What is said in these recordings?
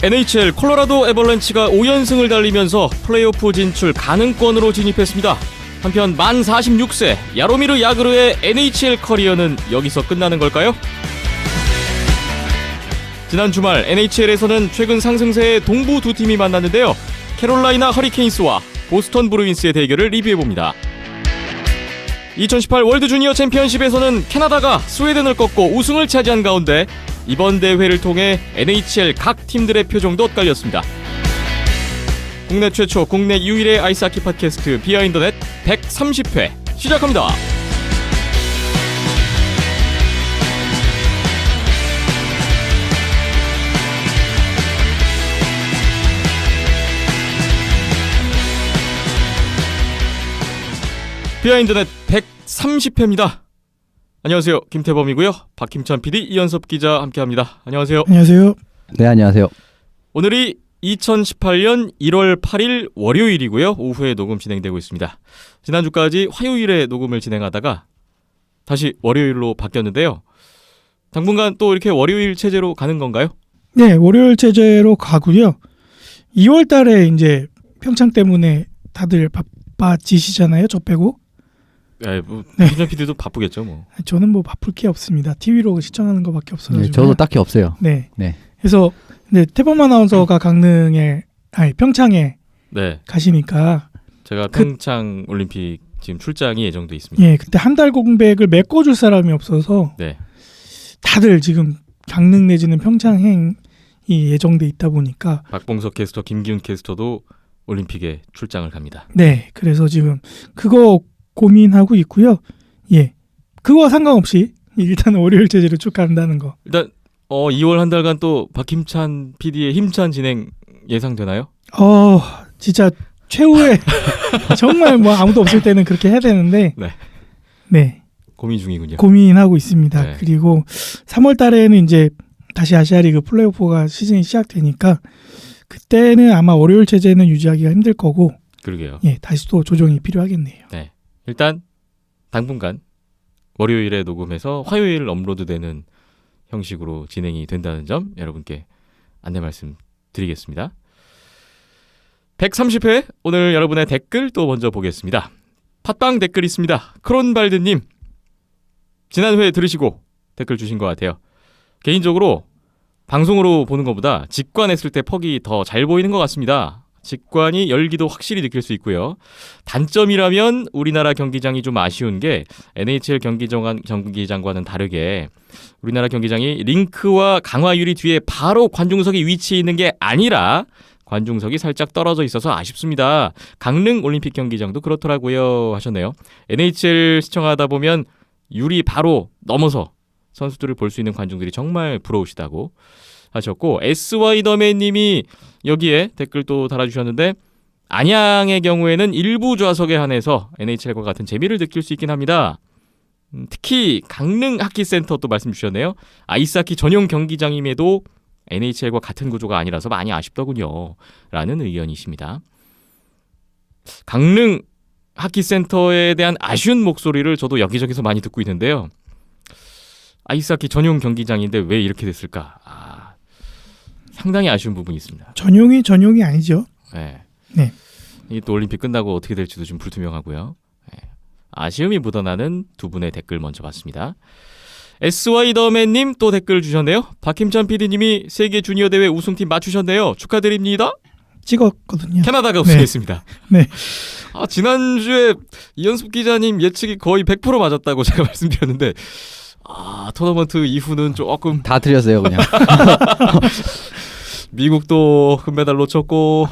NHL 콜로라도 애벌렌치가 5연승을 달리면서 플레이오프 진출 가능권으로 진입했습니다. 한편 만 46세 야로미르 야그르의 NHL 커리어는 여기서 끝나는 걸까요? 지난 주말 NHL에서는 최근 상승세의 동부 두 팀이 만났는데요. 캐롤라이나 허리케인스와 보스턴 브루인스의 대결을 리뷰해봅니다. 2018 월드 주니어 챔피언십에서는 캐나다가 스웨덴을 꺾고 우승을 차지한 가운데 이번 대회를 통해 NHL 각 팀들의 표정도 엇갈렸습니다. 국내 최초, 국내 유일의 아이스하키 팟캐스트 비하인더넷 130회 시작합니다. 비하인드넷 130회입니다. 안녕하세요. 김태범이고요. 박힘찬 PD, 이현섭 기자 함께합니다. 안녕하세요. 안녕하세요. 네, 안녕하세요. 오늘이 2018년 1월 8일 월요일이고요. 오후에 녹음 진행되고 있습니다. 지난주까지 화요일에 녹음을 진행하다가 다시 월요일로 바뀌었는데요. 당분간 또 이렇게 월요일 체제로 가는 건가요? 네, 월요일 체제로 가고요. 2월 달에 이제 평창 때문에 다들 바빠지시잖아요. 저 빼고. 네. 김찬 PD도 바쁘겠죠, 뭐. 저는 뭐 바쁠 게 없습니다. TV로 시청하는 것밖에 없어가지고. 네, 저도 딱히 없어요. 네. 네. 그래서 태범 아나운서가 평창에 네. 가시니까 제가 평창 올림픽 지금 출장이 예정돼 있습니다. 예, 그때 한 달 공백을 메꿔줄 사람이 없어서 네. 다들 지금 강릉 내지는 평창행이 예정돼 있다 보니까 박봉석 캐스터, 김기훈 캐스터도 올림픽에 출장을 갑니다. 네, 그래서 지금 그거 고민하고 있고요. 예, 그거와 상관없이 일단 월요일 체제로 쭉 간다는 거. 일단 2월 한 달간 또 박힘찬 PD의 힘찬 진행 예상되나요? 진짜 최후의 정말 뭐 아무도 없을 때는 그렇게 해야 되는데 네. 고민 중이군요. 고민하고 있습니다. 네. 그리고 3월 달에는 이제 다시 아시아리그 플레이오프가 시즌이 시작되니까 그때는 아마 월요일 체제는 유지하기가 힘들 거고. 그러게요. 예, 다시 또 조정이 필요하겠네요. 네. 일단 당분간 월요일에 녹음해서 화요일 업로드되는 형식으로 진행이 된다는 점 여러분께 안내 말씀드리겠습니다. 130회 오늘 여러분의 댓글 또 먼저 보겠습니다. 팟빵 댓글 있습니다. 크론발드님 지난 회 들으시고 댓글 주신 것 같아요. 개인적으로 방송으로 보는 것보다 직관했을 때 퍽이 더 잘 보이는 것 같습니다. 직관이 열기도 확실히 느낄 수 있고요. 단점이라면 우리나라 경기장이 좀 아쉬운 게 NHL 경기장과는 다르게 우리나라 경기장이 링크와 강화유리 뒤에 바로 관중석이 위치해 있는 게 아니라 관중석이 살짝 떨어져 있어서 아쉽습니다. 강릉 올림픽 경기장도 그렇더라고요 하셨네요. NHL 시청하다 보면 유리 바로 넘어서 선수들을 볼 수 있는 관중들이 정말 부러우시다고 하셨고, SY더맨님이 여기에 댓글 또 달아주셨는데 안양의 경우에는 일부 좌석에 한해서 NHL과 같은 재미를 느낄 수 있긴 합니다. 특히 강릉 하키센터 또 말씀 주셨네요. 아이스하키 전용 경기장임에도 NHL과 같은 구조가 아니라서 많이 아쉽더군요 라는 의견이십니다. 강릉 하키센터에 대한 아쉬운 목소리를 저도 여기저기서 많이 듣고 있는데요. 아이스하키 전용 경기장인데 왜 이렇게 됐을까? 상당히 아쉬운 부분이 있습니다. 전용이 아니죠. 네. 이게 또 올림픽 끝나고 어떻게 될지도 좀 불투명하고요. 네. 아쉬움이 묻어나는 두 분의 댓글 먼저 봤습니다. SY더맨님 또 댓글 주셨네요. 박힘찬 PD님이 세계 주니어 대회 우승팀 맞추셨네요. 축하드립니다. 찍었거든요. 캐나다가 우승했습니다. 네. 지난주에 이현숙 기자님 예측이 거의 100% 맞았다고 제가 말씀드렸는데 토너먼트 이후는 조금 다 틀렸어요, 그냥. 미국도 금메달 놓쳤고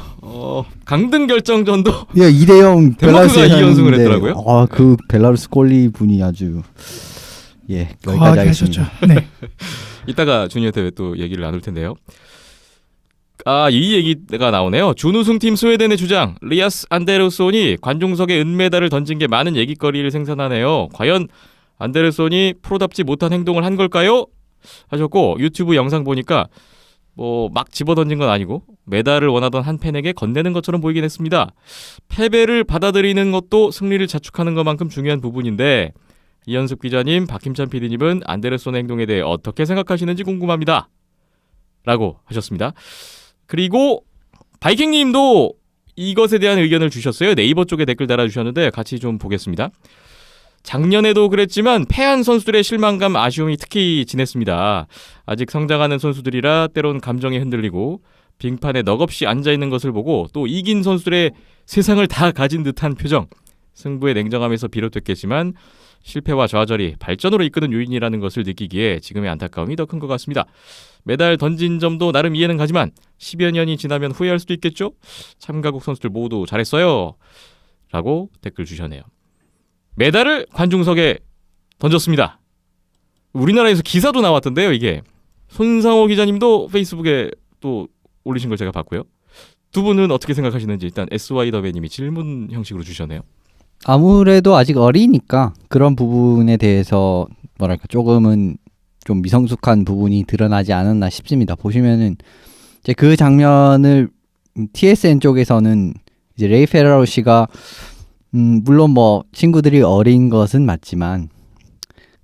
강등 결정전도 예, 2대0 덴마크가 2연승을 했더라고요. 그 벨라루스 골리 분이 아주 여기까지 하겠습니다. 네. 이따가 주니어 대회 또 얘기를 나눌 텐데요. 이 얘기가 나오네요. 준우승팀 스웨덴의 주장 리아스 안데르손이 관중석에 은메달을 던진 게 많은 얘기거리를 생산하네요. 과연 안데르손이 프로답지 못한 행동을 한 걸까요? 하셨고, 유튜브 영상 보니까 막 집어던진 건 아니고 메달을 원하던 한 팬에게 건네는 것처럼 보이긴 했습니다. 패배를 받아들이는 것도 승리를 자축하는 것만큼 중요한 부분인데 이현숙 기자님, 박힘찬 PD님은 안데르손의 행동에 대해 어떻게 생각하시는지 궁금합니다. 라고 하셨습니다. 그리고 바이킹님도 이것에 대한 의견을 주셨어요. 네이버 쪽에 댓글 달아주셨는데 같이 좀 보겠습니다. 작년에도 그랬지만 패한 선수들의 실망감, 아쉬움이 특히 진했습니다. 아직 성장하는 선수들이라 때론 감정에 흔들리고 빙판에 넋없이 앉아있는 것을 보고 또 이긴 선수들의 세상을 다 가진 듯한 표정, 승부의 냉정함에서 비롯됐겠지만 실패와 좌절이 발전으로 이끄는 요인이라는 것을 느끼기에 지금의 안타까움이 더 큰 것 같습니다. 메달 던진 점도 나름 이해는 가지만 10여 년이 지나면 후회할 수도 있겠죠? 참가국 선수들 모두 잘했어요 라고 댓글 주셨네요. 메달을 관중석에 던졌습니다. 우리나라에서 기사도 나왔던데요. 이게 손상호 기자님도 페이스북에 또 올리신 걸 제가 봤고요. 두 분은 어떻게 생각하시는지 일단 SY 더베님이 질문 형식으로 주셨네요. 아무래도 아직 어리니까 그런 부분에 대해서 뭐랄까 조금은 좀 미성숙한 부분이 드러나지 않았나 싶습니다. 보시면은 이제 그 장면을 TSN 쪽에서는 이제 레이 페라로 씨가 물론 뭐 친구들이 어린 것은 맞지만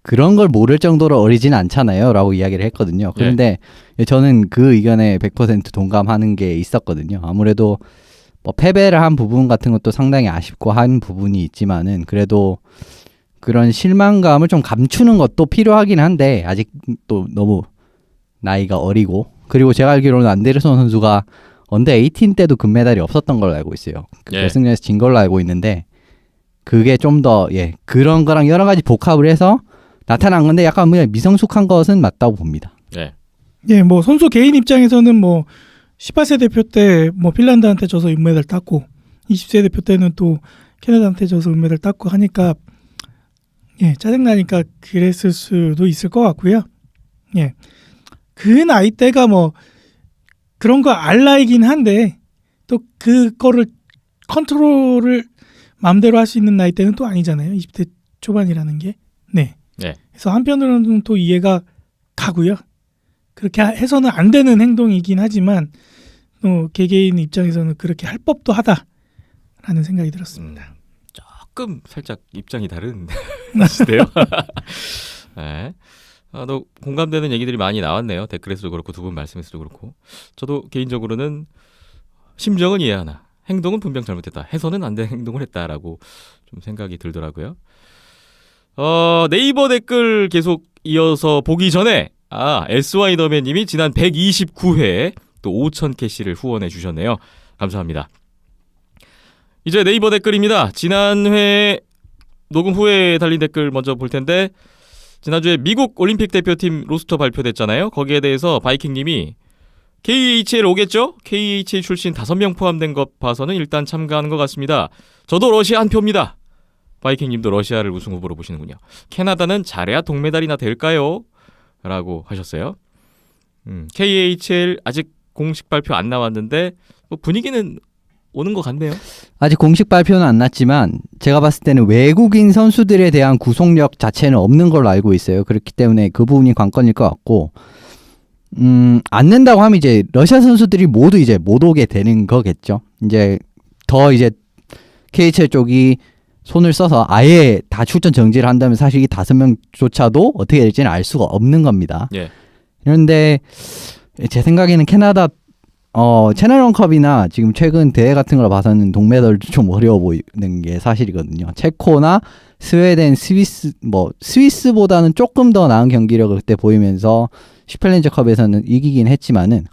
그런 걸 모를 정도로 어리진 않잖아요 라고 이야기를 했거든요. 그런데 저는 그 의견에 100% 동감하는 게 있었거든요. 아무래도 뭐 패배를 한 부분 같은 것도 상당히 아쉽고 한 부분이 있지만은 그래도 그런 실망감을 좀 감추는 것도 필요하긴 한데 아직 또 너무 나이가 어리고 그리고 제가 알기로는 안데르손 선수가 언더 18 때도 금메달이 없었던 걸로 알고 있어요. 결승전에서 진 걸로 알고 있는데 그게 좀 더 그런 거랑 여러 가지 복합을 해서 나타난 건데 약간 미성숙한 것은 맞다고 봅니다. 예, 뭐 선수 개인 입장에서는 뭐 18세 대표 때 뭐 핀란드한테 져서 은메달 땄고 20세 대표 때는 또 캐나다한테 져서 은메달 땄고 하니까 짜증나니까 그랬을 수도 있을 것 같고요. 그 나이 때가 뭐 그런 거 알 나이긴 한데 또 그거를 컨트롤을 마음대로 할 수 있는 나이 때는 또 아니잖아요. 20대 초반이라는 게. 그래서 한편으로는 또 이해가 가고요. 그렇게 해서는 안 되는 행동이긴 하지만 개개인 입장에서는 그렇게 할 법도 하다라는 생각이 들었습니다. 조금 살짝 입장이 다른 시대요. 네. 너 공감되는 얘기들이 많이 나왔네요. 댓글에서도 그렇고 두 분 말씀에서도 그렇고 저도 개인적으로는 심정은 이해하나 행동은 분명 잘못했다. 해서는 안 될 행동을 했다라고 좀 생각이 들더라고요. 네이버 댓글 계속 이어서 보기 전에 SY 더맨님이 지난 129회에 또 5,000캐시를 후원해 주셨네요. 감사합니다. 이제 네이버 댓글입니다. 지난 회 녹음 후에 달린 댓글 먼저 볼 텐데 지난주에 미국 올림픽 대표팀 로스터 발표됐잖아요. 거기에 대해서 바이킹님이 KHL 오겠죠? KHL 출신 5명 포함된 것 봐서는 일단 참가하는 것 같습니다. 저도 러시아 한 표입니다. 바이킹님도 러시아를 우승 후보로 보시는군요. 캐나다는 잘해야 동메달이나 될까요? 라고 하셨어요. KHL 아직 공식 발표 안 나왔는데 뭐 분위기는 오는 것 같네요. 아직 공식 발표는 안 났지만 제가 봤을 때는 외국인 선수들에 대한 구속력 자체는 없는 걸로 알고 있어요. 그렇기 때문에 그 부분이 관건일 것 같고 안 낸다고 하면 이제 러시아 선수들이 모두 이제 못 오게 되는 거겠죠. 이제 더 이제 KHL 쪽이 손을 써서 아예 다 출전 정지를 한다면 사실 이 5명조차도 어떻게 될지는 알 수가 없는 겁니다. 그런데 제 생각에는 캐나다 채널원컵이나 지금 최근 대회 같은 걸 봐서는 동메달도 좀 어려워 보이는 게 사실이거든요. 체코나 스웨덴, 스위스보다는 조금 더 나은 경기력을 그때 보이면서 슈펠렌저컵에서는 이기긴 했지만은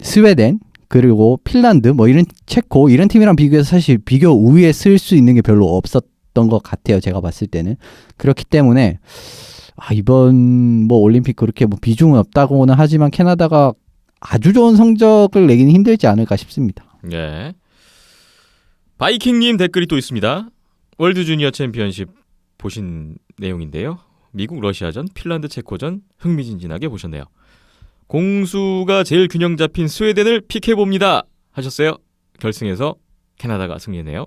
스웨덴 그리고 핀란드 이런 체코 이런 팀이랑 비교해서 사실 비교 우위에 쓸 수 있는 게 별로 없었던 것 같아요. 제가 봤을 때는. 그렇기 때문에 이번 올림픽 그렇게 비중은 없다고는 하지만 캐나다가 아주 좋은 성적을 내기는 힘들지 않을까 싶습니다. 바이킹님 댓글이 또 있습니다. 월드 주니어 챔피언십 보신 내용인데요. 미국 러시아전, 핀란드 체코전 흥미진진하게 보셨네요. 공수가 제일 균형 잡힌 스웨덴을 픽해봅니다 하셨어요. 결승에서 캐나다가 승리했네요.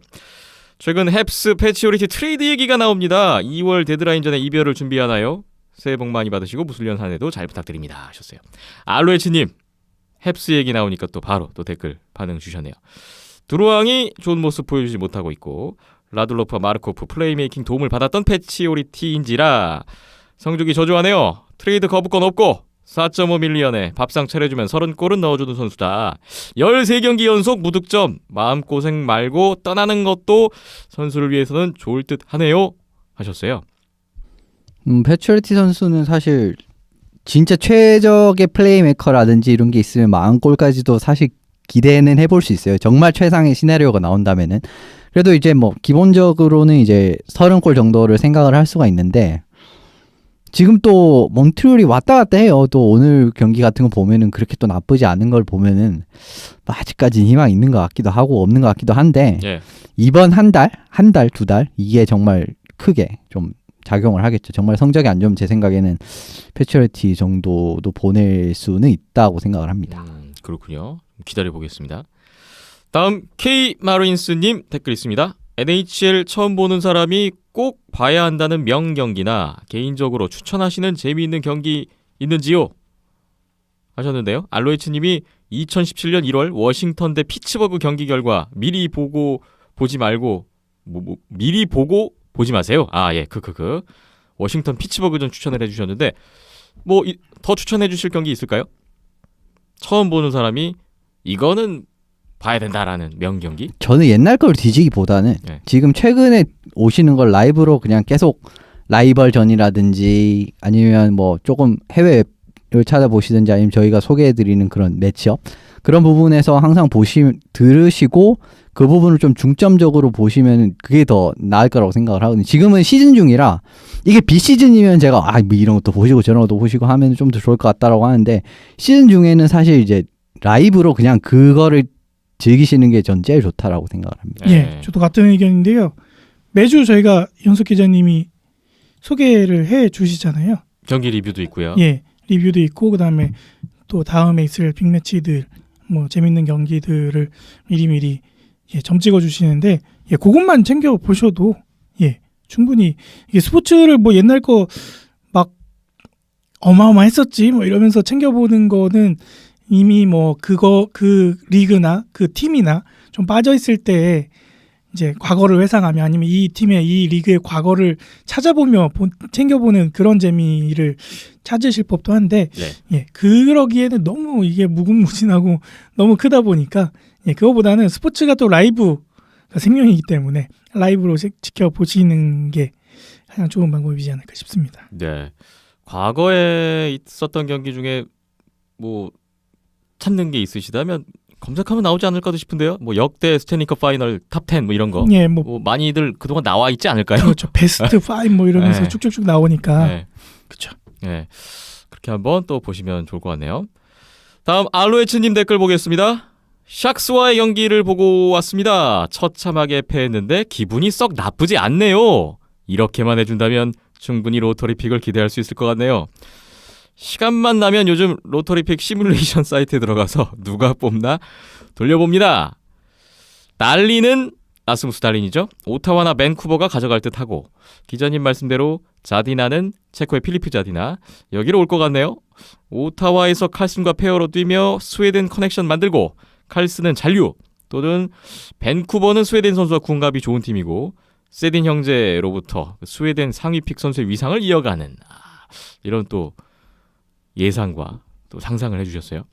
최근 헵스 패치오리티 트레이드 얘기가 나옵니다. 2월 데드라인 전에 이별을 준비하나요? 새해 복 많이 받으시고 무술년 한 해도 잘 부탁드립니다 하셨어요. 알로에치님 헵스 얘기 나오니까 또 바로 또 댓글 반응 주셨네요. 드루앙이 좋은 모습 보여주지 못하고 있고 라둘로프와 마르코프 플레이메이킹 도움을 받았던 패치오리티인지라 성적이 저조하네요. 트레이드 거부권 없고 4.5밀리언에 밥상 차려주면 30골은 넣어주는 선수다. 13경기 연속 무득점. 마음고생 말고 떠나는 것도 선수를 위해서는 좋을 듯 하네요. 하셨어요. 패츄리티 선수는 사실 진짜 최적의 플레이메이커라든지 이런 게 있으면 40골까지도 사실 기대는 해볼 수 있어요. 정말 최상의 시나리오가 나온다면은. 그래도 이제 뭐 기본적으로는 이제 30골 정도를 생각을 할 수가 있는데 지금 또 몬트리올이 왔다 갔다 해요. 또 오늘 경기 같은 거 보면은 그렇게 또 나쁘지 않은 걸 보면은 아직까지는 희망 있는 것 같기도 하고 없는 것 같기도 한데 예. 이번 한 달, 두 달 이게 정말 크게 좀 작용을 하겠죠. 정말 성적이 안 좋으면 제 생각에는 패츄리티 정도도 보낼 수는 있다고 생각을 합니다. 그렇군요. 기다려 보겠습니다. 다음 K 마린스님 댓글 있습니다. NHL 처음 보는 사람이 꼭 봐야 한다는 명경기나 개인적으로 추천하시는 재미있는 경기 있는지요? 하셨는데요. 알로이츠님이 2017년 1월 워싱턴 대 피츠버그 경기 결과 미리 보고 보지 말고 미리 보고 보지 마세요. 예, 워싱턴 피츠버그전 추천을 해주셨는데 뭐 더 추천해주실 경기 있을까요? 처음 보는 사람이 이거는 봐야 된다라는 명경기? 저는 옛날 걸 뒤지기보다는 네. 지금 최근에 오시는 걸 라이브로 그냥 계속 라이벌전이라든지 아니면 뭐 조금 해외를 찾아보시든지 아니면 저희가 소개해드리는 그런 매치업 그런 부분에서 항상 들으시고 그 부분을 좀 중점적으로 보시면 그게 더 나을 거라고 생각을 하거든요. 지금은 시즌 중이라 이게 비시즌이면 제가 뭐 이런 것도 보시고 저런 것도 보시고 하면 좀 더 좋을 것 같다라고 하는데 시즌 중에는 사실 이제 라이브로 그냥 그거를 즐기시는 게 전 제일 좋다라고 생각을 합니다. 예, 저도 같은 의견인데요. 매주 저희가 연석 기자님이 소개를 해 주시잖아요. 경기 리뷰도 있고요. 예, 리뷰도 있고 그다음에 또 다음에 있을 빅매치들 뭐 재밌는 경기들을 미리미리 점 찍어 주시는데 그것만 챙겨 보셔도 충분히 이게 스포츠를 뭐 옛날 거 막 어마어마했었지 뭐 이러면서 챙겨 보는 거는 이미 뭐 그 리그나 그 팀이나 좀 빠져 있을 때 이제 과거를 회상하며 아니면 이 팀의 이 리그의 과거를 찾아보며 챙겨보는 그런 재미를 찾으실 법도 한데 그러기에는 너무 이게 무궁무진하고 너무 크다 보니까 그거보다는 스포츠가 또 라이브가 생명이기 때문에 라이브로 지켜보시는 게 가장 좋은 방법이지 않을까 싶습니다. 네. 과거에 있었던 경기 중에 뭐 찾는 게 있으시다면 검색하면 나오지 않을까도 싶은데요. 뭐 역대 스탠리컵 파이널 탑 10 뭐 이런 거. 뭐 많이들 그동안 나와 있지 않을까요? 그렇죠. 베스트 5 뭐 이러면서 쭉쭉쭉 나오니까. 그렇죠. 네. 그렇게 한번 또 보시면 좋을 것 같네요. 다음 알로에츠님 댓글 보겠습니다. 샥스와의 경기를 보고 왔습니다. 처참하게 패했는데 기분이 썩 나쁘지 않네요. 이렇게만 해준다면 충분히 로터리픽을 기대할 수 있을 것 같네요. 시간만 나면 요즘 로터리픽 시뮬레이션 사이트에 들어가서 누가 뽑나 돌려봅니다. 달리는 라스무스 달린이죠. 오타와나 밴쿠버가 가져갈 듯하고 기자님 말씀대로 자디나는 체코의 필리프 자디나 여기로 올 것 같네요. 오타와에서 칼슨과 페어로 뛰며 스웨덴 커넥션 만들고 칼슨은 잔류 또는 밴쿠버는 스웨덴 선수와 궁합이 좋은 팀이고 세딘 형제로부터 스웨덴 상위픽 선수의 위상을 이어가는 이런 또 예상과 또 상상을 해주셨어요.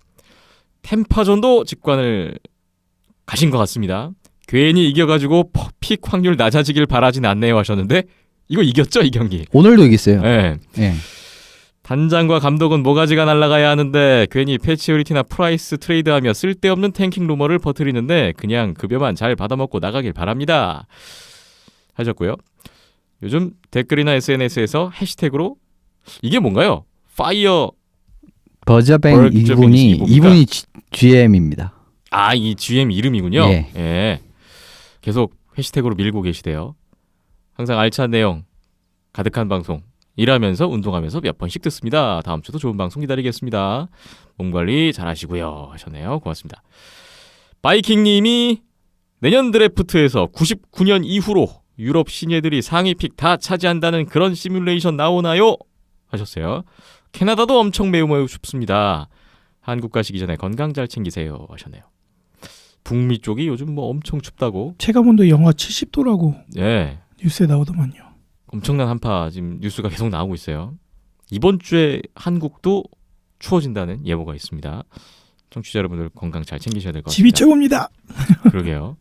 템파전도 직관을 가신 것 같습니다. 괜히 이겨가지고 픽 확률 낮아지길 바라진 않네요 하셨는데 이거 이겼죠 이 경기. 오늘도 이겼어요. 네. 단장과 감독은 모가지가 날아가야 하는데 괜히 패치오리티나 프라이스 트레이드하며 쓸데없는 탱킹 루머를 퍼뜨리는데 그냥 급여만 잘 받아먹고 나가길 바랍니다 하셨고요. 요즘 댓글이나 SNS에서 해시태그로 이게 뭔가요? 파이어 버저뱅 이분이 GM입니다. 이 GM 이름이군요. 계속 해시태그로 밀고 계시대요. 항상 알찬 내용 가득한 방송 일하면서 운동하면서 몇 번씩 듣습니다. 다음 주도 좋은 방송 기다리겠습니다. 몸 관리 잘 하시고요 하셨네요. 고맙습니다. 바이킹님이 내년 드래프트에서 99년 이후로 유럽 신예들이 상위 픽 다 차지한다는 그런 시뮬레이션 나오나요? 하셨어요. 캐나다도 엄청 매우 춥습니다. 한국 가시기 전에 건강 잘 챙기세요 하셨네요. 북미 쪽이 요즘 뭐 엄청 춥다고. 체감온도 영하 70도라고 예. 뉴스에 나오더만요. 엄청난 한파 지금 뉴스가 계속 나오고 있어요. 이번 주에 한국도 추워진다는 예보가 있습니다. 청취자 여러분들 건강 잘 챙기셔야 될 것 같습니다. 집이 최고입니다. 그러게요.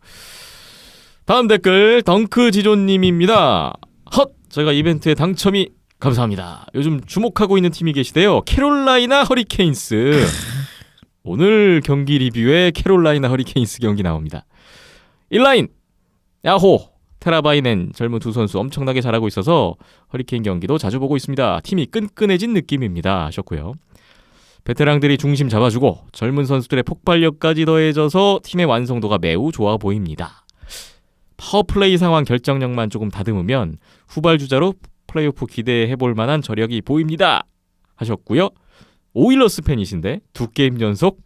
다음 댓글 덩크지존님입니다. 헛! 저희가 이벤트에 당첨이 감사합니다. 요즘 주목하고 있는 팀이 계시대요. 캐롤라이나 허리케인스. 오늘 경기 리뷰에 캐롤라이나 허리케인스 경기 나옵니다. 1라인 야호 테라바이넨 젊은 두 선수 엄청나게 잘하고 있어서 허리케인 경기도 자주 보고 있습니다. 팀이 끈끈해진 느낌입니다 하셨고요. 베테랑들이 중심 잡아주고 젊은 선수들의 폭발력까지 더해져서 팀의 완성도가 매우 좋아 보입니다. 파워플레이 상황 결정력만 조금 다듬으면 후발주자로 플레이오프 기대해볼 만한 저력이 보입니다 하셨고요. 오일러스 팬이신데 두 게임 연속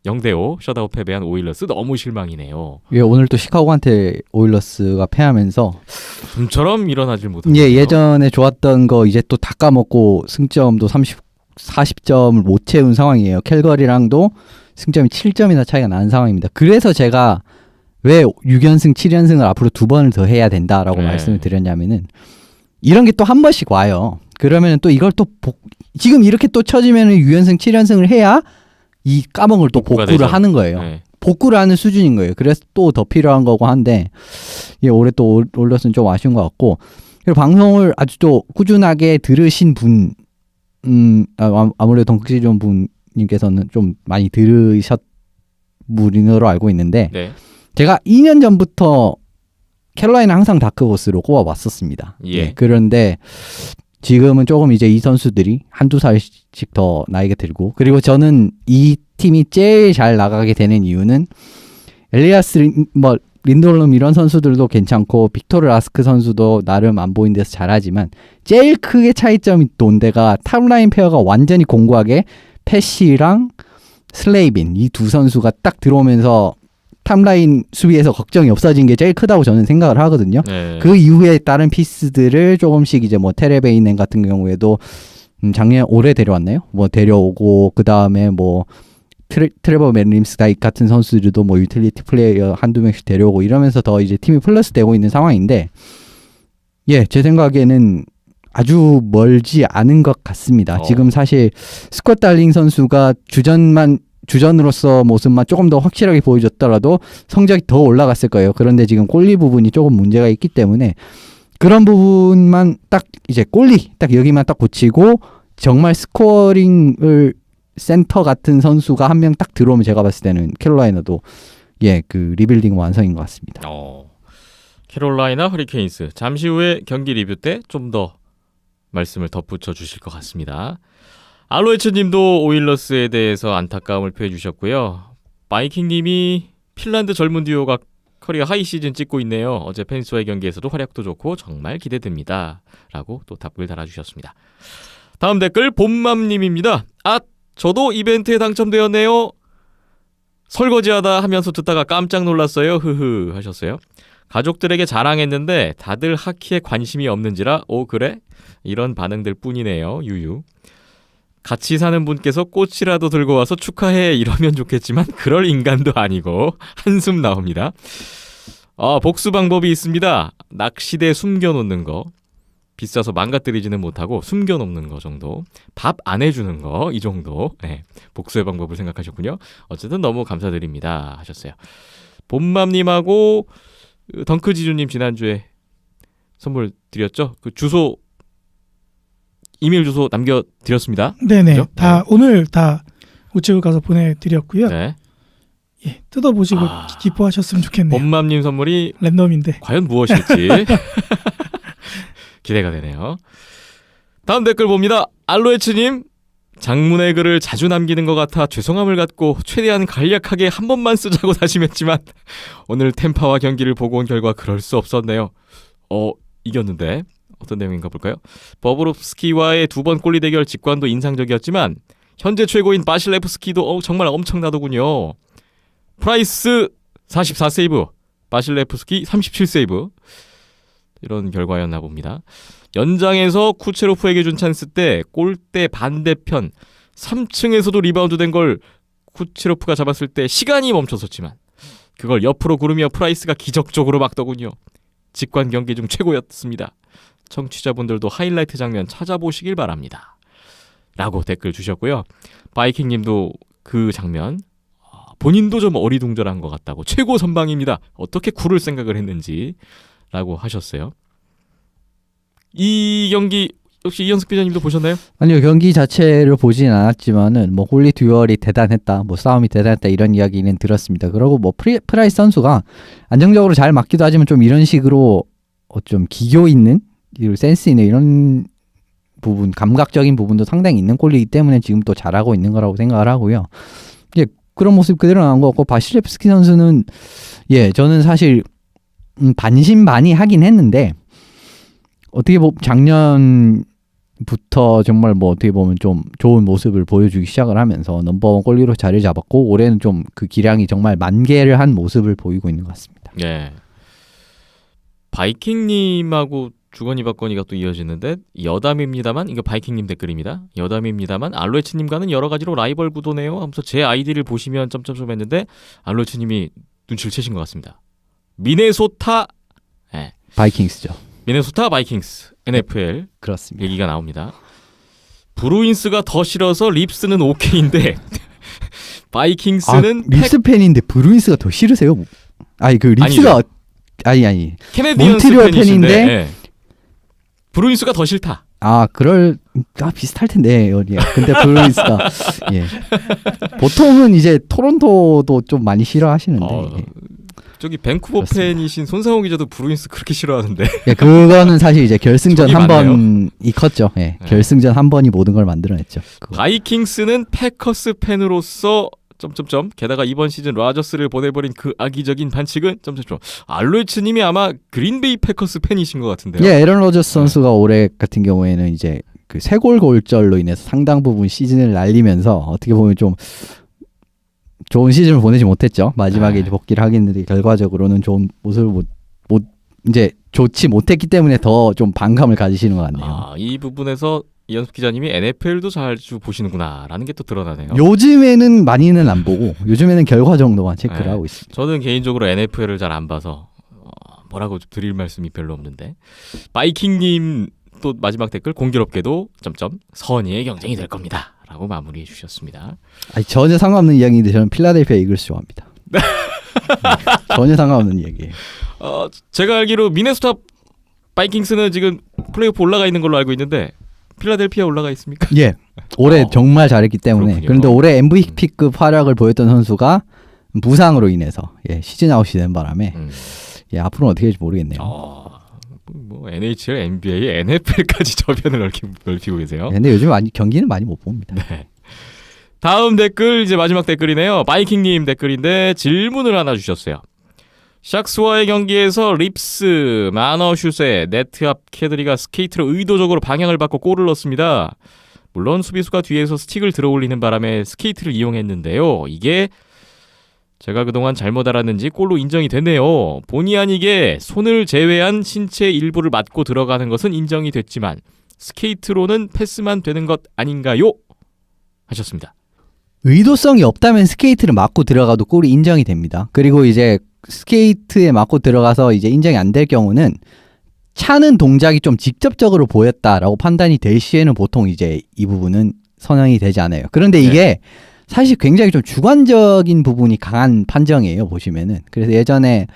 0대5 셧아웃 패배한 오일러스 너무 실망이네요. 예, 오늘 또 시카고한테 오일러스가 패하면서 좀처럼 일어나질 못하고 예, 예전에 좋았던 거 이제 또 다 까먹고 승점도 40점을 못 채운 상황이에요. 캘거리랑도 승점이 7점이나 차이가 나는 상황입니다. 그래서 제가 왜 6연승 7연승을 앞으로 2번을 더 해야 된다라고 네. 말씀을 드렸냐면은 이런 게 또 한 번씩 와요. 그러면은 또 이걸 또 지금 이렇게 또 쳐지면은 6연승 7연승을 해야 이 까먹을 또 복구가 복구를 되죠. 하는 거예요. 네. 복구를 하는 수준인 거예요. 그래서 또 더 필요한 거고 한데 예, 올해 또 올렸으면 좀 아쉬운 것 같고 그리고 방송을 아주 또 꾸준하게 들으신 분 아무래도 덩크시존 분님께서는 좀 많이 들으셨 분으로 알고 있는데 네. 제가 2년 전부터 캐롤라이나 항상 다크호스로 꼽아왔었습니다. 예. 그런데 지금은 조금 이제 이 선수들이 한두 살씩 더 나이가 들고 그리고 저는 이 팀이 제일 잘 나가게 되는 이유는 엘리아스 린돌름 이런 선수들도 괜찮고 빅토르 라스크 선수도 나름 안 보인 데서 잘하지만 제일 크게 차이점이 돈 데가 탑라인 페어가 완전히 공고하게 패시랑 슬레이빈 이 두 선수가 딱 들어오면서 탑라인 수비에서 걱정이 없어진 게 제일 크다고 저는 생각을 하거든요. 네. 그 이후에 다른 피스들을 조금씩 이제 뭐 테레베이넨 같은 경우에도 작년 올해 데려왔나요? 뭐 데려오고 그 다음에 뭐 트레버 맨림스 같은 선수들도 뭐 유틸리티 플레이어 한두 명씩 데려오고 이러면서 더 이제 팀이 플러스 되고 있는 상황인데 예, 제 생각에는 아주 멀지 않은 것 같습니다. 지금 사실 스콧 달링 선수가 주전으로서 모습만 조금 더 확실하게 보여줬더라도 성적이 더 올라갔을 거예요. 그런데 지금 골리 부분이 조금 문제가 있기 때문에 그런 부분만 딱 이제 골리 딱 여기만 딱 고치고 정말 스코어링을 센터 같은 선수가 한 명 딱 들어오면 제가 봤을 때는 캐롤라이나도 예, 그 리빌딩 완성인 것 같습니다. 캐롤라이나 허리케인스 잠시 후에 경기 리뷰 때 좀 더 말씀을 덧붙여 주실 것 같습니다. 알로에츠님도 오일러스에 대해서 안타까움을 표해 주셨고요. 바이킹님이 핀란드 젊은 듀오가 커리어 하이 시즌 찍고 있네요. 어제 펜스와의 경기에서도 활약도 좋고 정말 기대됩니다. 라고 또 답글 달아주셨습니다. 다음 댓글 봄맘님입니다. 저도 이벤트에 당첨되었네요. 설거지하다 하면서 듣다가 깜짝 놀랐어요. 흐흐 하셨어요. 가족들에게 자랑했는데 다들 하키에 관심이 없는지라 그래? 이런 반응들 뿐이네요. 유유. 같이 사는 분께서 꽃이라도 들고 와서 축하해 이러면 좋겠지만 그럴 인간도 아니고 한숨 나옵니다. 복수 방법이 있습니다. 낚시대 숨겨놓는 거. 비싸서 망가뜨리지는 못하고 숨겨놓는 거 정도. 밥 안 해주는 거 이 정도. 네, 복수의 방법을 생각하셨군요. 어쨌든 너무 감사드립니다 하셨어요. 봄맘님하고 덩크지주님 지난주에 선물 드렸죠? 그 주소 이메일 주소 남겨드렸습니다. 네네. 그죠? 다 오늘 다 우체국 가서 보내드렸고요. 네. 예, 뜯어보시고 기뻐하셨으면 좋겠네요. 봄맘님 선물이 랜덤인데. 과연 무엇일지 기대가 되네요. 다음 댓글 봅니다. 알로에츠님 장문의 글을 자주 남기는 것 같아 죄송함을 갖고 최대한 간략하게 한 번만 쓰자고 다짐했지만 오늘 템파와 경기를 보고 온 결과 그럴 수 없었네요. 이겼는데 어떤 내용인가 볼까요? 버브롭스키와의 2번 골리 대결 직관도 인상적이었지만 현재 최고인 바실레프스키도 정말 엄청나더군요. 프라이스 44세이브, 바실레프스키 37세이브 이런 결과였나 봅니다. 연장에서 쿠체로프에게 준 찬스 때 골대 반대편 3층에서도 리바운드 된 걸 쿠체로프가 잡았을 때 시간이 멈춰섰지만 그걸 옆으로 구르며 프라이스가 기적적으로 막더군요. 직관 경기 중 최고였습니다. 청취자분들도 하이라이트 장면 찾아보시길 바랍니다. 라고 댓글 주셨고요. 바이킹님도 그 장면 본인도 좀 어리둥절한 것 같다고 최고 선방입니다. 어떻게 굴을 생각을 했는지 라고 하셨어요. 이 경기 역시 이현숙 기자님도 보셨나요? 아니요, 경기 자체를 보진 않았지만은 뭐 홀리 듀얼이 대단했다, 뭐 싸움이 대단했다 이런 이야기는 들었습니다. 그리고 뭐 프라이스 선수가 안정적으로 잘 맞기도 하지만 좀 이런 식으로 좀 기교 있는, 센스 있는 이런 부분, 감각적인 부분도 상당히 있는 꼴이기 때문에 지금 또 잘하고 있는 거라고 생각을 하고요. 예, 그런 모습 그대로 나온 것 같고, 바실레프스키 선수는 예, 저는 사실 반신반의하긴 했는데 어떻게 보면 작년부터 정말 뭐 어떻게 보면 좀 좋은 모습을 보여주기 시작을 하면서 넘버원 골리로 자리를 잡았고, 올해는 좀 그 기량이 정말 만개를 한 모습을 보이고 있는 것 같습니다. 예. 바이킹님하고 주거니 받거니가 또 이어지는데, 여담입니다만, 이거 바이킹님 댓글입니다. 여담입니다만 알로에츠님과는 여러 가지로 라이벌 구도네요 하면서 제 아이디를 보시면 점점점 했는데, 알로에츠님이 눈치를 채신 것 같습니다. 미네소타 바이킹스죠. 미네소타 바이킹스 NFL 그렇습니다. 얘기가 나옵니다. 브루인스가 더 싫어서 립스는 오케이인데 바이킹스는 립스 팬인데 브루인스가 더 싫으세요? 아니 그 립스가 아니 캐네디언스 몬트리올 팬인데 팬인데 브루인스가 더 싫다. 비슷할 텐데. 예. 근데 브루인스가 예. 보통은 이제 토론토도 좀 많이 싫어하시는데. 예. 저기 밴쿠버 그렇습니다. 팬이신 손상호 기자도 브루인스 그렇게 싫어하는데. 예, 그거는 사실 이제 결승전 적이 한 많네요. 번이 컸죠. 예. 네. 결승전 한 번이 모든 걸 만들어냈죠. 그거. 바이킹스는 패커스 팬으로서 점점점 게다가 이번 시즌 라저스를 보내버린 그 악의적인 반칙은 점점점. 알로이츠님이 아마 그린베이 패커스 팬이신 것 같은데요. 예, 에런 로저스 선수가 올해 같은 경우에는 이제 그 세골 골절로 인해서 상당 부분 시즌을 날리면서 어떻게 보면 좀 좋은 시즌을 보내지 못했죠. 마지막에 네. 이제 복귀를 하긴 했는데 결과적으로는 좋은 모습을 이제 좋지 못했기 때문에 더 좀 반감을 가지시는 것 같네요. 이 부분에서 이현숙 기자님이 NFL도 자주 보시는구나라는 게 또 드러나네요. 요즘에는 많이는 안 보고 요즘에는 결과 정도만 체크를 네. 하고 있습니다. 저는 개인적으로 NFL을 잘 안 봐서 뭐라고 드릴 말씀이 별로 없는데, 바이킹님 또 마지막 댓글 공교롭게도 점점 선의의 경쟁이 될 겁니다 라고 마무리해 주셨습니다. 아니, 전혀 상관없는 이야기인데 저는 필라델피아 이글스 좋아합니다. 네. 전혀 상관없는 이야기예요. 제가 알기로 미네소타 바이킹스는 지금 플레이오프 올라가 있는 걸로 알고 있는데 필라델피아 올라가 있습니까? 예, 올해 정말 잘했기 때문에. 그렇군요. 그런데 올해 MVP급 활약을 보였던 선수가 부상으로 인해서 시즌 아웃이 된 바람에 앞으로는 어떻게 될지 모르겠네요. 뭐 NHL, NBA, NFL까지 저변을 넓히고 계세요. 근데 요즘 경기는 많이 못 봅니다. 네. 다음 댓글 이제 마지막 댓글이네요. 바이킹님 댓글인데 질문을 하나 주셨어요. 샥스와의 경기에서 립스, 마너슛에 네트 앞 캐드리가 스케이트로 의도적으로 방향을 바꿔 골을 넣었습니다. 물론 수비수가 뒤에서 스틱을 들어올리는 바람에 스케이트를 이용했는데요. 이게 제가 그동안 잘못 알았는지 골로 인정이 됐네요. 본의 아니게 손을 제외한 신체 일부를 맞고 들어가는 것은 인정이 됐지만 스케이트로는 패스만 되는 것 아닌가요? 하셨습니다. 의도성이 없다면 스케이트를 맞고 들어가도 골이 인정이 됩니다. 그리고 이제 스케이트에 맞고 들어가서 이제 인정이 안 될 경우는 차는 동작이 좀 직접적으로 보였다라고 판단이 될 시에는 보통 이제 이 부분은 선언이 되지 않아요. 그런데 이게 사실 굉장히 좀 주관적인 부분이 강한 판정이에요, 보시면은. 그래서 예전에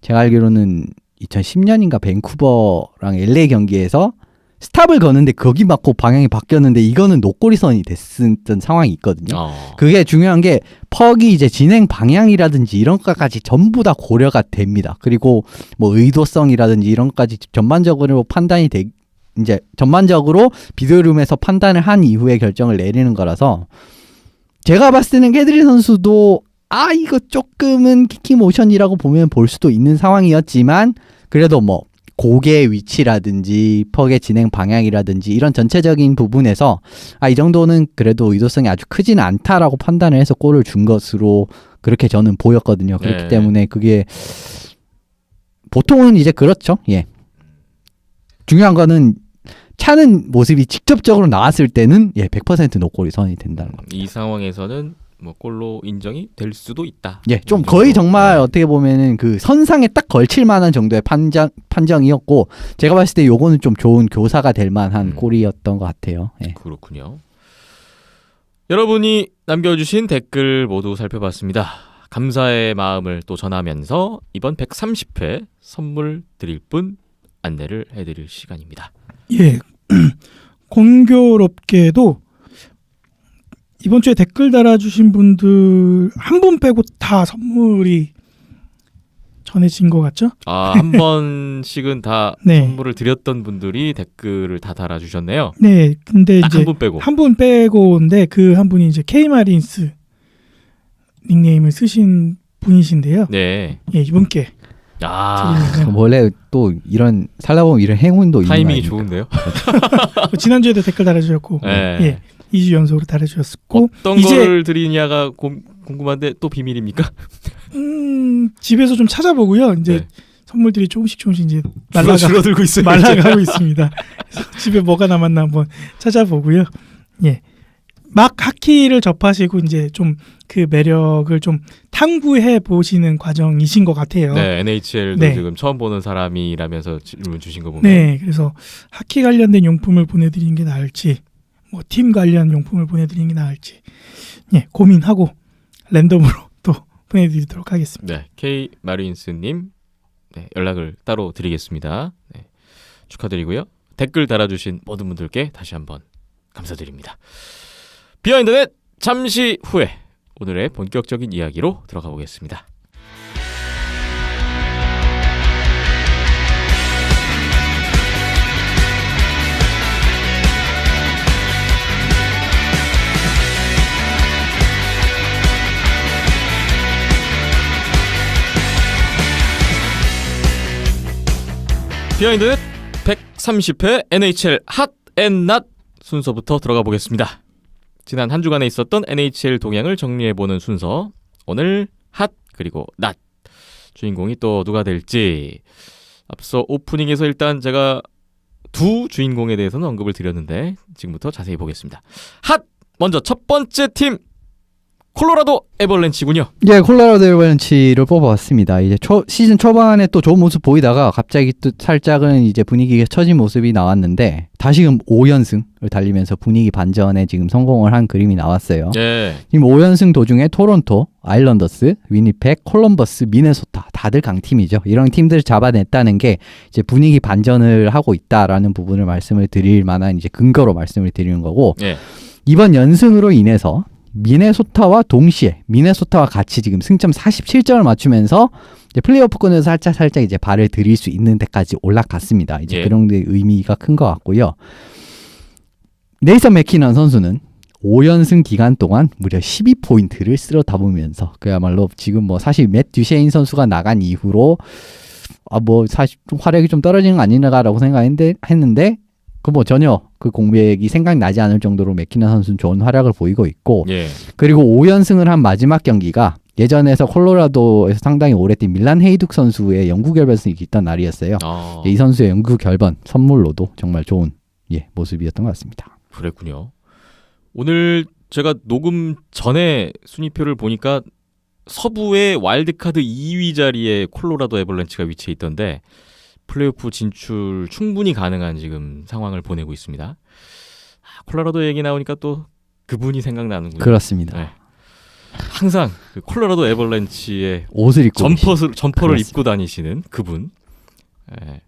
제가 알기로는 2010년인가 밴쿠버랑 LA 경기에서 스탑을 거는데 거기 맞고 방향이 바뀌었는데 이거는 노골이선이 됐었던 상황이 있거든요. 그게 중요한 게 퍽이 이제 진행 방향이라든지 이런 것까지 전부 다 고려가 됩니다. 그리고 뭐 의도성이라든지 이런 것까지 전반적으로 판단이 이제 전반적으로 비디오룸에서 판단을 한 이후에 결정을 내리는 거라서 제가 봤을 때는 캐드리 선수도 이거 조금은 키키 모션이라고 보면 볼 수도 있는 상황이었지만 그래도 뭐 고개의 위치라든지 퍽의 진행 방향이라든지 이런 전체적인 부분에서 이 정도는 그래도 의도성이 아주 크지는 않다라고 판단을 해서 골을 준 것으로 그렇게 저는 보였거든요. 그렇기 때문에 그게 보통은 이제 그렇죠. 예. 중요한 거는 차는 모습이 직접적으로 나왔을 때는 100% 노골이 선이 된다는 겁니다. 이 상황에서는 뭐 골로 인정이 될 수도 있다. 예, 좀 거의 정말 어떻게 보면은 그 선상에 딱 걸칠 만한 정도의 판정이었고 제가 봤을 때 요거는 좀 좋은 교사가 될 만한 골이었던 것 같아요. 예. 그렇군요. 여러분이 남겨주신 댓글 모두 살펴봤습니다. 감사의 마음을 또 전하면서 이번 130회 선물 드릴 분 안내를 해드릴 시간입니다. 예, 공교롭게도 이번 주에 댓글 달아주신 분들 한 분 빼고 다 선물이 전해진 것 같죠? 한 번씩은 다 네. 선물을 드렸던 분들이 댓글을 다 달아주셨네요. 네, 근데 딱 이제 한 분 빼고. 한 분 빼고인데 그 한 분이 이제 K마린스 닉네임을 쓰신 분이신데요. 네. 예, 이분께 드리면은 원래 또 이런 살다 보면 이런 행운도 타이밍이 있는 거 아닙니까? 좋은데요. 지난주에도 댓글 달아주셨고 네. 예, 2주 연속으로 달아주셨고 어떤 이제 걸 드리냐가 궁금한데 또 비밀입니까? 집에서 좀 찾아보고요. 이제 네. 선물들이 조금씩 이제 줄어들고 있어요. 말라가고 있습니다. 그래서 집에 뭐가 남았나 한번 찾아보고요. 예. 막 하키를 접하시고 이제 좀 그 매력을 좀 탐구해 보시는 과정이신 것 같아요. 네, NHL도 네. 지금 처음 보는 사람이라면서 질문 주신 거 보면 네, 그래서 하키 관련된 용품을 보내드리는 게 나을지, 뭐 팀 관련 용품을 보내드리는 게 나을지, 예, 고민하고 랜덤으로 또 보내드리도록 하겠습니다. 네, K 마린스님 네, 연락을 따로 드리겠습니다. 네, 축하드리고요. 댓글 달아주신 모든 분들께 다시 한번 감사드립니다. 비하인드넷 잠시 후에 오늘의 본격적인 이야기로 들어가 보겠습니다. 비하인드넷 130회 NHL 핫앤낫 순서부터 들어가 보겠습니다. 지난 한 주간에 있었던 NHL 동향을 정리해보는 순서. 오늘 핫 그리고 낫 주인공이 또 누가 될지. 앞서 오프닝에서 일단 제가 두 주인공에 대해서는 언급을 드렸는데 지금부터 자세히 보겠습니다. 핫! 먼저 첫 번째 팀 콜로라도 애벌렌치군요. 예, 콜로라도 애벌렌치를 뽑아왔습니다. 이제 시즌 초반에 또 좋은 모습 보이다가 갑자기 또 살짝은 이제 분위기가 처진 모습이 나왔는데 다시금 5연승을 달리면서 분위기 반전에 지금 성공을 한 그림이 나왔어요. 예. 지금 5연승 도중에 토론토, 아일랜더스, 위니펙, 콜럼버스, 미네소타 다들 강팀이죠. 이런 팀들을 잡아냈다는 게 이제 분위기 반전을 하고 있다라는 부분을 말씀을 드릴 만한 이제 근거로 말씀을 드리는 거고 예. 이번 연승으로 인해서 미네소타와 동시에 미네소타와 같이 지금 승점 47점을 맞추면서 이제 플레이오프권에서 살짝 이제 발을 들일 수 있는 데까지 올라갔습니다. 이제 예. 그런 데 의미가 큰 것 같고요. 네이선 맥키넌 선수는 5연승 기간 동안 무려 12포인트를 쓸어 담으면서 그야말로 지금 뭐 사실 맷 듀셰인 선수가 나간 이후로 뭐 사실 좀 활약이 좀 떨어지는 거 아닌가라고 생각했는데 그 뭐 전혀 그 공백이 생각나지 않을 정도로 맥키넌 선수는 좋은 활약을 보이고 있고 예. 그리고 5연승을 한 마지막 경기가 예전에서 콜로라도에서 상당히 오래 뛴 밀란 헤이둑 선수의 영구 결번승이 있던 날이었어요. 이 선수의 영구 결번 선물로도 정말 좋은 모습이었던 것 같습니다. 그랬군요. 오늘 제가 녹음 전에 순위표를 보니까 서부의 와일드카드 2위 자리에 콜로라도 애벌렌치가 위치해 있던데 플레이오프 진출 충분히 가능한 지금 상황을 보내고 있습니다. 콜로라도 얘기 나오니까 또 그분이 생각나는군요. 그렇습니다. 네. 항상 그 콜로라도 애벌렌치의 옷을 입고 점퍼를 그렇습니다. 입고 다니시는 그분. 네.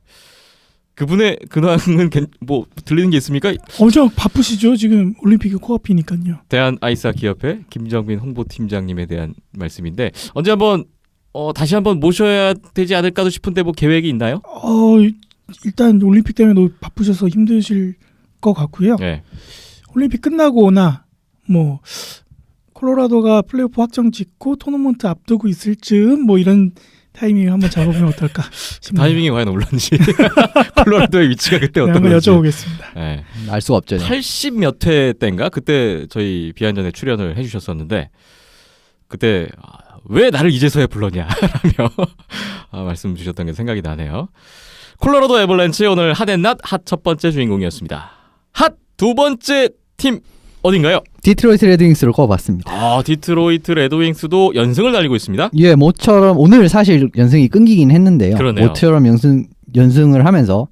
그분의 근황은 뭐 들리는 게 있습니까? 엄청 바쁘시죠? 지금 올림픽이 코앞이니까요. 대한 아이스하키협회 김정빈 홍보팀장님에 대한 말씀인데 언제 한번 다시 한번 모셔야 되지 않을까도 싶은데 뭐 계획이 있나요? 일단 올림픽 때문에 너무 바쁘셔서 힘드실 것 같고요. 네. 올림픽 끝나고나 뭐 콜로라도가 플레이오프 확정 짓고 토너먼트 앞두고 있을 즈음 뭐 이런 타이밍을 한번 잡아보면 어떨까 싶네요. 타이밍이 과연 올랐는지 콜로라도의 위치가 그때 네, 어떤 한번 건지 여쭤보겠습니다. 네. 알 수가 없죠. 80 몇 회 때인가 그때 저희 비한전에 출연을 해주셨었는데 그때 왜 나를 이제서야 불렀냐라며 말씀 주셨던 게 생각이 나네요. 콜로라도 애벌렌치 오늘 핫앤낫 핫 첫 번째 주인공이었습니다. 핫 두 번째 팀 어딘가요? 디트로이트 레드윙스를 꼽아봤습니다. 디트로이트 레드윙스도 연승을 달리고 있습니다. 예, 모처럼 오늘 사실 연승이 끊기긴 했는데요. 그러네요. 모처럼 연승을 하면서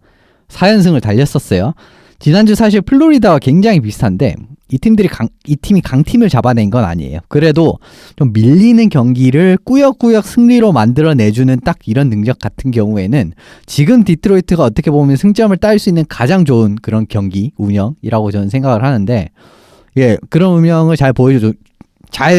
4연승을 달렸었어요. 지난주 사실 플로리다와 굉장히 비슷한데 이 팀이 강팀을 잡아낸 건 아니에요. 그래도 좀 밀리는 경기를 꾸역꾸역 승리로 만들어내주는 딱 이런 능력 같은 경우에는 지금 디트로이트가 어떻게 보면 승점을 딸 수 있는 가장 좋은 그런 경기 운영이라고 저는 생각을 하는데, 예, 그런 운영을 잘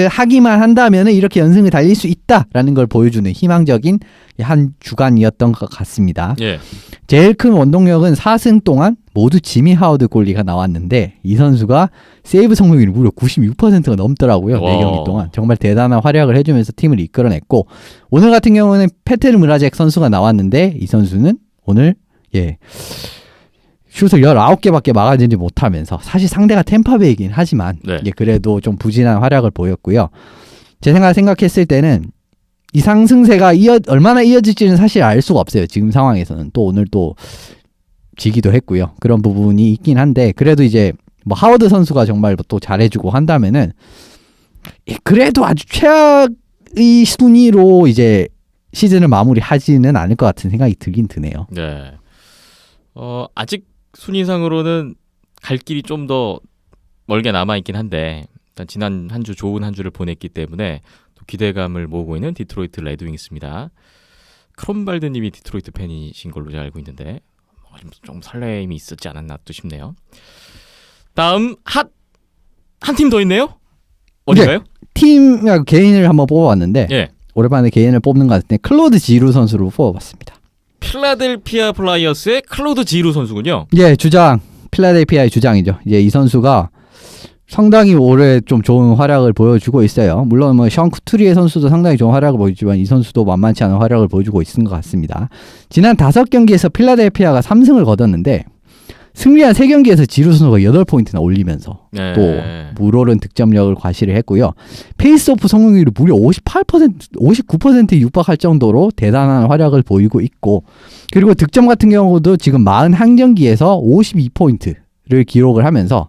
하기만 한다면 이렇게 연승을 달릴 수 있다라는 걸 보여주는 희망적인 한 주간이었던 것 같습니다. 예. 제일 큰 원동력은 4승 동안 모두 지미 하워드 골리가 나왔는데 이 선수가 세이브 성공률이 무려 96%가 넘더라고요. 와. 4경기 동안. 정말 대단한 활약을 해주면서 팀을 이끌어냈고, 오늘 같은 경우는 페테르 무라젝 선수가 나왔는데 이 선수는 오늘 슛을 19개밖에 막아내지 못하면서, 사실 상대가 템파베이긴 하지만 네. 그래도 좀 부진한 활약을 보였고요. 제 생각했을 때는 이 상승세가 얼마나 이어질지는 사실 알 수가 없어요. 지금 상황에서는. 또 오늘 또 지기도 했고요. 그런 부분이 있긴 한데, 그래도 이제 뭐 하워드 선수가 정말 또 잘해주고 한다면은 그래도 아주 최악의 순위로 이제 시즌을 마무리하지는 않을 것 같은 생각이 들긴 드네요. 네. 아직 순위상으로는 갈 길이 좀 더 멀게 남아 있긴 한데, 일단 지난 한 주 좋은 한 주를 보냈기 때문에 또 기대감을 모으고 있는 디트로이트 레드윙스입니다. 크롬발드님이 디트로이트 팬이신 걸로 제가 알고 있는데 좀 설렘이 있었지 않았나 또 싶네요. 다음 한 팀 더 있네요. 어디가요? 팀 개인을 한번 뽑아봤는데 예. 오랜만에 개인을 뽑는 것 같은데 클로드 지루 선수로 뽑아봤습니다. 필라델피아 플라이어스의 클로드 지루 선수군요. 예, 주장. 필라델피아의 주장이죠. 이제 이 선수가 상당히 올해 좀 좋은 활약을 보여주고 있어요. 물론 뭐 션 쿠투리의 선수도 상당히 좋은 활약을 보여주지만 이 선수도 만만치 않은 활약을 보여주고 있는 것 같습니다. 지난 5경기에서 필라델피아가 3승을 거뒀는데 승리한 3경기에서 지루 선수가 8포인트나 올리면서 네. 또 물오른 득점력을 과시를 했고요. 페이스오프 성공률이 무려 59%에 육박할 정도로 대단한 활약을 보이고 있고, 그리고 득점 같은 경우도 지금 41경기에서 52포인트를 기록을 하면서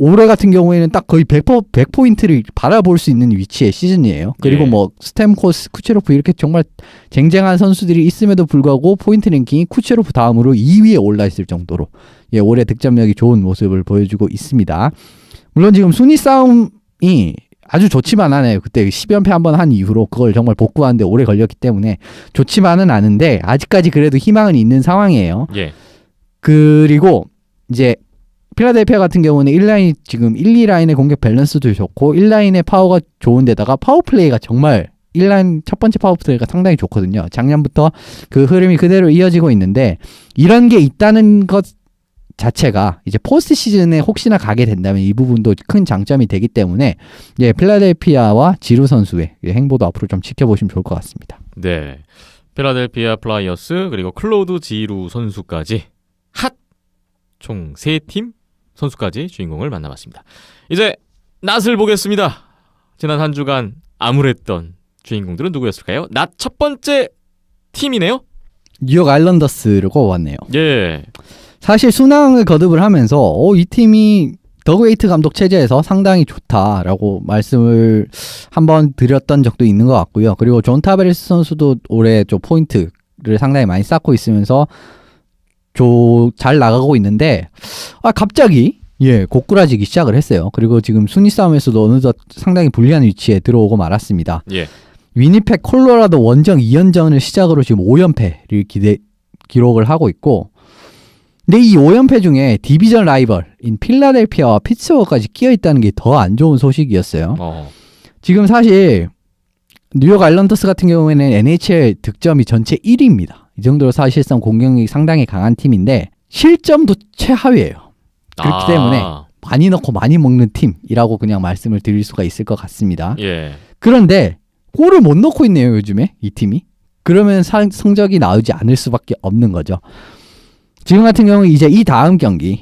올해 같은 경우에는 딱 거의 100포인트를 바라볼 수 있는 위치의 시즌이에요. 그리고 예. 뭐 스템코스, 쿠체로프 이렇게 정말 쟁쟁한 선수들이 있음에도 불구하고 포인트 랭킹이 쿠체로프 다음으로 2위에 올라 있을 정도로 올해 득점력이 좋은 모습을 보여주고 있습니다. 물론 지금 순위 싸움이 아주 좋지만 않아요. 그때 10연패 한번 한 이후로 그걸 정말 복구하는데 오래 걸렸기 때문에 좋지만은 않은데 아직까지 그래도 희망은 있는 상황이에요. 예. 그리고 이제 필라델피아 같은 경우는 1라인 지금 1, 2라인의 공격 밸런스도 좋고 1라인의 파워가 좋은데다가 파워플레이가 정말 1라인 첫 번째 파워플레이가 상당히 좋거든요. 작년부터 그 흐름이 그대로 이어지고 있는데, 이런 게 있다는 것 자체가 이제 포스트 시즌에 혹시나 가게 된다면 이 부분도 큰 장점이 되기 때문에 필라델피아와 지루 선수의 행보도 앞으로 좀 지켜보시면 좋을 것 같습니다. 네. 필라델피아 플라이어스 그리고 클로드 지루 선수까지 총 3팀 선수까지 주인공을 만나봤습니다. 이제 낫을 보겠습니다. 지난 한 주간 암울했던 주인공들은 누구였을까요? 낫 첫 번째 팀이네요. 뉴욕 아일랜더스를 꼽아왔네요. 예. 사실 순항을 거듭을 하면서 이 팀이 더그웨이트 감독 체제에서 상당히 좋다라고 말씀을 한번 드렸던 적도 있는 것 같고요. 그리고 존 타베레스 선수도 올해 좀 포인트를 상당히 많이 쌓고 있으면서 잘 나가고 있는데 갑자기 고꾸라지기 시작을 했어요. 그리고 지금 순위 싸움에서도 어느덧 상당히 불리한 위치에 들어오고 말았습니다. 예. 위니펙 콜로라도 원정 2연전을 시작으로 지금 5연패를 기록을 하고 있고, 근데 이 5연패 중에 디비전 라이벌인 필라델피아와 피츠버그까지 끼어 있다는 게 더 안 좋은 소식이었어요. 지금 사실 뉴욕 아일랜더스 같은 경우에는 NHL 득점이 전체 1위입니다. 이 정도로 사실상 공격력이 상당히 강한 팀인데 실점도 최하위예요. 그렇기 때문에 많이 넣고 많이 먹는 팀이라고 그냥 말씀을 드릴 수가 있을 것 같습니다. 예. 그런데 골을 못 넣고 있네요, 요즘에 이 팀이. 그러면 성적이 나오지 않을 수밖에 없는 거죠. 지금 같은 경우 이제 이 다음 경기는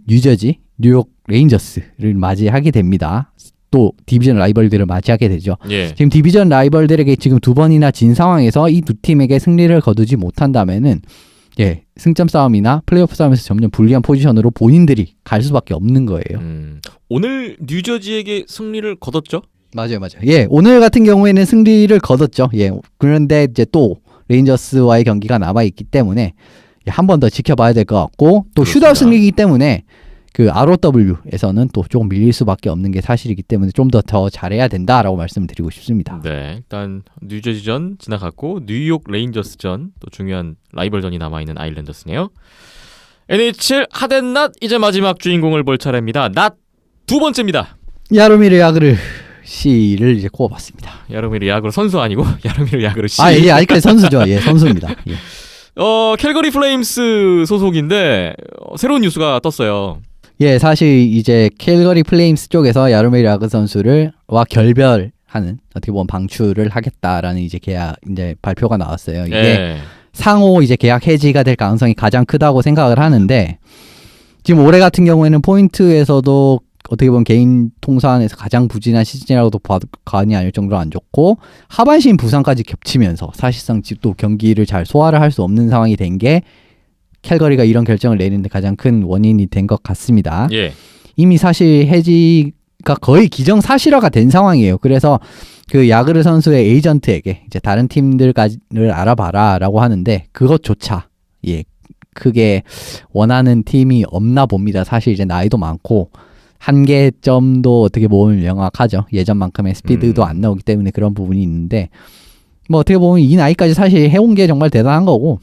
뉴저지 뉴욕 레인저스를 맞이하게 됩니다. 또 디비전 라이벌들을 맞이하게 되죠. 예. 지금 디비전 라이벌들에게 지금 2번이나 진 상황에서 이 두 팀에게 승리를 거두지 못한다면은 승점 싸움이나 플레이오프 싸움에서 점점 불리한 포지션으로 본인들이 갈 수밖에 없는 거예요. 오늘 뉴저지에게 승리를 거뒀죠? 맞아요. 오늘 같은 경우에는 승리를 거뒀죠. 그런데 이제 또 레인저스와의 경기가 남아 있기 때문에 한 번 더 지켜봐야 될 것 같고, 또 그렇습니다. 슛아웃 승리이기 때문에 그 ROW에서는 또 조금 밀릴 수밖에 없는 게 사실이기 때문에 좀 더 잘해야 된다라고 말씀을 드리고 싶습니다. 네, 일단 뉴저지전 지나갔고 뉴욕 레인저스전 또 중요한 라이벌전이 남아있는 아일랜더스네요. NHL 핫앤낫 이제 마지막 주인공을 볼 차례입니다. 낫 두 번째입니다. 야로미르 야그르 씨를 이제 꼽아봤습니다. 야로미르 야그르 선수 아니고 야로미르 야그르 씨. 예, 아직까지 선수죠. 예, 선수입니다. 예. 캘거리 플레임스 소속인데 새로운 뉴스가 떴어요. 예, 사실 이제 캘거리 플레임스 쪽에서 야로미르 야그르 선수와 결별하는 어떻게 보면 방출을 하겠다라는 이제 계약 이제 발표가 나왔어요. 이게 예. 상호 이제 계약 해지가 될 가능성이 가장 크다고 생각을 하는데 지금 올해 같은 경우에는 포인트에서도 어떻게 보면 개인 통산에서 가장 부진한 시즌이라고도 봐도 과언이 아닐 정도로 안 좋고 하반신 부상까지 겹치면서 사실상 또 경기를 잘 소화를 할 수 없는 상황이 된 게 캘거리가 이런 결정을 내리는데 가장 큰 원인이 된 것 같습니다. 예. 이미 사실 해지가 거의 기정사실화가 된 상황이에요. 그래서 그 야그르 선수의 에이전트에게 이제 다른 팀들을 알아봐라라고 하는데 그것조차 예 크게 원하는 팀이 없나 봅니다. 사실 이제 나이도 많고 한계점도 어떻게 보면 명확하죠. 예전만큼의 스피드도 안 나오기 때문에 그런 부분이 있는데 뭐 어떻게 보면 이 나이까지 사실 해온 게 정말 대단한 거고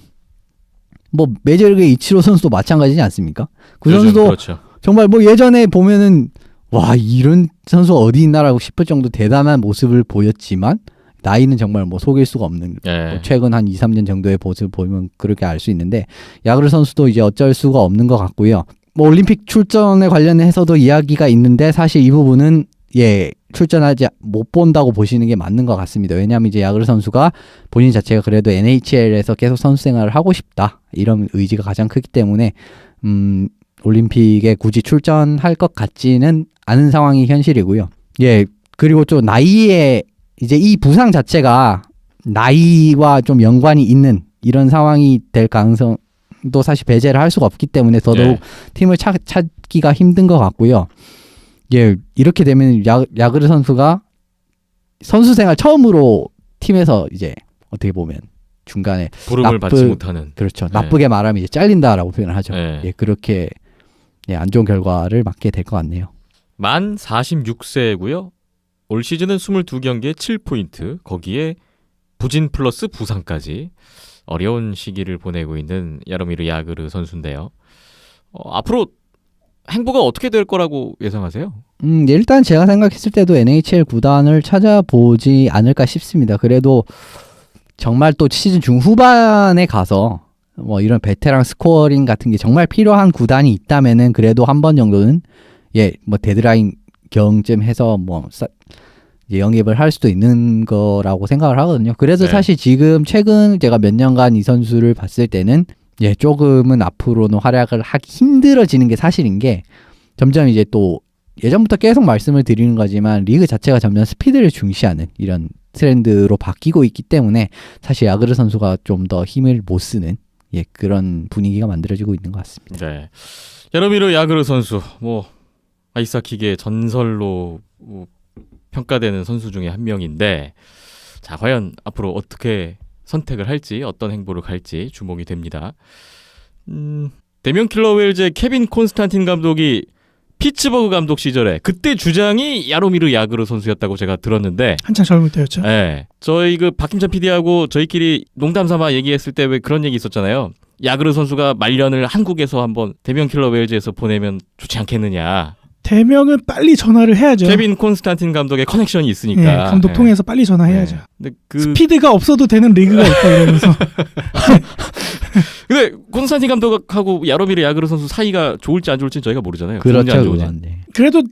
뭐 메이저리그의 이치로 선수도 마찬가지지 않습니까? 그 요즘 선수도 그렇죠. 정말 뭐 예전에 보면은 와 이런 선수가 어디 있나라고 싶을 정도 대단한 모습을 보였지만 나이는 정말 뭐 속일 수가 없는 예. 뭐 최근 한 2, 3년 정도의 모습을 보면 그렇게 알 수 있는데 야그르 선수도 이제 어쩔 수가 없는 것 같고요. 뭐 올림픽 출전에 관련해서도 이야기가 있는데 사실 이 부분은 예 출전하지 못 본다고 보시는 게 맞는 것 같습니다. 왜냐하면 이제 야그르 선수가 본인 자체가 그래도 NHL에서 계속 선수 생활을 하고 싶다 이런 의지가 가장 크기 때문에 올림픽에 굳이 출전할 것 같지는 않은 상황이 현실이고요. 예 그리고 좀 나이에 이제 이 부상 자체가 나이와 좀 연관이 있는 이런 상황이 될 가능성 또 사실 배제를 할 수가 없기 때문에 더더욱 네. 팀을 찾기가 힘든 것 같고요. 예, 이렇게 되면 야그르 선수가 선수 생활 처음으로 팀에서 이제 어떻게 보면 중간에 부름을 받지 못하는. 그렇죠. 네. 나쁘게 말하면 이제 잘린다라고 표현을 하죠. 네. 예, 그렇게 예, 안 좋은 결과를 맞게 될 것 같네요. 만 46세고요. 올 시즌은 22경기에 7포인트, 거기에 부진 플러스 부상까지 어려운 시기를 보내고 있는 야로미르 야그르 선수인데요. 앞으로 행보가 어떻게 될 거라고 예상하세요? 일단 제가 생각했을 때도 NHL 구단을 찾아보지 않을까 싶습니다. 그래도 정말 또 시즌 중후반에 가서 뭐 이런 베테랑 스코어링 같은 게 정말 필요한 구단이 있다면은 그래도 한 번 정도는 예, 뭐 데드라인 경쯤 해서 뭐 이제 영입을 할 수도 있는 거라고 생각을 하거든요. 그래서 네. 사실 지금 최근 제가 몇 년간 이 선수를 봤을 때는 예, 조금은 앞으로는 활약을 하기 힘들어지는 게 사실인 게 점점 이제 또 예전부터 계속 말씀을 드리는 거지만 리그 자체가 점점 스피드를 중시하는 이런 트렌드로 바뀌고 있기 때문에 사실 야그르 선수가 좀 더 힘을 못 쓰는 예, 그런 분위기가 만들어지고 있는 것 같습니다. 네. 야로미르 야그르 선수, 뭐 아이스하키계의 전설로 평가되는 선수 중에 한 명인데, 자 과연 앞으로 어떻게 선택을 할지, 어떤 행보를 갈지 주목이 됩니다. 데미언 킬러 웰즈의 케빈 콘스탄틴 감독이 피츠버그 감독 시절에 그때 주장이 야로미르 야그르 선수였다고 제가 들었는데, 한창 젊을 때였죠. 네, 저희 그 박김찬 PD하고 저희끼리 농담 삼아 얘기했을 때 왜 그런 얘기 있었잖아요. 야그르 선수가 말년을 한국에서 한번 데미언 킬러 웰즈에서 보내면 좋지 않겠느냐. 대명은 빨리 전화를 해야죠. 케빈 콘스탄틴 감독의 커넥션이 있으니까. 예, 감독 통해서 빨리 전화해야죠. 근데 스피드가 없어도 되는 리그가 있다 이러면서. 근데 콘스탄틴 감독하고 야로미르 야그르 선수 사이가 좋을지 안 좋을지 저희가 모르잖아요. 좋은지 그렇죠, 안 좋은지. 그건. 네. 그래도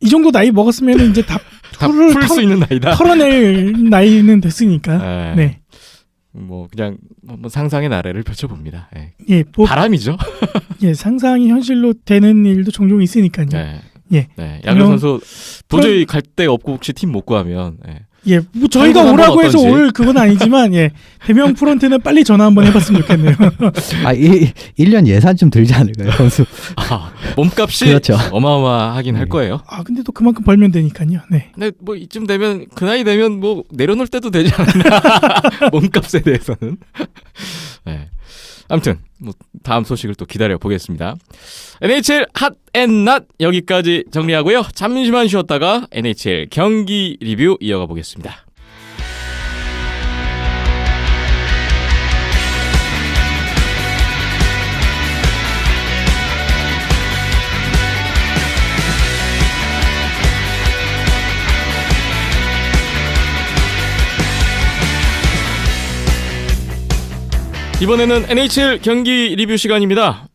이 정도 나이 먹었으면 이제 다 풀 수 있는 나이다. 털어낼 나이는 됐으니까. 네. 뭐 그냥 한번 상상의 나래를 펼쳐봅니다. 예. 예, 뭐, 바람이죠. 예, 상상이 현실로 되는 일도 종종 있으니까요. 네. 예. 네. 야그르 선수 도저히 갈 데 없고 혹시 팀 못 구하면. 예. 예, 뭐 저희가 한번 오라고 해서 어떤지. 올 그건 아니지만 예, 대명 프런트는 빨리 전화 한번 해봤으면 좋겠네요. 1년 예산 좀 들지 않을까요, 선수? 몸값이 그렇죠. 어마어마하긴 할 네. 거예요. 아, 근데 또 그만큼 벌면 되니까요. 네. 근데 뭐 이쯤 되면 그 나이 되면 뭐 내려놓을 때도 되지 않나. 몸값에 대해서는. 네. 아무튼 뭐 다음 소식을 또 기다려 보겠습니다. NHL 핫앤낫 여기까지 정리하고요. 잠시만 쉬었다가 NHL 경기 리뷰 이어가 보겠습니다. 이번에는 NHL 경기 리뷰 시간입니다.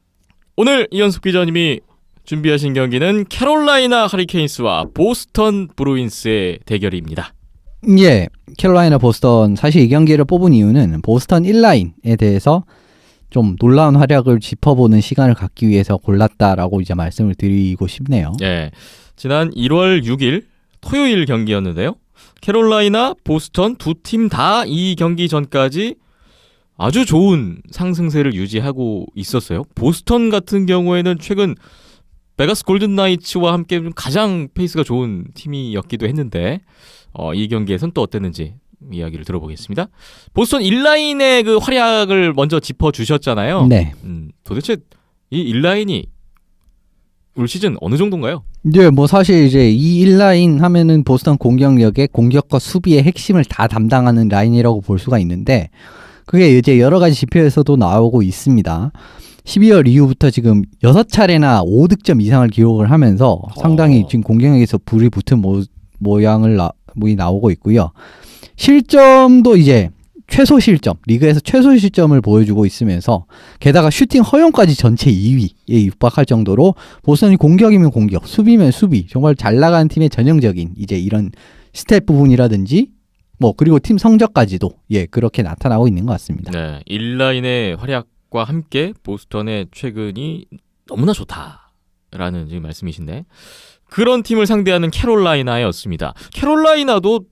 오늘 이현숙 기자님이 준비하신 경기는 캐롤라이나 허리케인스와 보스턴 브루인스의 대결입니다. 예, 캐롤라이나 보스턴 사실 이 경기를 뽑은 이유는 보스턴 1라인에 대해서 좀 놀라운 활약을 짚어보는 시간을 갖기 위해서 골랐다라고 이제 말씀을 드리고 싶네요. 예, 지난 1월 6일 토요일 경기였는데요. 캐롤라이나, 보스턴 두 팀 다 이 경기 전까지 아주 좋은 상승세를 유지하고 있었어요. 보스턴 같은 경우에는 최근 베가스 골든 나이츠와 함께 좀 가장 페이스가 좋은 팀이었기도 했는데 이 경기에서는 또 어땠는지 이야기를 들어보겠습니다. 보스턴 1라인의 그 활약을 먼저 짚어주셨잖아요. 네. 도대체 이 1라인이 올 시즌 어느 정도인가요? 네, 뭐 사실 이제 이 1라인 하면은 보스턴 공격력의 공격과 수비의 핵심을 다 담당하는 라인이라고 볼 수가 있는데 그게 이제 여러 가지 지표에서도 나오고 있습니다. 12월 이후부터 지금 6차례나 5득점 이상을 기록을 하면서 상당히 지금 공격력에서 불이 붙은 모양이 나오고 있고요. 실점도 이제 최소 실점, 리그에서 최소 실점을 보여주고 있으면서 게다가 슈팅 허용까지 전체 2위에 육박할 정도로 보스턴이 공격이면 공격, 수비면 수비, 정말 잘 나가는 팀의 전형적인 이제 이런 스텝 부분이라든지 그리고 팀 성적까지도 그렇게 나타나고 있는 것 같습니다. 네, 1라인의 활약과 함께 보스턴의 최근이 너무나 좋다라는 지금 말씀이신데 그런 팀을 상대하는 캐롤라이나였습니다. 캐롤라이나도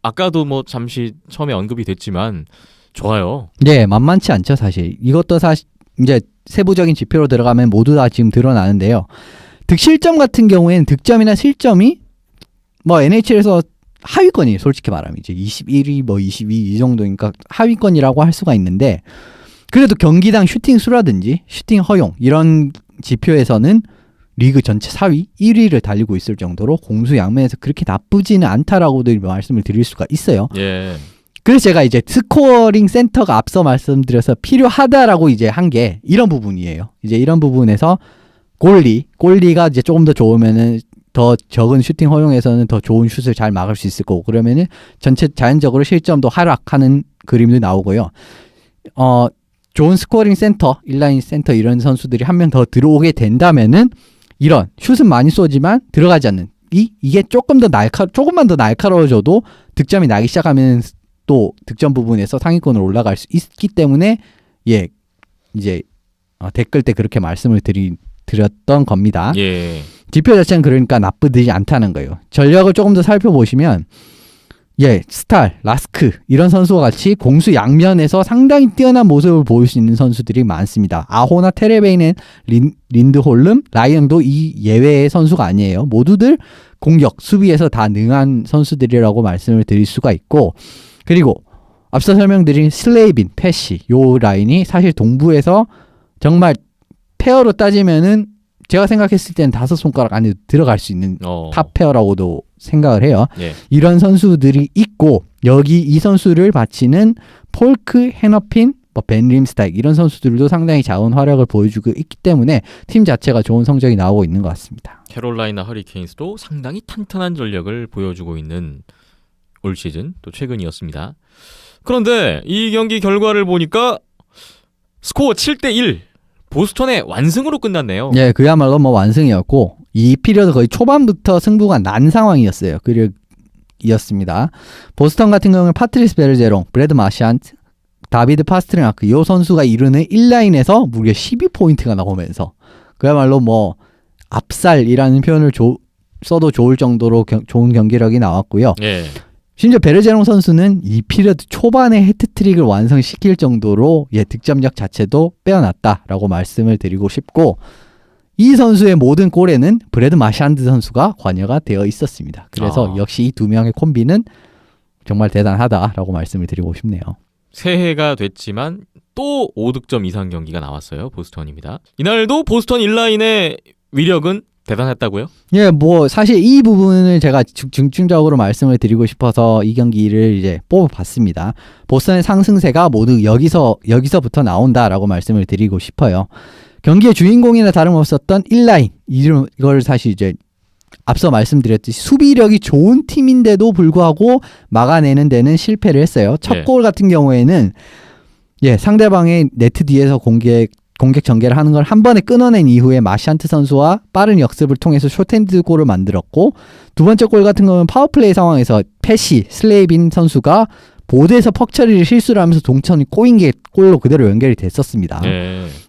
아까도 잠시 처음에 언급이 됐지만 좋아요. 네, 만만치 않죠 사실. 이것도 사실 이제 세부적인 지표로 들어가면 모두 다 지금 드러나는데요. 득실점 같은 경우에는 득점이나 실점이 NHL에서 하위권이 솔직히 말하면 이제 21위 22위 이 정도니까 하위권이라고 할 수가 있는데 그래도 경기당 슈팅 수라든지 슈팅 허용 이런 지표에서는 리그 전체 4위 1위를 달리고 있을 정도로 공수 양면에서 그렇게 나쁘지는 않다라고도 말씀을 드릴 수가 있어요. 예. 그래서 제가 이제 스코어링 센터가 앞서 말씀드려서 필요하다라고 이제 한 게 이런 부분이에요. 이제 이런 부분에서 골리가 이제 조금 더 좋으면은 더 적은 슈팅 허용에서는 더 좋은 슛을 잘 막을 수 있을 거고 그러면은 전체 자연적으로 실점도 하락하는 그림도 나오고요. 좋은 스코어링 센터, 인라인 센터 이런 선수들이 한 명 더 들어오게 된다면은 이런 슛은 많이 쏘지만 들어가지 않는 이게 조금만 더 날카로워져도 득점이 나기 시작하면 또 득점 부분에서 상위권으로 올라갈 수 있기 때문에 이제 댓글 때 그렇게 말씀을 드렸던 겁니다. 예. 지표 자체는 그러니까 나쁘지 않다는 거예요. 전력을 조금 더 살펴보시면 스탈, 라스크 이런 선수와 같이 공수 양면에서 상당히 뛰어난 모습을 보일 수 있는 선수들이 많습니다. 아호나 테레베이는 린드홀름, 라이언도 이 예외의 선수가 아니에요. 모두들 공격, 수비에서 다 능한 선수들이라고 말씀을 드릴 수가 있고 그리고 앞서 설명드린 슬레이빈, 패시 요 라인이 사실 동부에서 정말 페어로 따지면은 제가 생각했을 때는 5손가락 안에 들어갈 수 있는 탑 페어라고도 생각을 해요. 예. 이런 선수들이 있고 여기 이 선수를 바치는 폴크, 헤너핀, 벤 림스타익 이런 선수들도 상당히 좋은 활약을 보여주고 있기 때문에 팀 자체가 좋은 성적이 나오고 있는 것 같습니다. 캐롤라이나 허리케인스도 상당히 탄탄한 전력을 보여주고 있는 올 시즌 또 최근이었습니다. 그런데 이 경기 결과를 보니까 스코어 7대1 보스턴의 완승으로 끝났네요. 네, 그야말로 완승이었고 이 피리어드 거의 초반부터 승부가 난 상황이었어요. 이었습니다. 보스턴 같은 경우는 파트리스 베르제롱, 브래드 마샨트, 다비드 파스트르나크 이 선수가 이루는 1라인에서 무려 12포인트가 나오면서 그야말로 압살이라는 표현을 써도 좋을 정도로 좋은 경기력이 나왔고요. 예. 심지어 베르제롱 선수는 이 피리어드 초반에 해트트릭을 완성시킬 정도로 득점력 자체도 빼어났다라고 말씀을 드리고 싶고 이 선수의 모든 골에는 브래드 마샨드 선수가 관여가 되어 있었습니다. 그래서 역시 이 두 명의 콤비는 정말 대단하다라고 말씀을 드리고 싶네요. 새해가 됐지만 또 5득점 이상 경기가 나왔어요. 보스턴입니다. 이날도 보스턴 인라인의 위력은 대단했다고요? 예, 뭐 사실 이 부분을 제가 중증적으로 말씀을 드리고 싶어서 이 경기를 이제 뽑아봤습니다. 보스턴의 상승세가 모두 여기서부터 나온다라고 말씀을 드리고 싶어요. 경기의 주인공이나 다름없었던 1라인, 이걸 사실 이제 앞서 말씀드렸듯이 수비력이 좋은 팀인데도 불구하고 막아내는 데는 실패를 했어요. 첫 골 같은 경우에는 상대방의 네트 뒤에서 공격 전개를 하는 걸 한 번에 끊어낸 이후에 마샨트 선수와 빠른 역습을 통해서 숏핸드 골을 만들었고, 두 번째 골 같은 경우는 파워플레이 상황에서 패시 슬레이빈 선수가 보드에서 퍽 처리를 실수를 하면서 동천이 꼬인 게 골로 그대로 연결이 됐었습니다.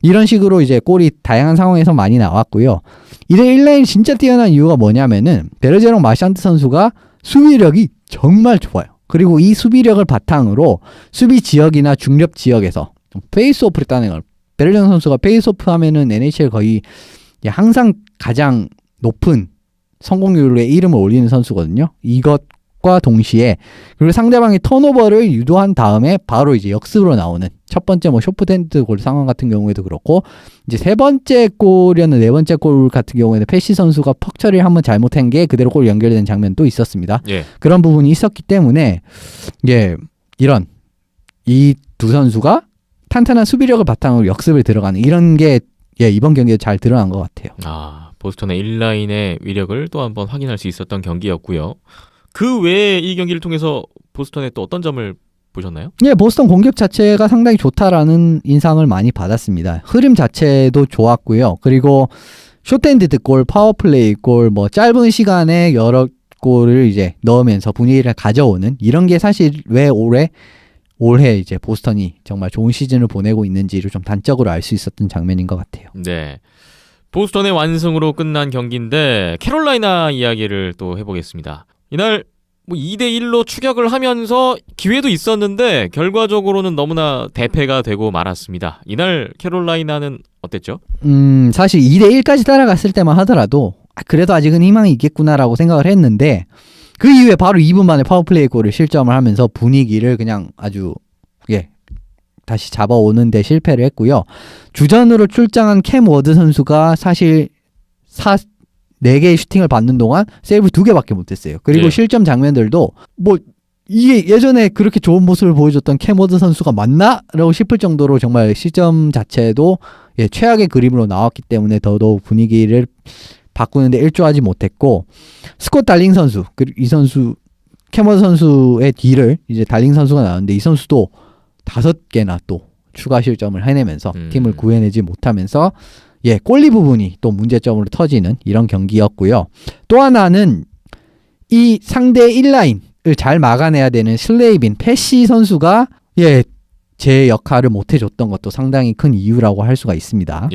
이런 식으로 이제 골이 다양한 상황에서 많이 나왔고요. 이래 1라인이 진짜 뛰어난 이유가 뭐냐면은 베르제롱 마샨트 선수가 수비력이 정말 좋아요. 그리고 이 수비력을 바탕으로 수비 지역이나 중립 지역에서 페이스오프를 따는 걸, 베르제롱 선수가 페이스오프 하면은 NHL 거의 항상 가장 높은 성공률의 이름을 올리는 선수거든요. 이것과 동시에 그리고 상대방의 턴오버를 유도한 다음에 바로 이제 역습으로 나오는 첫 번째 뭐 쇼프핸드 골 상황 같은 경우에도 그렇고, 이제 세 번째 골이었는 네 번째 골 같은 경우에는 패시 선수가 퍽 처리를 한번 잘못한 게 그대로 골 연결된 장면도 있었습니다. 그런 부분이 있었기 때문에 이런 이 두 선수가 탄탄한 수비력을 바탕으로 역습을 들어가는 이런 게 이번 경기에 잘 드러난 것 같아요. 보스턴의 1라인의 위력을 또 한번 확인할 수 있었던 경기였고요. 그 외에 이 경기를 통해서 보스턴의 또 어떤 점을 보셨나요? 보스턴 공격 자체가 상당히 좋다라는 인상을 많이 받았습니다. 흐름 자체도 좋았고요. 그리고 숏핸드 골, 파워플레이 골, 뭐 짧은 시간에 여러 골을 이제 넣으면서 분위기를 가져오는 이런 게 사실 왜 올해 이제 보스턴이 정말 좋은 시즌을 보내고 있는지를 좀 단적으로 알 수 있었던 장면인 것 같아요. 네. 보스턴의 완승으로 끝난 경기인데 캐롤라이나 이야기를 또 해보겠습니다. 이날 2대1로 추격을 하면서 기회도 있었는데 결과적으로는 너무나 대패가 되고 말았습니다. 이날 캐롤라이나는 어땠죠? 사실 2대1까지 따라갔을 때만 하더라도 그래도 아직은 희망이 있겠구나라고 생각을 했는데, 그 이후에 바로 2분 만에 파워플레이 골을 실점을 하면서 분위기를 그냥 아주 다시 잡아오는 데 실패를 했고요. 주전으로 출장한 캠 워드 선수가 사실 4개의 슈팅을 받는 동안 세이브 2개밖에 못했어요. 그리고 실점 장면들도 이게 예전에 그렇게 좋은 모습을 보여줬던 캠 워드 선수가 맞나? 라고 싶을 정도로 정말 실점 자체도 최악의 그림으로 나왔기 때문에 더더욱 분위기를 바꾸는데 일조하지 못했고, 스콧 달링 선수, 이 선수 캠 워드 선수의 뒤를 이제 달링 선수가 나왔는데 이 선수도 5개나 또 추가 실점을 해내면서 팀을 구해내지 못하면서 골리 부분이 또 문제점으로 터지는 이런 경기였고요. 또 하나는 이 상대 1라인을 잘 막아내야 되는 슬레이빈 패시 선수가 제 역할을 못해줬던 것도 상당히 큰 이유라고 할 수가 있습니다.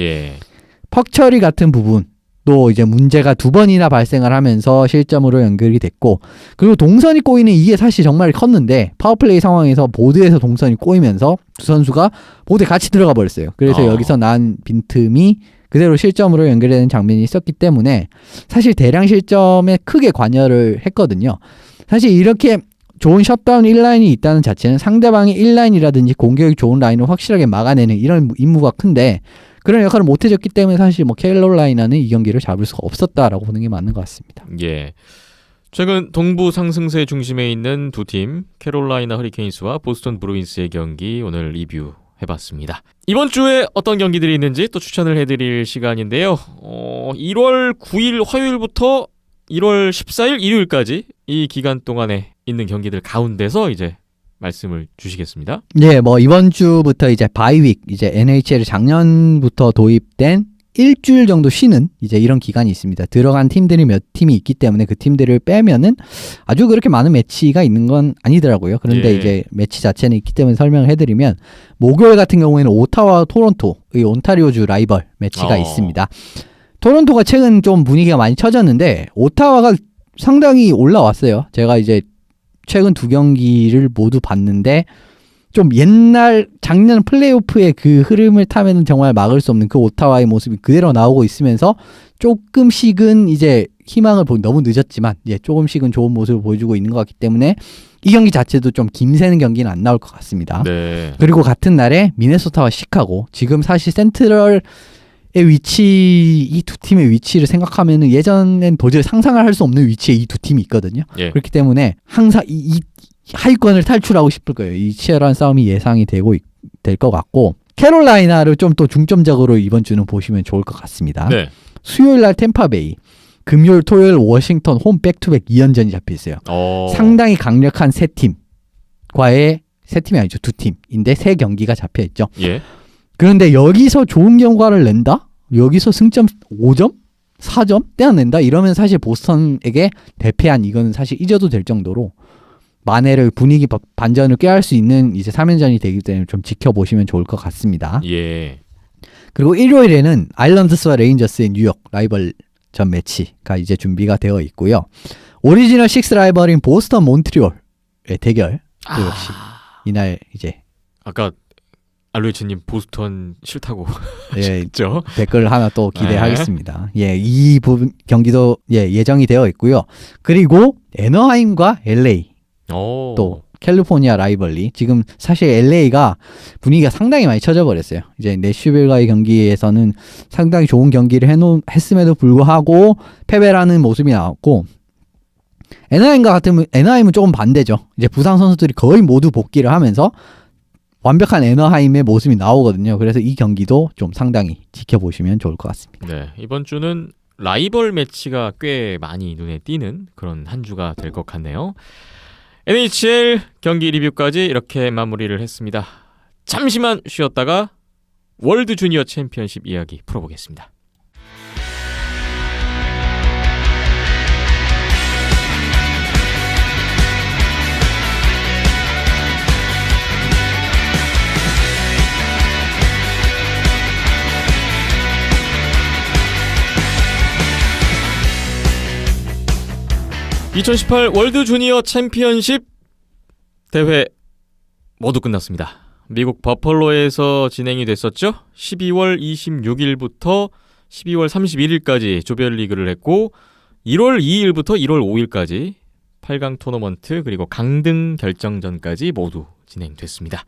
퍽 처리 같은 부분 또 이제 문제가 2번이나 발생을 하면서 실점으로 연결이 됐고, 그리고 동선이 꼬이는 이게 사실 정말 컸는데 파워플레이 상황에서 보드에서 동선이 꼬이면서 두 선수가 보드에 같이 들어가 버렸어요. 그래서 여기서 난 빈틈이 그대로 실점으로 연결되는 장면이 있었기 때문에 사실 대량 실점에 크게 관여를 했거든요. 사실 이렇게 좋은 셧다운 1라인이 있다는 자체는 상대방의 1라인이라든지 공격이 좋은 라인을 확실하게 막아내는 이런 임무가 큰데, 그런 역할을 못해줬기 때문에 사실 캐롤라이나는 이 경기를 잡을 수가 없었다라고 보는 게 맞는 것 같습니다. 최근 동부 상승세 중심에 있는 두 팀, 캐롤라이나 허리케인스와 보스턴 브루인스의 경기 오늘 리뷰해봤습니다. 이번 주에 어떤 경기들이 있는지 또 추천을 해드릴 시간인데요. 1월 9일 화요일부터 1월 14일 일요일까지 이 기간 동안에 있는 경기들 가운데서 이제 말씀을 주시겠습니다. 이번 주부터 이제 바이윅, 이제 NHL이 작년부터 도입된 일주일 정도 쉬는 이제 이런 기간이 있습니다. 들어간 팀들이 몇 팀이 있기 때문에 그 팀들을 빼면은 아주 그렇게 많은 매치가 있는 건 아니더라고요. 그런데 이제 매치 자체는 있기 때문에 설명을 해드리면, 목요일 같은 경우에는 오타와 토론토, 이 온타리오주 라이벌 매치가 있습니다. 토론토가 최근 좀 분위기가 많이 처졌는데 오타와가 상당히 올라왔어요. 제가 이제 최근 2경기를 모두 봤는데 좀 옛날 작년 플레이오프의 그 흐름을 타면 정말 막을 수 없는 그 오타와의 모습이 그대로 나오고 있으면서 조금씩은 이제 희망을 너무 늦었지만 조금씩은 좋은 모습을 보여주고 있는 것 같기 때문에 이 경기 자체도 좀 김새는 경기는 안 나올 것 같습니다. 네. 그리고 같은 날에 미네소타와 시카고, 지금 사실 센트럴의 위치, 이 두 팀의 위치를 생각하면은 예전엔 도저히 상상을 할 수 없는 위치에 이 두 팀이 있거든요. 예. 그렇기 때문에 항상 이 하위권을 탈출하고 싶을 거예요. 이 치열한 싸움이 예상이 될 것 같고, 캐롤라이나를 좀 또 중점적으로 이번 주는 보시면 좋을 것 같습니다. 네. 수요일 날 템파베이, 금요일 토요일 워싱턴 홈 백투백 2연전이 잡혀 있어요. 상당히 강력한 세 팀과의, 세 팀이 아니죠, 두 팀인데 세 경기가 잡혀 있죠. 예. 그런데 여기서 좋은 결과를 낸다? 여기서 승점 5점? 4점? 떼어낸다? 이러면 사실 보스턴에게 대패한, 이거는 사실 잊어도 될 정도로 만회를, 분위기 반전을 꾀할 수 있는 이제 3연전이 되기 때문에 좀 지켜보시면 좋을 것 같습니다. 예. 그리고 일요일에는 아일랜드스와 레인저스의 뉴욕 라이벌전 매치가 이제 준비가 되어 있고요. 오리지널 6 라이벌인 보스턴 몬트리올의 대결 또 역시 이날 이제 아까 알로이치님 보스턴 싫다고 예, 했죠. 댓글 하나 또 기대하겠습니다. 이 부분 경기도 예정이 되어 있고요. 그리고 애너하임과 LA 또 캘리포니아 라이벌리. 지금 사실 LA가 분위기가 상당히 많이 쳐져 버렸어요. 이제 내슈빌과의 경기에서는 상당히 좋은 경기를 했음에도 불구하고 패배라는 모습이 나왔고, 애너하임과 같으면 애너하임은 조금 반대죠. 이제 부상 선수들이 거의 모두 복귀를 하면서 완벽한 애너하임의 모습이 나오거든요. 그래서 이 경기도 좀 상당히 지켜보시면 좋을 것 같습니다. 네, 이번 주는 라이벌 매치가 꽤 많이 눈에 띄는 그런 한 주가 될 것 같네요. NHL 경기 리뷰까지 이렇게 마무리를 했습니다. 잠시만 쉬었다가 월드 주니어 챔피언십 이야기 풀어보겠습니다. (2018) 월드 주니어 챔피언십 대회 모두 끝났습니다. 미국 버펄로에서 진행이 됐었죠. 12월 26일부터 12월 31일까지 조별리그를 했고, 1월 2일부터 1월 5일까지 8강 토너먼트 그리고 강등 결정전까지 모두 진행됐습니다.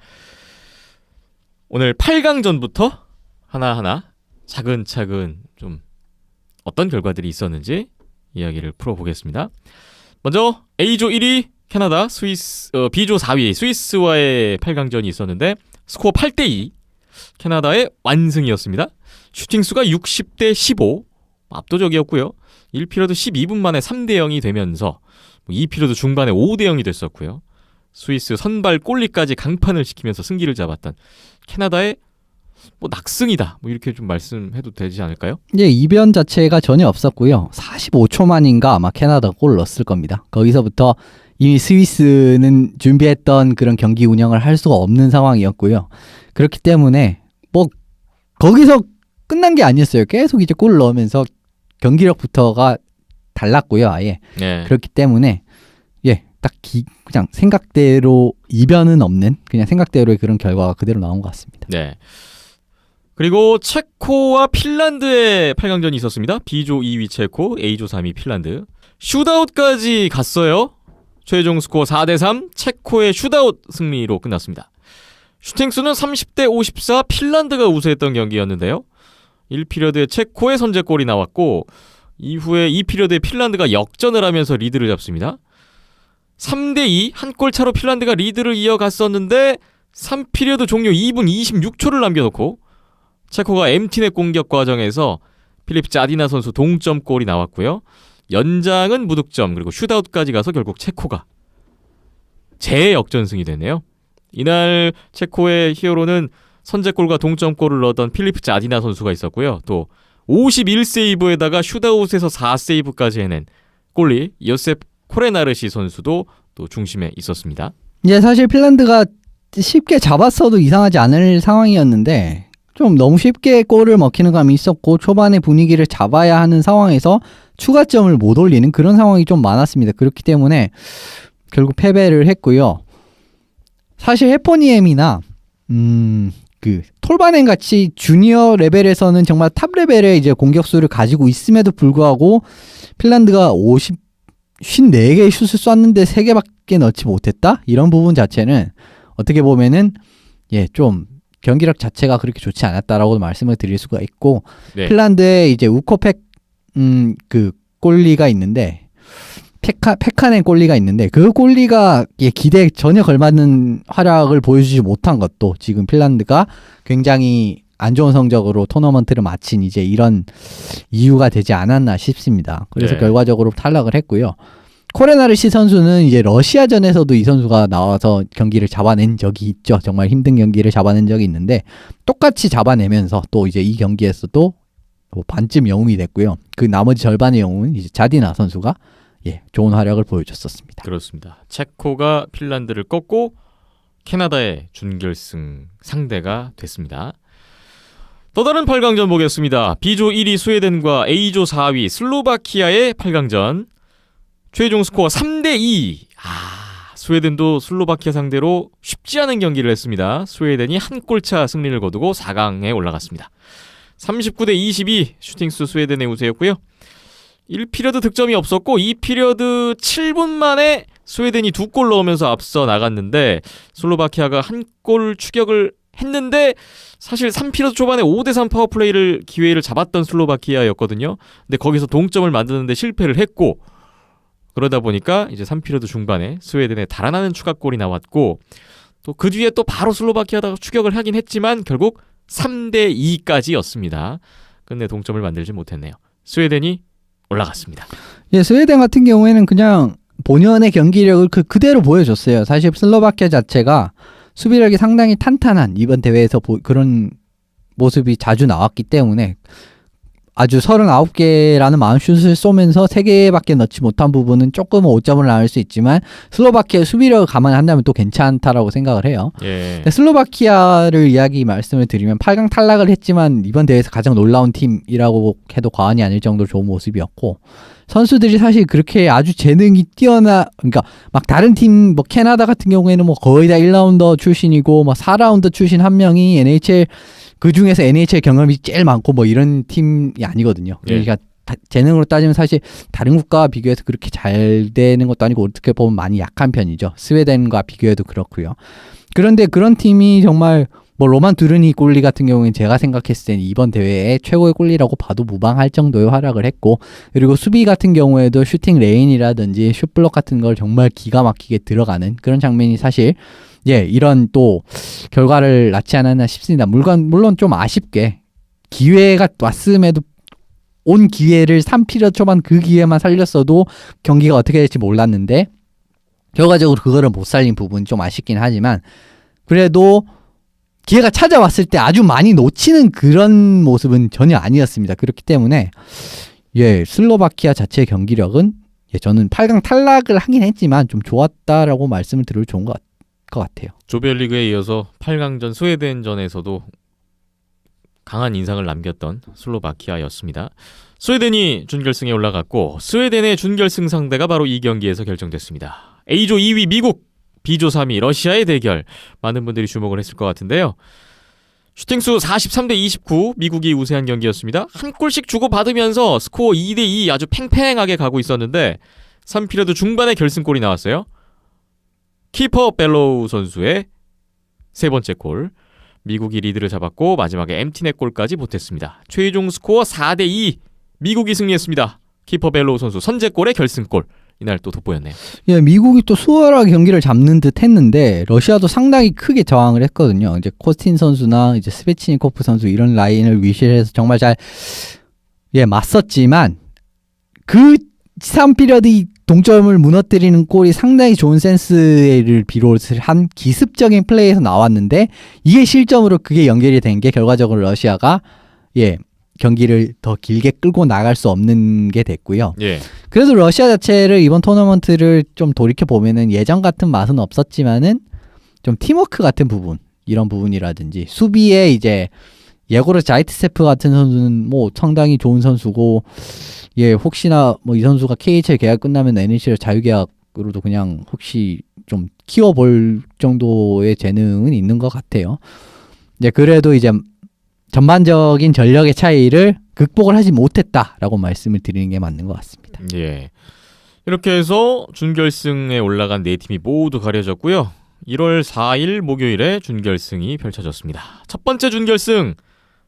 오늘 8강전부터 하나하나 차근차근 좀 어떤 결과들이 있었는지 이야기를 풀어보겠습니다. 먼저 A조 1위 캐나다, B조 4위 스위스와의 8강전이 있었는데 스코어 8대2 캐나다의 완승이었습니다. 슈팅수가 60대 15 압도적이었고요. 1피리어드 12분 만에 3대 0이 되면서 2피리어드 중반에 5대 0이 됐었고요. 스위스 선발 골리까지 강판을 시키면서 승기를 잡았던 캐나다의 낙승이다, 이렇게 좀 말씀해도 되지 않을까요? 이변 자체가 전혀 없었고요. 45초 만인가 아마 캐나다가 골을 넣었을 겁니다. 거기서부터 이미 스위스는 준비했던 그런 경기 운영을 할 수가 없는 상황이었고요. 그렇기 때문에 거기서 끝난 게 아니었어요. 계속 이제 골을 넣으면서 경기력부터가 달랐고요, 아예. 네. 그렇기 때문에 그냥 생각대로 이변은 없는, 그냥 생각대로의 그런 결과가 그대로 나온 것 같습니다. 네. 그리고 체코와 핀란드의 8강전이 있었습니다. B조 2위 체코, A조 3위 핀란드. 슛아웃까지 갔어요. 최종 스코어 4대3 체코의 슛아웃 승리로 끝났습니다. 슈팅수는 30대 54 핀란드가 우세했던 경기였는데요. 1피리어드에 체코의 선제골이 나왔고 이후에 2피리어드에 핀란드가 역전을 하면서 리드를 잡습니다. 3대2 한 골 차로 핀란드가 리드를 이어갔었는데 3피리어드 종료 2분 26초를 남겨놓고 체코가 MT넷 공격 과정에서 필립 자디나 선수 동점골이 나왔고요. 연장은 무득점 그리고 슛아웃까지 가서 결국 체코가 재역전승이 됐네요. 이날 체코의 히어로는 선제골과 동점골을 넣었던 필립 자디나 선수가 있었고요. 또 51세이브에다가 슛아웃에서 4세이브까지 해낸 골리 요셉 코레나르시 선수도 또 중심에 있었습니다. 사실 핀란드가 쉽게 잡았어도 이상하지 않을 상황이었는데 좀 너무 쉽게 골을 먹히는 감이 있었고 초반에 분위기를 잡아야 하는 상황에서 추가점을 못 올리는 그런 상황이 좀 많았습니다. 그렇기 때문에 결국 패배를 했고요. 사실 해포니엠이나 그 톨바넨 같이 주니어 레벨에서는 정말 탑 레벨의 이제 공격수를 가지고 있음에도 불구하고 핀란드가 54개의 슛을 쐈는데 3개밖에 넣지 못했다? 이런 부분 자체는 어떻게 보면은 좀 경기력 자체가 그렇게 좋지 않았다라고 말씀을 드릴 수가 있고 네. 핀란드에 이제 우코펙 그 골리가 있는데 페카넨 골리가 있는데 그 골리가 기대에 전혀 걸맞는 활약을 보여주지 못한 것도 지금 핀란드가 굉장히 안 좋은 성적으로 토너먼트를 마친 이제 이런 이유가 되지 않았나 싶습니다. 그래서 네. 결과적으로 탈락을 했고요. 코레나르시 선수는 이제 러시아전에서도 이 선수가 나와서 경기를 잡아낸 적이 있죠. 정말 힘든 경기를 잡아낸 적이 있는데 똑같이 잡아내면서 또 이제 이 경기에서도 반쯤 영웅이 됐고요. 그 나머지 절반의 영웅은 이제 자디나 선수가 좋은 활약을 보여줬었습니다. 그렇습니다. 체코가 핀란드를 꺾고 캐나다의 준결승 상대가 됐습니다. 또 다른 8강전 보겠습니다. B조 1위 스웨덴과 A조 4위 슬로바키아의 8강전. 최종 스코어 3대2. 스웨덴도 슬로바키아 상대로 쉽지 않은 경기를 했습니다. 스웨덴이 한 골차 승리를 거두고 4강에 올라갔습니다. 39대 22 슈팅수 스웨덴의 우세였고요. 1피리어드 득점이 없었고 2피리어드 7분 만에 스웨덴이 2골 넣으면서 앞서 나갔는데 슬로바키아가 한 골 추격을 했는데 사실 3피리어드 초반에 5대3 파워플레이를 기회를 잡았던 슬로바키아였거든요. 근데 거기서 동점을 만드는데 실패를 했고 그러다 보니까 이제 3피리어드 중반에 스웨덴의 달아나는 추가골이 나왔고 또 그 뒤에 또 바로 슬로바키아가 추격을 하긴 했지만 결국 3대2까지였습니다. 끝내 동점을 만들지 못했네요. 스웨덴이 올라갔습니다. 스웨덴 같은 경우에는 그냥 본연의 경기력을 그대로 보여줬어요. 사실 슬로바키아 자체가 수비력이 상당히 탄탄한 이번 대회에서 그런 모습이 자주 나왔기 때문에 아주 39개라는 마음슛을 쏘면서 3개밖에 넣지 못한 부분은 조금 오점을 나올 수 있지만 슬로바키아의 수비력을 감안한다면 또 괜찮다라고 생각을 해요. 슬로바키아를 말씀을 드리면 8강 탈락을 했지만 이번 대회에서 가장 놀라운 팀이라고 해도 과언이 아닐 정도로 좋은 모습이었고 선수들이 사실 그렇게 아주 재능이 그러니까 막 다른 팀 캐나다 같은 경우에는 거의 다 1라운더 출신이고 4라운더 출신 한 명이 NHL 그 중에서 NHL 경험이 제일 많고 이런 팀이 아니거든요. 그러니까 재능으로 따지면 사실 다른 국가와 비교해서 그렇게 잘 되는 것도 아니고 어떻게 보면 많이 약한 편이죠. 스웨덴과 비교해도 그렇고요. 그런데 그런 팀이 정말 로만 두르니 골리 같은 경우는 제가 생각했을 때는 이번 대회의 최고의 골리라고 봐도 무방할 정도의 활약을 했고 그리고 수비 같은 경우에도 슈팅 레인이라든지 슛블럭 같은 걸 정말 기가 막히게 들어가는 그런 장면이 사실 이런 또 결과를 낳지 않았나 싶습니다. 물론 좀 아쉽게 기회가 왔음에도 온 기회를 3피리어드 초반 그 기회만 살렸어도 경기가 어떻게 될지 몰랐는데 결과적으로 그거를 못 살린 부분이 좀 아쉽긴 하지만 그래도 기회가 찾아왔을 때 아주 많이 놓치는 그런 모습은 전혀 아니었습니다. 그렇기 때문에 슬로바키아 자체의 경기력은 저는 8강 탈락을 하긴 했지만 좀 좋았다라고 말씀을 드릴 좋은 것 같아요. 조별리그에 이어서 8강전 스웨덴전에서도 강한 인상을 남겼던 슬로바키아였습니다. 스웨덴이 준결승에 올라갔고 스웨덴의 준결승 상대가 바로 이 경기에서 결정됐습니다. A조 2위 미국, B조 3위 러시아의 대결. 많은 분들이 주목을 했을 것 같은데요. 슈팅수 43대 29 미국이 우세한 경기였습니다. 한 골씩 주고받으면서 스코어 2대2 아주 팽팽하게 가고 있었는데 3피리어드 중반에 결승골이 나왔어요. 키퍼 벨로우 선수의 세 번째 골. 미국이 리드를 잡았고 마지막에 엠티넷 골까지 보탰습니다. 최종 스코어 4대2 미국이 승리했습니다. 키퍼 벨로우 선수 선제골의 결승골. 이날 또 돋보였네요. 미국이 또 수월하게 경기를 잡는 듯 했는데 러시아도 상당히 크게 저항을 했거든요. 이제 코스틴 선수나 이제 스베치니코프 선수 이런 라인을 위시해서 정말 잘 맞섰지만 그 3피리어드 동점을 무너뜨리는 골이 상당히 좋은 센스를 비롯을 한 기습적인 플레이에서 나왔는데 이게 실점으로 그게 연결이 된 게 결과적으로 러시아가 경기를 더 길게 끌고 나갈 수 없는 게 됐고요. 그래도 러시아 자체를 이번 토너먼트를 좀 돌이켜 보면은 예전 같은 맛은 없었지만은 좀 팀워크 같은 부분 이런 부분이라든지 수비에 이제 예고르 자이트세프 같은 선수는 상당히 좋은 선수고 혹시나 이 선수가 KHL 계약 끝나면 NHL 자유계약으로도 그냥 혹시 좀 키워볼 정도의 재능은 있는 것 같아요. 그래도 이제 전반적인 전력의 차이를 극복을 하지 못했다라고 말씀을 드리는 게 맞는 것 같습니다. 예. 이렇게 해서 준결승에 올라간 네 팀이 모두 가려졌고요. 1월 4일 목요일에 준결승이 펼쳐졌습니다. 첫 번째 준결승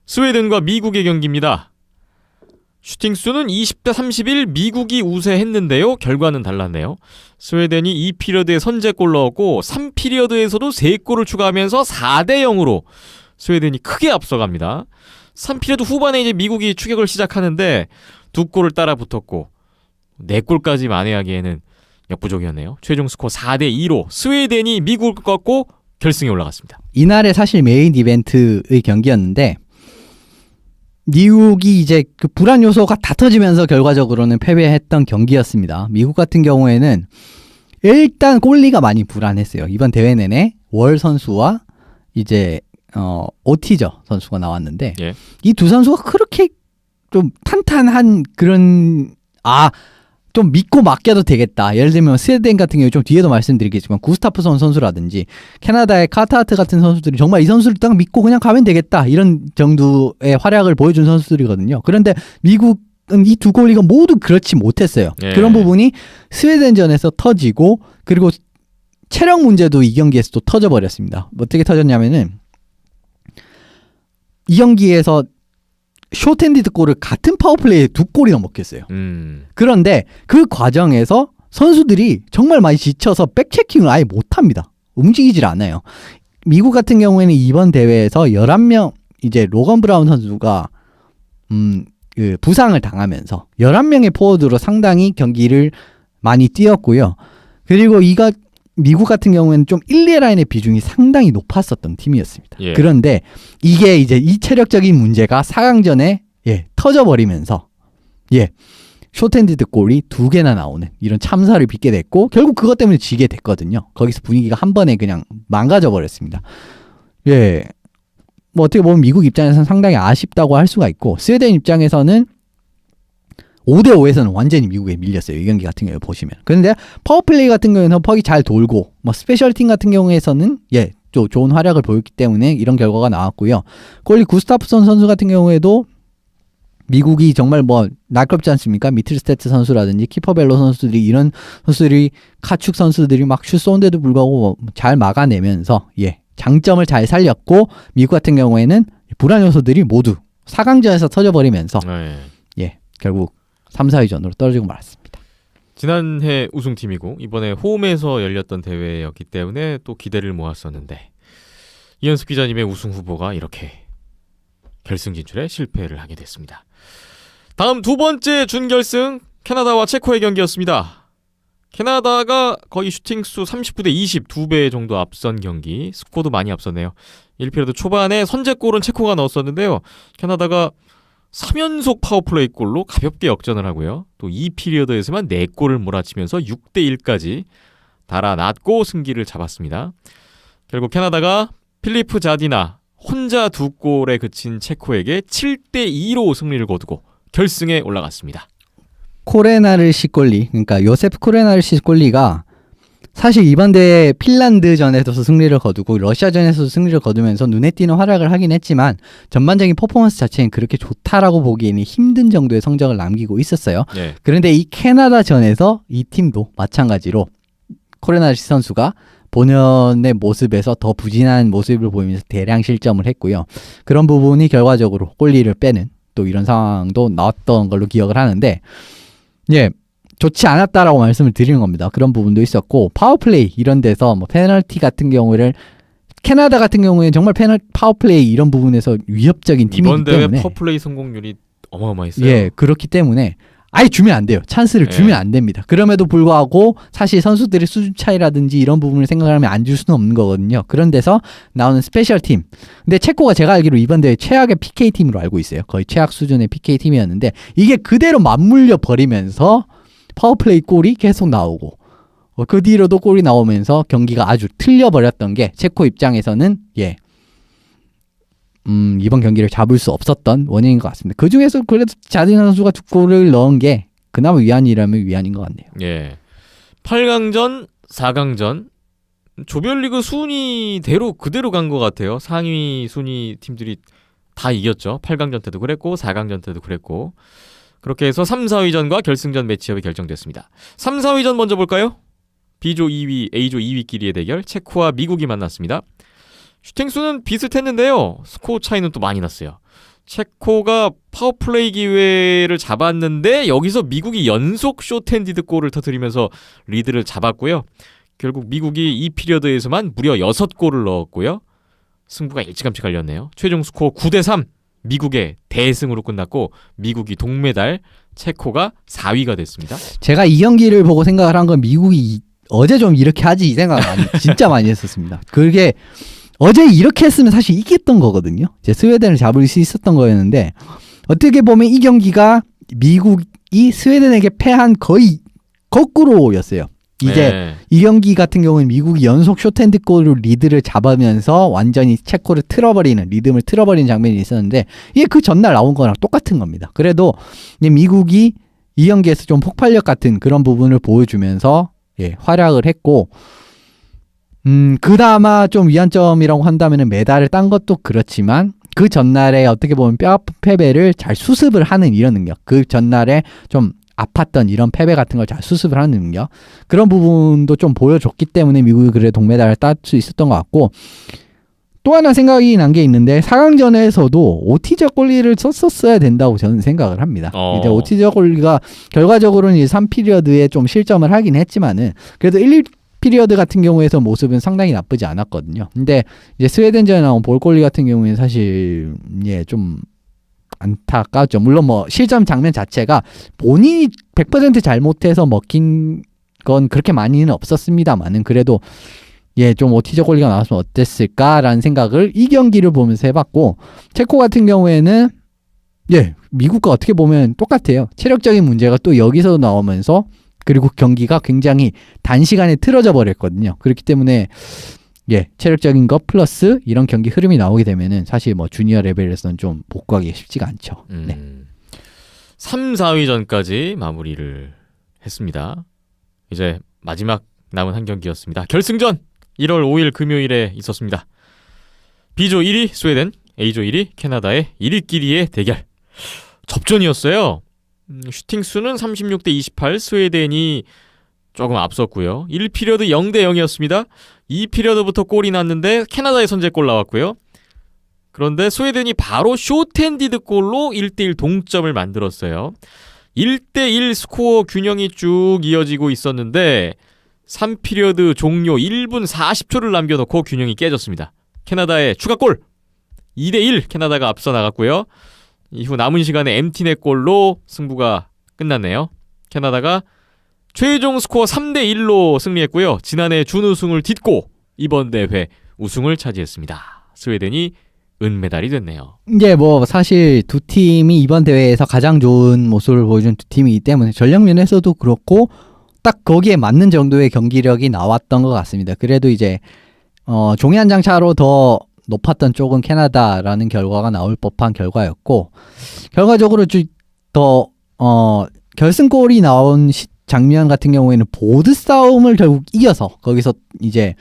스웨덴과 미국의 경기입니다. 슈팅 수는 20대 31 미국이 우세했는데요. 결과는 달랐네요. 스웨덴이 2피리어드에 선제골 넣었고 3피리어드에서도 3골을 추가하면서 4대 0으로 스웨덴이 크게 앞서갑니다. 3피리어드 후반에 이제 미국이 추격을 시작하는데 2골을 따라 붙었고 4골까지 만회하기에는 역부족이었네요. 최종 스코어 4대 2로 스웨덴이 미국을 꺾고 결승에 올라갔습니다. 이날의 사실 메인 이벤트의 경기였는데 미국이 이제 그 불안 요소가 다 터지면서 결과적으로는 패배했던 경기였습니다. 미국 같은 경우에는 일단 골리가 많이 불안했어요. 이번 대회 내내 월 선수와 이제 오티저 선수가 나왔는데 예. 이 두 선수가 그렇게 좀 탄탄한 그런 좀 믿고 맡겨도 되겠다. 예를 들면 스웨덴 같은 경우에 좀 뒤에도 말씀드리겠지만 구스타프손 선수라든지 캐나다의 카타하트 같은 선수들이 정말 이 선수를 딱 믿고 그냥 가면 되겠다. 이런 정도의 활약을 보여준 선수들이거든요. 그런데 미국은 이 두 골리가 모두 그렇지 못했어요. 예. 그런 부분이 스웨덴전에서 터지고 그리고 체력 문제도 이 경기에서 또 터져버렸습니다. 어떻게 터졌냐면은 이 경기에서 숏핸디드 골을 같은 파워플레이에 2골이나 먹혔어요. 그런데 그 과정에서 선수들이 정말 많이 지쳐서 백체킹을 아예 못합니다. 움직이질 않아요. 미국 같은 경우에는 이번 대회에서 11명 이제 로건 브라운 선수가 그 부상을 당하면서 11명의 포워드로 상당히 경기를 많이 뛰었고요. 그리고 미국 같은 경우에는 좀 1, 2의 라인의 비중이 상당히 높았었던 팀이었습니다. 예. 그런데 이게 이제 이 체력적인 문제가 4강전에 터져버리면서 숏핸디드 골이 2개나 나오는 이런 참사를 빚게 됐고 결국 그것 때문에 지게 됐거든요. 거기서 분위기가 한 번에 그냥 망가져 버렸습니다. 뭐 어떻게 보면 미국 입장에서는 상당히 아쉽다고 할 수가 있고 스웨덴 입장에서는 5대5에서는 완전히 미국에 밀렸어요. 이 경기 같은 경우에 보시면. 그런데 파워플레이 같은 경우에는 퍽이 잘 돌고 뭐 스페셜팀 같은 경우에서는 또 좋은 활약을 보였기 때문에 이런 결과가 나왔고요. 골리 구스타프손 선수 같은 경우에도 미국이 정말 뭐 날렵지 않습니까? 미틀스테트 선수라든지 키퍼벨로 선수들이 이런 선수들이 카축 선수들이 막 슛 쏘는데도 불구하고 잘 막아내면서 장점을 잘 살렸고 미국 같은 경우에는 불안 요소들이 모두 4강전에서 터져버리면서 결국 3, 4위전으로 떨어지고 말았습니다. 지난해 우승팀이고 이번에 홈에서 열렸던 대회였기 때문에 또 기대를 모았었는데 이현숙 기자님의 우승 후보가 이렇게 결승 진출에 실패를 하게 됐습니다. 다음 두 번째 준결승 캐나다와 체코의 경기였습니다. 캐나다가 거의 슈팅수 39대 20 2배 정도 앞선 경기, 스코어도 많이 앞섰네요. 1피리어드 초반에 선제골은 체코가 넣었었는데요. 캐나다가 3연속 파워플레이 골로 가볍게 역전을 하고요. 또 2피리어드에서만 4골을 몰아치면서 6대 1까지 달아났고 승기를 잡았습니다. 결국 캐나다가 필리프 자디나 혼자 2골에 그친 체코에게 7대 2로 승리를 거두고 결승에 올라갔습니다. 코레나르시 골리, 그러니까 요세프 코레나르시 골리가 사실 이번 대회 핀란드전에서 승리를 거두고 러시아전에서도 승리를 거두면서 눈에 띄는 활약을 하긴 했지만 전반적인 퍼포먼스 자체는 그렇게 좋다라고 보기에는 힘든 정도의 성적을 남기고 있었어요. 그런데 이 캐나다전에서 이 팀도 마찬가지로 코레나르시 선수가 본연의 모습에서 더 부진한 모습을 보이면서 대량 실점을 했고요. 그런 부분이 결과적으로 골리를 빼는 또 이런 상황도 나왔던 걸로 기억을 하는데 좋지 않았다라고 말씀을 드리는 겁니다. 그런 부분도 있었고 파워플레이 이런 데서 뭐 페널티 같은 경우를 캐나다 같은 경우에는 정말 파워플레이 이런 부분에서 위협적인 팀이기 이번 대회 때문에 파워플레이 성공률이 어마어마했어요. 그렇기 때문에 아예 주면 안 돼요. 찬스를 주면 안 됩니다. 그럼에도 불구하고 사실 선수들의 수준 차이라든지 이런 부분을 생각하면 안 줄 수는 없는 거거든요. 그런 데서 나오는 스페셜팀. 근데 체코가 제가 알기로 이번 대회 최악의 PK팀으로 알고 있어요. 거의 최악 수준의 PK팀이었는데 이게 그대로 맞물려 버리면서 파워플레이 골이 계속 나오고 그 뒤로도 골이 나오면서 경기가 아주 틀려버렸던 게 체코 입장에서는 이번 경기를 잡을 수 없었던 원인인 것 같습니다. 그 중에서 그래도 자디나 선수가 2골을 넣은 게 그나마 위안이라면 위안인 것 같네요. 8강전, 4강전 조별리그 순위대로 그대로 간 것 같아요. 상위 순위 팀들이 다 이겼죠. 8강전 때도 그랬고 4강전 때도 그랬고 그렇게 해서 3, 4위전과 결승전 매치업이 결정됐습니다. 3, 4위전 먼저 볼까요? B조 2위, A조 2위끼리의 대결 체코와 미국이 만났습니다. 슈팅 수는 비슷했는데요. 스코어 차이는 또 많이 났어요. 체코가 파워플레이 기회를 잡았는데 여기서 미국이 연속 숏핸디드 골을 터뜨리면서 리드를 잡았고요. 결국 미국이 2피리어드에서만 무려 6골을 넣었고요. 승부가 일찌감치 갈렸네요. 최종 스코어 9대3 미국의 대승으로 끝났고 미국이 동메달, 체코가 4위가 됐습니다. 제가 이 경기를 보고 생각을 한 건 미국이 어제 좀 이렇게 하지 이 생각을 진짜 많이 했었습니다. 그게 어제 이렇게 했으면 사실 이겼던 거거든요. 이제 스웨덴을 잡을 수 있었던 거였는데 어떻게 보면 이 경기가 미국이 스웨덴에게 패한 거의 거꾸로였어요. 이제 네. 이 경기 같은 경우는 미국이 연속 숏핸드골로 리드를 잡으면서 완전히 체코를 틀어버리는 리듬을 틀어버리는 장면이 있었는데 이게 그 전날 나온 거랑 똑같은 겁니다. 그래도 이제 미국이 이 경기에서 좀 폭발력 같은 그런 부분을 보여주면서 활약을 했고 그나마 좀 위안점이라고 한다면 메달을 딴 것도 그렇지만 그 전날에 어떻게 보면 뼈아픈 패배를 잘 수습을 하는 이런 능력, 그 전날에 좀 아팠던 이런 패배 같은 걸 잘 수습을 하는 능력, 그런 부분도 좀 보여줬기 때문에 미국이 그래 동메달을 딸 수 있었던 것 같고, 또 하나 생각이 난 게 있는데 4강전에서도 오티적 골리를 썼었어야 된다고 저는 생각을 합니다. 이제 오티적 골리가 결과적으로는 이제 3피리어드에 좀 실점을 하긴 했지만은 그래도 1, 2피리어드 같은 경우에서 모습은 상당히 나쁘지 않았거든요. 근데 이제 스웨덴전에 나온 볼골리 같은 경우에는 사실 좀 안타깝죠. 물론 뭐 실점 장면 자체가 본인이 100% 잘못해서 먹힌 건 그렇게 많이는 없었습니다만은 그래도 좀 오티적 골리가 나왔으면 어땠을까라는 생각을 이 경기를 보면서 해봤고, 체코 같은 경우에는 미국과 어떻게 보면 똑같아요. 체력적인 문제가 또 여기서 나오면서 그리고 경기가 굉장히 단시간에 틀어져 버렸거든요. 그렇기 때문에 체력적인 것 플러스 이런 경기 흐름이 나오게 되면은 사실 뭐 주니어 레벨에서는 좀 복구하기가 쉽지가 않죠. 3, 4위전까지 마무리를 했습니다. 이제 마지막 남은 한 경기였습니다. 결승전 1월 5일 금요일에 있었습니다. B조 1위 스웨덴, A조 1위 캐나다의 1위끼리의 대결. 접전이었어요. 슈팅 수는 36대 28, 스웨덴이 조금 앞섰고요. 1피리어드 0대 0이었습니다. 2피리어드부터 골이 났는데 캐나다의 선제골 나왔고요. 그런데 스웨덴이 바로 숏핸디드 골로 1대1 동점을 만들었어요. 1대1 스코어 균형이 쭉 이어지고 있었는데 3피리어드 종료 1분 40초를 남겨놓고 균형이 깨졌습니다. 캐나다의 추가골 2대1 캐나다가 앞서 나갔고요. 이후 남은 시간에 엠티넷 골로 승부가 끝났네요. 캐나다가 최종 스코어 3대1로 승리했고요. 지난해 준우승을 딛고 이번 대회 우승을 차지했습니다. 스웨덴이 은메달이 됐네요. 이제 뭐 사실 두 팀이 이번 대회에서 가장 좋은 모습을 보여준 두 팀이기 때문에 전력 면에서도 그렇고 딱 거기에 맞는 정도의 경기력이 나왔던 것 같습니다. 그래도 이제 종이 한 장 차로 더 높았던 쪽은 캐나다라는 결과가 나올 법한 결과였고, 결과적으로 더 결승골이 나온 장면 같은 경우에는 보드 싸움을 결국 이겨서 거기서 이제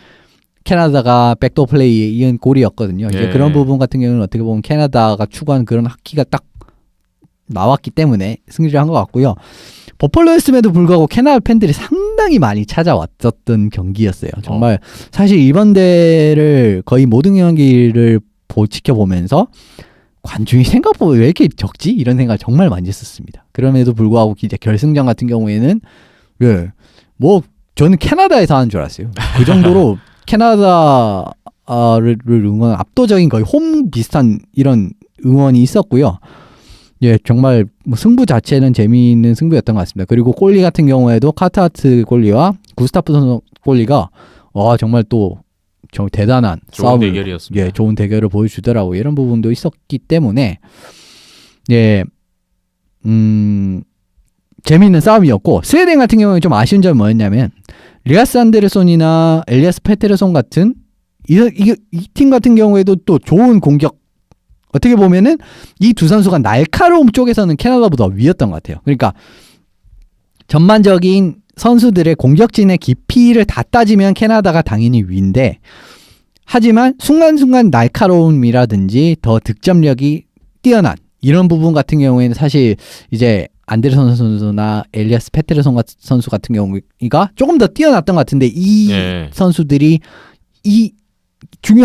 캐나다가 백도어 플레이에 이은 골이었거든요. 이제 그런 부분 같은 경우는 어떻게 보면 캐나다가 추구한 그런 학기가 딱 나왔기 때문에 승리를 한 것 같고요. 버펄로였음에도 불구하고 캐나다 팬들이 상당히 많이 찾아왔었던 경기였어요. 정말 사실 이번 대회를 거의 모든 경기를 지켜보면서 관중이 생각보다 왜 이렇게 적지? 이런 생각을 정말 많이 했었습니다. 그럼에도 불구하고 이제 결승전 같은 경우에는 뭐 저는 캐나다에서 하는 줄 알았어요. 그 정도로 캐나다를 응원 압도적인 거의 홈 비슷한 이런 응원이 있었고요. 정말 뭐 승부 자체는 재미있는 승부였던 것 같습니다. 그리고 골리 같은 경우에도 카트하트 골리와 구스타프선 골리가 정말 또 대단한 좋은 대결이었습니다. 좋은 대결을 보여주더라고요. 이런 부분도 있었기 때문에 재미있는 싸움이었고, 스웨덴 같은 경우에 좀 아쉬운 점은 뭐였냐면 리아스 안데르손이나 엘리아스 페테르손 같은 이 팀 같은 경우에도 또 좋은 공격, 어떻게 보면은 이 두 선수가 날카로움 쪽에서는 캐나다보다 위였던 것 같아요. 그러니까 전반적인 선수들의 공격진의 깊이를 다 따지면 캐나다가 당연히 위인데, 하지만 순간순간 날카로움이라든지 더 득점력이 뛰어난 이런 부분 같은 경우에는 사실 이제 안데르선 선수나 엘리아스 페테르손 선수 같은 경우가 조금 더 뛰어났던 것 같은데 이 예. 선수들이 이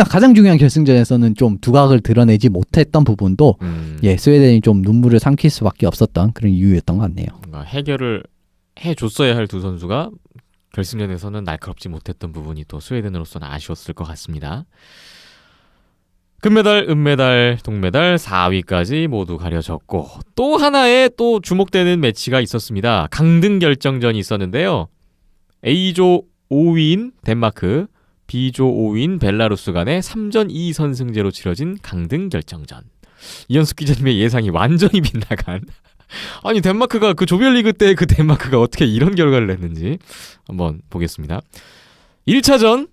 가장 중요한 결승전에서는 좀 두각을 드러내지 못했던 부분도 예, 스웨덴이 좀 눈물을 삼킬 수밖에 없었던 그런 이유였던 것 같네요. 뭔가 해결을 해줬어야 할 두 선수가 결승전에서는 날카롭지 못했던 부분이 또 스웨덴으로서는 아쉬웠을 것 같습니다. 금메달, 은메달, 동메달 4위까지 모두 가려졌고 또 하나의 또 주목되는 매치가 있었습니다. 강등 결정전이 있었는데요. A조 5위인 덴마크, B조 5위인 벨라루스 간의 3전 2선승제로 치러진 강등 결정전. 이현숙 기자님의 예상이 완전히 빗나간 아니 덴마크가 그 조별리그 때 그 덴마크가 어떻게 이런 결과를 냈는지 한번 보겠습니다. 1차전,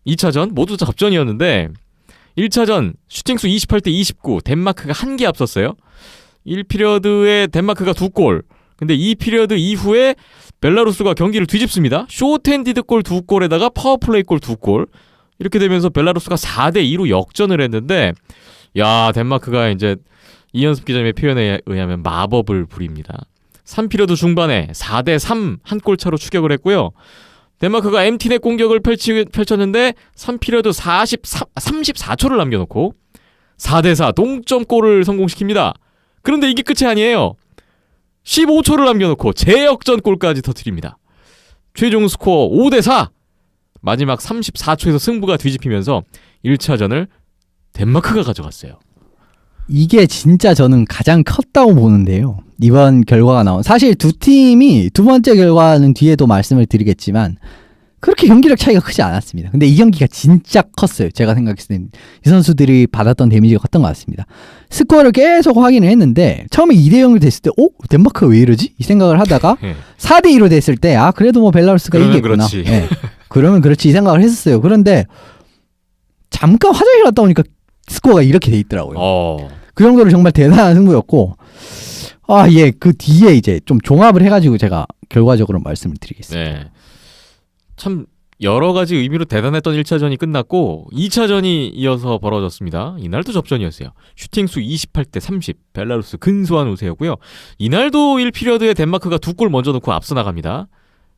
2차전 모두 다 접전이었는데 1차전 슈팅수 28대 29 덴마크가 한 개 앞섰어요. 1피리어드에 덴마크가 2골. 근데 2피리어드 이후에 벨라루스가 경기를 뒤집습니다. 쇼트핸디드 골 2골에다가 파워플레이 골 2골. 이렇게 되면서 벨라루스가 4대 2로 역전을 했는데 야 덴마크가 이제 이현숙 기자님의 표현에 의하면 마법을 부립니다. 3피리어드 중반에 4대 3 한 골 차로 추격을 했고요. 덴마크가 MT넷 공격을 펼쳤는데 3피리어드 34초를 남겨놓고 4대 4 동점골을 성공시킵니다. 그런데 이게 끝이 아니에요. 15초를 남겨놓고 재역전골까지 터뜨립니다. 최종 스코어 5대 4. 마지막 34초에서 승부가 뒤집히면서 1차전을 덴마크가 가져갔어요. 이게 진짜 저는 가장 컸다고 보는데요. 이번 결과가 나온 사실 두 팀이 두 번째 결과는 뒤에도 말씀을 드리겠지만 그렇게 경기력 차이가 크지 않았습니다. 근데 이 경기가 진짜 컸어요. 제가 생각했을 때는 이 선수들이 받았던 데미지가 컸던 것 같습니다. 스코어를 계속 확인을 했는데 처음에 2대 0이 됐을 때 덴마크가 왜 이러지? 이 생각을 하다가 4대 2로 됐을 때 그래도 뭐 벨라루스가 이기겠구나. 그렇지. 네. 그러면 그렇지 이 생각을 했었어요. 그런데 잠깐 화장실 갔다 오니까 스코어가 이렇게 돼 있더라고요. 그 정도로 정말 대단한 승부였고 그 뒤에 이제 좀 종합을 해가지고 제가 결과적으로 말씀을 드리겠습니다. 네. 참 여러 가지 의미로 대단했던 1차전이 끝났고 2차전이 이어서 벌어졌습니다. 이날도 접전이었어요. 슈팅수 28대 30 벨라루스 근소한 우세였고요. 이날도 1피리어드에 덴마크가 2골 먼저 넣고 앞서 나갑니다.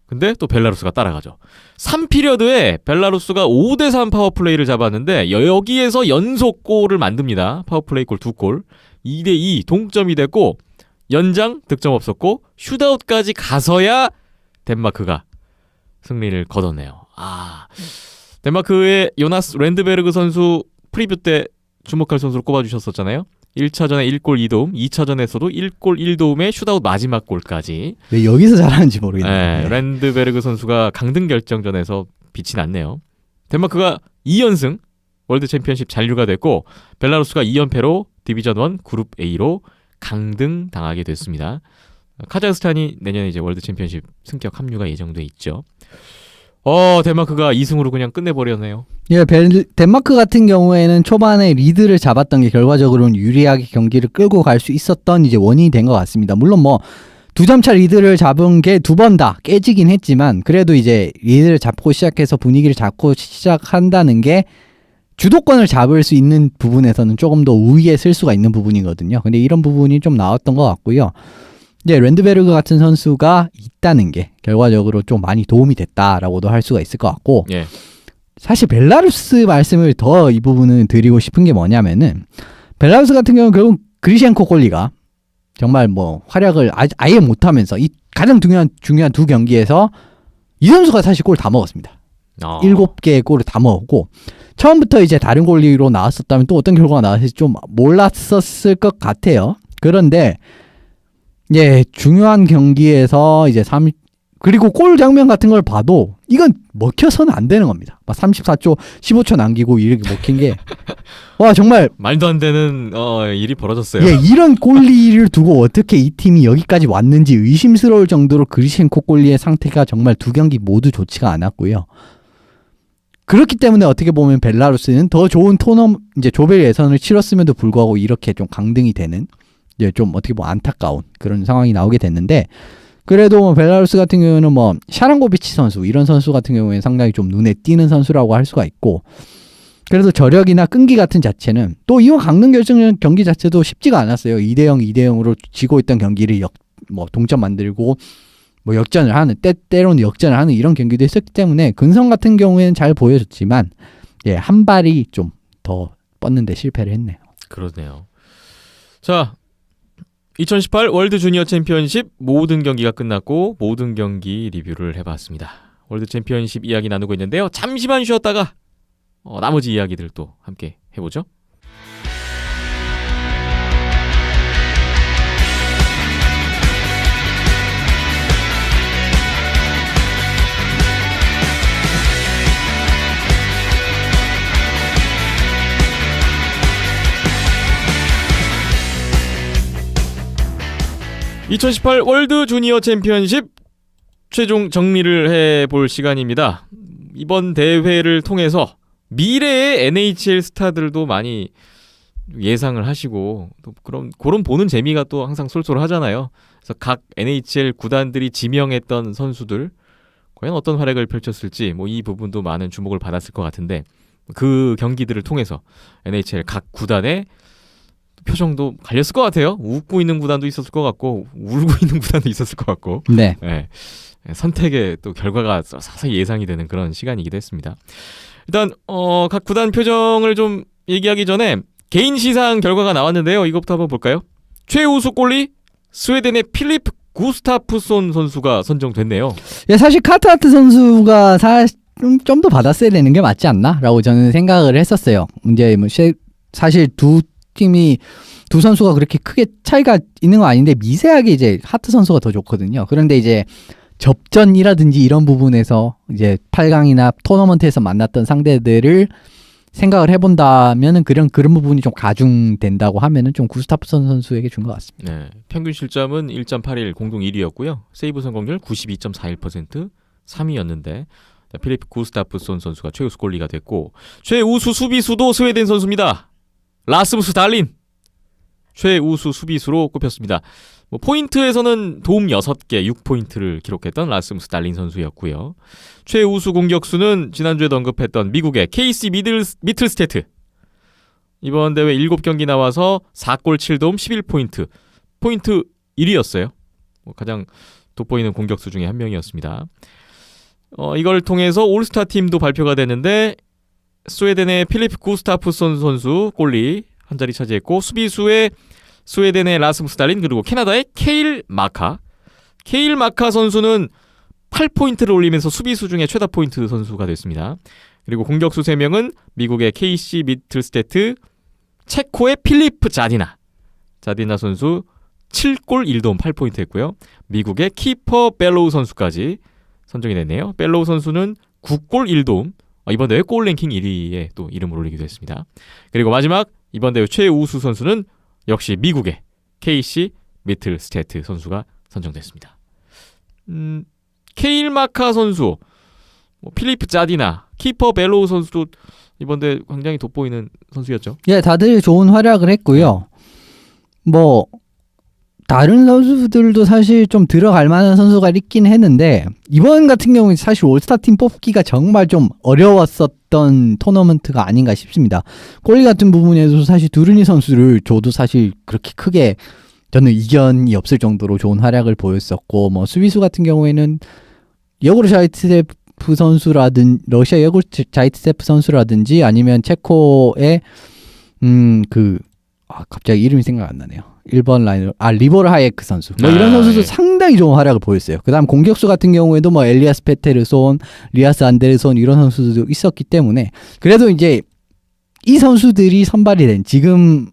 근데 또 벨라루스가 따라가죠. 3피리어드에 벨라루스가 5대 3 파워플레이를 잡았는데 여기에서 연속골을 만듭니다. 파워플레이 골 2골. 2대 2 동점이 됐고 연장 득점 없었고 슛아웃까지 가서야 덴마크가 승리를 거뒀네요. 덴마크의 요나스 랜드베르그 선수 프리뷰 때 주목할 선수로 꼽아주셨었잖아요. 1차전에 1골 2도움, 2차전에서도 1골 1도움의 슛아웃 마지막 골까지. 왜 여기서 잘하는지 모르겠네요. 네, 랜드베르그 선수가 강등 결정전에서 빛이 났네요. 덴마크가 2연승 월드 챔피언십 잔류가 됐고 벨라루스가 2연패로 디비전 1 그룹 A로 강등 당하게 됐습니다. 카자흐스탄이 내년에 이제 월드 챔피언십 승격 합류가 예정돼 있죠. 덴마크가 2승으로 그냥 끝내버렸네요. 예, 덴마크 같은 경우에는 초반에 리드를 잡았던 게 결과적으로는 유리하게 경기를 끌고 갈 수 있었던 이제 원인이 된 것 같습니다. 물론 뭐 2점차 리드를 잡은 게 두 번 다 깨지긴 했지만 그래도 이제 리드를 잡고 시작해서 분위기를 잡고 시작한다는 게 주도권을 잡을 수 있는 부분에서는 조금 더 우위에 쓸 수가 있는 부분이거든요. 근데 이런 부분이 좀 나왔던 것 같고요. 이제 랜드베르그 같은 선수가 있다는 게 결과적으로 좀 많이 도움이 됐다라고도 할 수가 있을 것 같고 예. 사실 벨라루스 말씀을 더 이 부분은 드리고 싶은 게 뭐냐면은 벨라루스 같은 경우는 결국 그리시엔코 골리가 정말 뭐 활약을 아예 못하면서 이 가장 중요한 두 경기에서 이 선수가 사실 골 다 먹었습니다. 7개의 골을 다 먹었고 처음부터 이제 다른 골리로 나왔었다면 또 어떤 결과가 나왔을지 좀 몰랐었을 것 같아요. 그런데 예, 중요한 경기에서 이제 그리고 골 장면 같은 걸 봐도 이건 먹혀서는 안 되는 겁니다. 막 34초, 15초 남기고 이렇게 먹힌 게 와 정말 말도 안 되는 일이 벌어졌어요. 예, 이런 골리를 두고 어떻게 이 팀이 여기까지 왔는지 의심스러울 정도로 그리시엔코 골리의 상태가 정말 두 경기 모두 좋지가 않았고요. 그렇기 때문에 어떻게 보면 벨라루스는 더 좋은 이제 조별 예선을 치렀음에도 불구하고 이렇게 좀 강등이 되는 이제 좀 어떻게 보면 안타까운 그런 상황이 나오게 됐는데 그래도 뭐 벨라루스 같은 경우는 뭐 샤랑고비치 선수 이런 선수 같은 경우에는 상당히 좀 눈에 띄는 선수라고 할 수가 있고 그래도 저력이나 끈기 같은 자체는 또 이번 강릉 결승전 경기 자체도 쉽지가 않았어요. 2대0, 2대0으로 지고 있던 경기를 동점 만들고 뭐 역전을 하는 때로는 역전을 하는 이런 경기도 있었기 때문에 근성 같은 경우에는 잘 보여줬지만 예, 한 발이 좀 더 뻗는데 실패를 했네요. 그러네요. 자, 2018 월드 주니어 챔피언십 모든 경기가 끝났고 모든 경기 리뷰를 해봤습니다. 월드 챔피언십 이야기 나누고 있는데요. 잠시만 쉬었다가 나머지 이야기들 또 함께 해보죠. (2018) 월드 주니어 챔피언십 최종 정리를 해볼 시간입니다. 이번 대회를 통해서 미래의 NHL 스타들도 많이 예상을 하시고 또 그런 보는 재미가 또 항상 쏠쏠하잖아요. 그래서 각 NHL 구단들이 지명했던 선수들 과연 어떤 활약을 펼쳤을지 뭐 이 부분도 많은 주목을 받았을 것 같은데 그 경기들을 통해서 NHL 각 구단의 표정도 갈렸을 것 같아요. 웃고 있는 구단도 있었을 것 같고 울고 있는 구단도 있었을 것 같고 네. 네. 선택의 또 결과가 자세히 예상이 되는 그런 시간이기도 했습니다. 일단 각 구단 표정을 좀 얘기하기 전에 개인 시상 결과가 나왔는데요. 이것부터 한번 볼까요? 최우수 골리 스웨덴의 필립 구스타프손 선수가 선정됐네요. 예, 사실 카트하트 선수가 좀 더 받았어야 되는 게 맞지 않나라고 저는 생각을 했었어요. 이제 뭐 사실 두 선수가 그렇게 크게 차이가 있는 건 아닌데 미세하게 이제 하트 선수가 더 좋거든요. 그런데 이제 접전이라든지 이런 부분에서 이제 8강이나 토너먼트에서 만났던 상대들을 생각을 해본다면은 그런 부분이 좀 가중된다고 하면은 좀 구스타프선 선수에게 준 것 같습니다. 네, 평균 실점은 1.81 공동 1위였고요. 세이브 성공률 92.41% 3위였는데 필립 구스타프손 선수가 최우수 골리가 됐고 최우수 수비수도 스웨덴 선수입니다. 라스무스 달린 최우수 수비수로 꼽혔습니다. 뭐 포인트에서는 도움 6개 6포인트를 기록했던 라스무스 달린 선수였고요. 최우수 공격수는 지난주에도 언급했던 미국의 KC 미틀스테트. 이번 대회 7경기 나와서 4골 7도움 11포인트. 포인트 1위였어요. 가장 돋보이는 공격수 중에 한 명이었습니다. 이걸 통해서 올스타 팀도 발표가 됐는데 스웨덴의 필립 구스타프손 선수 골리 한 자리 차지했고 수비수의 스웨덴의 라스무스 달린 그리고 캐나다의 케일 마카 선수는 8포인트를 올리면서 수비수 중에 최다 포인트 선수가 됐습니다. 그리고 공격수 3명은 미국의 KC 미틀스테트 체코의 필리프 자디나 선수 7골 1도움 8포인트 했고요. 미국의 키퍼 벨로우 선수까지 선정이 됐네요. 벨로우 선수는 9골 1도움 이번 대회 골 랭킹 1위에 또 이름을 올리기도 했습니다. 그리고 마지막 이번 대회 최우수 선수는 역시 미국의 KC 미틀스테트 선수가 선정됐습니다. 케일 마카 선수, 필리프 자디나, 키퍼 벨로우 선수도 이번 대회 굉장히 돋보이는 선수였죠. 예, 다들 좋은 활약을 했고요. 뭐 다른 선수들도 사실 좀 들어갈 만한 선수가 있긴 했는데 이번 같은 경우는 사실 올스타 팀 뽑기가 정말 좀 어려웠었던 토너먼트가 아닌가 싶습니다. 골리 같은 부분에서 사실 두르니 선수를 줘도 사실 그렇게 크게 저는 이견이 없을 정도로 좋은 활약을 보였었고 뭐 수비수 같은 경우에는 여고르 자이트세프 선수라든지 러시아 여고르 자이트세프 선수라든지 아니면 체코의 갑자기 이름이 생각 안 나네요. 1번 라인으로 리버르 하예크 선수 이런 선수도 상당히 좋은 활약을 보였어요. 그 다음 공격수 같은 경우에도 뭐 엘리아스 페테르손, 리아스 안데르손 이런 선수들도 있었기 때문에 그래도 이제 이 선수들이 선발이 된 지금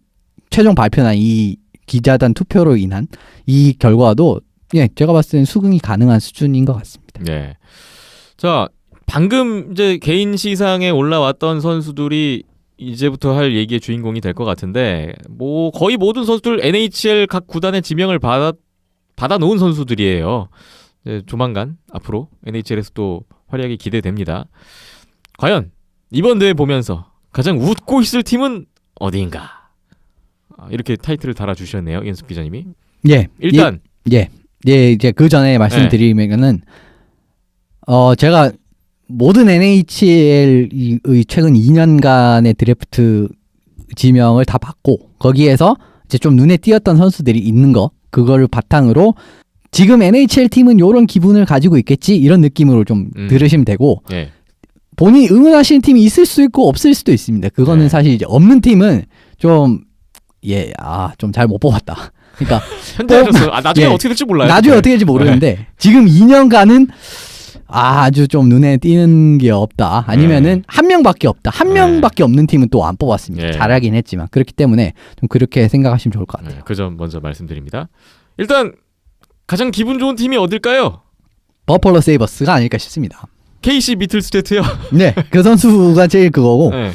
최종 발표난 이 기자단 투표로 인한 이 결과도 제가 봤을 때는 수긍이 가능한 수준인 것 같습니다. 네. 자, 방금 이제 개인 시상에 올라왔던 선수들이 이제부터 할 얘기의 주인공이 될 것 같은데 뭐 거의 모든 선수들 NHL 각 구단의 지명을 받아 놓은 선수들이에요. 이제 조만간 앞으로 NHL에서 또 활약이 기대됩니다. 과연 이번 대회 보면서 가장 웃고 있을 팀은 어디인가? 이렇게 타이틀을 달아주셨네요, 연습 기자님이. 일단 이제 그 전에 말씀드리면은 제가 모든 NHL의 최근 2년간의 드래프트 지명을 다 받고 거기에서 이제 좀 눈에 띄었던 선수들이 있는 거 그거를 바탕으로 지금 NHL 팀은 이런 기분을 가지고 있겠지 이런 느낌으로 좀 들으시면 되고 예. 본인이 응원하시는 팀이 있을 수 있고 없을 수도 있습니다. 그거는 네. 사실 이제 없는 팀은 좀 좀 잘 못 뽑았다. 그러니까 현재 하셨어요. 나중에 예. 어떻게 될지 몰라요. 나중에 네. 어떻게 될지 모르는데 지금 2년간은 아주 좀 눈에 띄는 게 없다. 아니면은 한 명밖에 없다. 한 명밖에 없는 팀은 또 안 뽑았습니다. 예. 잘하긴 했지만 그렇기 때문에 좀 그렇게 생각하시면 좋을 것 같아요. 그 점 먼저 말씀드립니다. 일단 가장 기분 좋은 팀이 어딜까요? 버펄로 세이버스가 아닐까 싶습니다. KC 미틀스테트요. 네, 그 선수가 제일 그거고 네.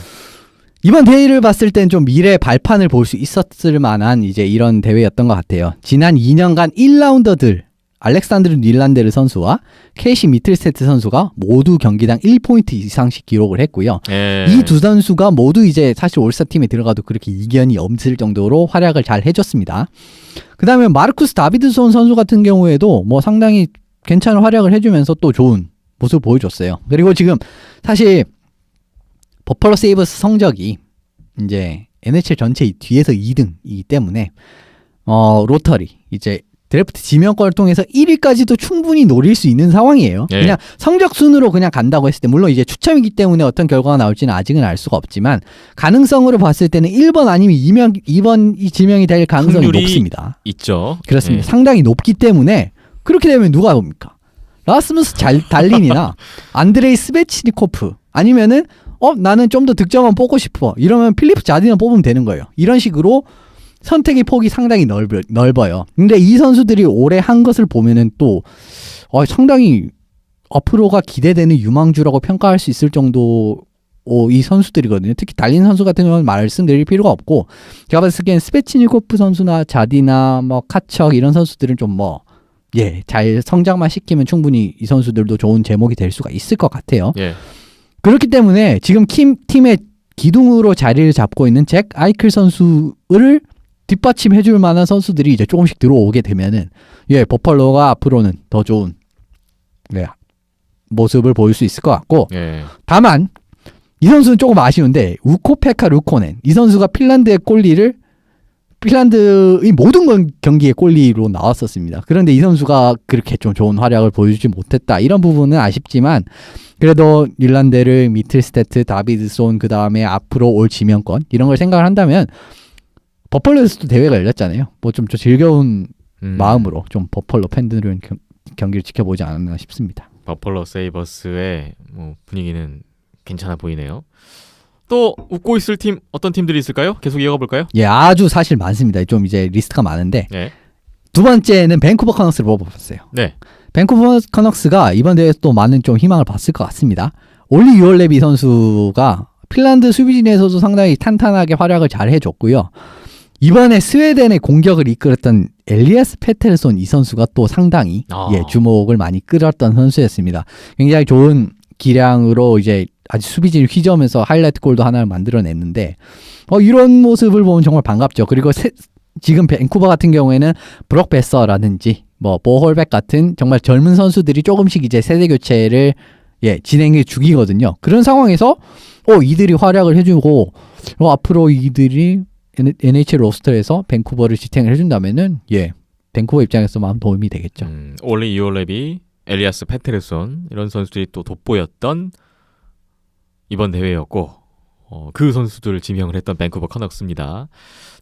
이번 대회를 봤을 땐 좀 미래 발판을 볼 수 있었을 만한 이제 이런 대회였던 것 같아요. 지난 2년간 1라운더들 알렉산드르 닐란데르 선수와 KC 미틀스테트 선수가 모두 경기당 1포인트 이상씩 기록을 했고요. 예. 이 두 선수가 모두 이제 사실 올스타 팀에 들어가도 그렇게 이견이 없을 정도로 활약을 잘 해줬습니다. 그 다음에 마르쿠스 다비드손 선수 같은 경우에도 뭐 상당히 괜찮은 활약을 해주면서 또 좋은 모습을 보여줬어요. 그리고 지금 사실 버펄로 세이버스 성적이 이제 NHL 전체 뒤에서 2등이기 때문에 로터리 이제 드래프트 지명권을 통해서 1위까지도 충분히 노릴 수 있는 상황이에요. 예. 그냥 성적 순으로 그냥 간다고 했을 때 물론 이제 추첨이기 때문에 어떤 결과가 나올지는 아직은 알 수가 없지만 가능성으로 봤을 때는 1번 아니면 2번이 지명이 될 가능성이 확률이 높습니다. 있죠. 그렇습니다. 예. 상당히 높기 때문에 그렇게 되면 누가 봅니까? 라스무스 달린이나 안드레이 스베치니코프 아니면은 나는 좀 더 득점만 뽑고 싶어. 이러면 필리프 자디나 뽑으면 되는 거예요. 이런 식으로 선택의 폭이 상당히 넓어요. 근데 이 선수들이 올해 한 것을 보면은 또 상당히 앞으로가 기대되는 유망주라고 평가할 수 있을 정도 이 선수들이거든요. 특히 달린 선수 같은 경우는 말씀드릴 필요가 없고 제가 봤을 때는 스베치니코프 선수나 자디나 뭐 카척 이런 선수들은 좀 잘 성장만 시키면 충분히 이 선수들도 좋은 제목이 될 수가 있을 것 같아요. 예. 그렇기 때문에 지금 팀의 기둥으로 자리를 잡고 있는 잭 아이클 선수를 뒷받침해줄 만한 선수들이 이제 조금씩 들어오게 되면은 버펄로가 앞으로는 더 좋은 모습을 보일 수 있을 것 같고 예. 다만 이 선수는 조금 아쉬운데 우코페카 루코넨 이 선수가 핀란드의 모든 경기에 골리로 나왔었습니다. 그런데 이 선수가 그렇게 좀 좋은 활약을 보여주지 못했다. 이런 부분은 아쉽지만 그래도 닐란데르, 미틀스테트, 다비드손 그 다음에 앞으로 올 지명권 이런 걸 생각을 한다면 버펄로에서도 대회가 열렸잖아요. 뭐 좀 즐거운 마음으로 좀 버펄로 팬들은 경기를 지켜보지 않았나 싶습니다. 버펄로 세이버스의 분위기는 괜찮아 보이네요. 또 웃고 있을 팀 어떤 팀들이 있을까요? 계속 이어가 볼까요? 아주 사실 많습니다. 좀 이제 리스트가 많은데 네. 두 번째는 밴쿠버 커너스를 뽑아봤어요. 네. 밴쿠버 커너스가 이번 대회에서 또 많은 좀 희망을 봤을 것 같습니다. 올리 유얼레비 선수가 핀란드 수비진에서도 상당히 탄탄하게 활약을 잘 해줬고요. 이번에 스웨덴의 공격을 이끌었던 엘리아스 페테르손 이 선수가 또 상당히 주목을 많이 끌었던 선수였습니다. 굉장히 좋은 기량으로 이제 아주 수비진을 휘저으면서 하이라이트 골도 하나를 만들어냈는데 이런 모습을 보면 정말 반갑죠. 그리고 지금 밴쿠버 같은 경우에는 브록 베서라든지 보홀백 같은 정말 젊은 선수들이 조금씩 이제 세대 교체를 진행해 주기거든요. 그런 상황에서 이들이 활약을 해주고 앞으로 이들이 NHL 로스터에서 밴쿠버를 지탱을 해준다면은 밴쿠버 입장에서 마음 도움이 되겠죠. 올리 유올레비, 엘리아스 페테르손 이런 선수들이 또 돋보였던 이번 대회였고 그 선수들을 지명을 했던 밴쿠버 커너스입니다.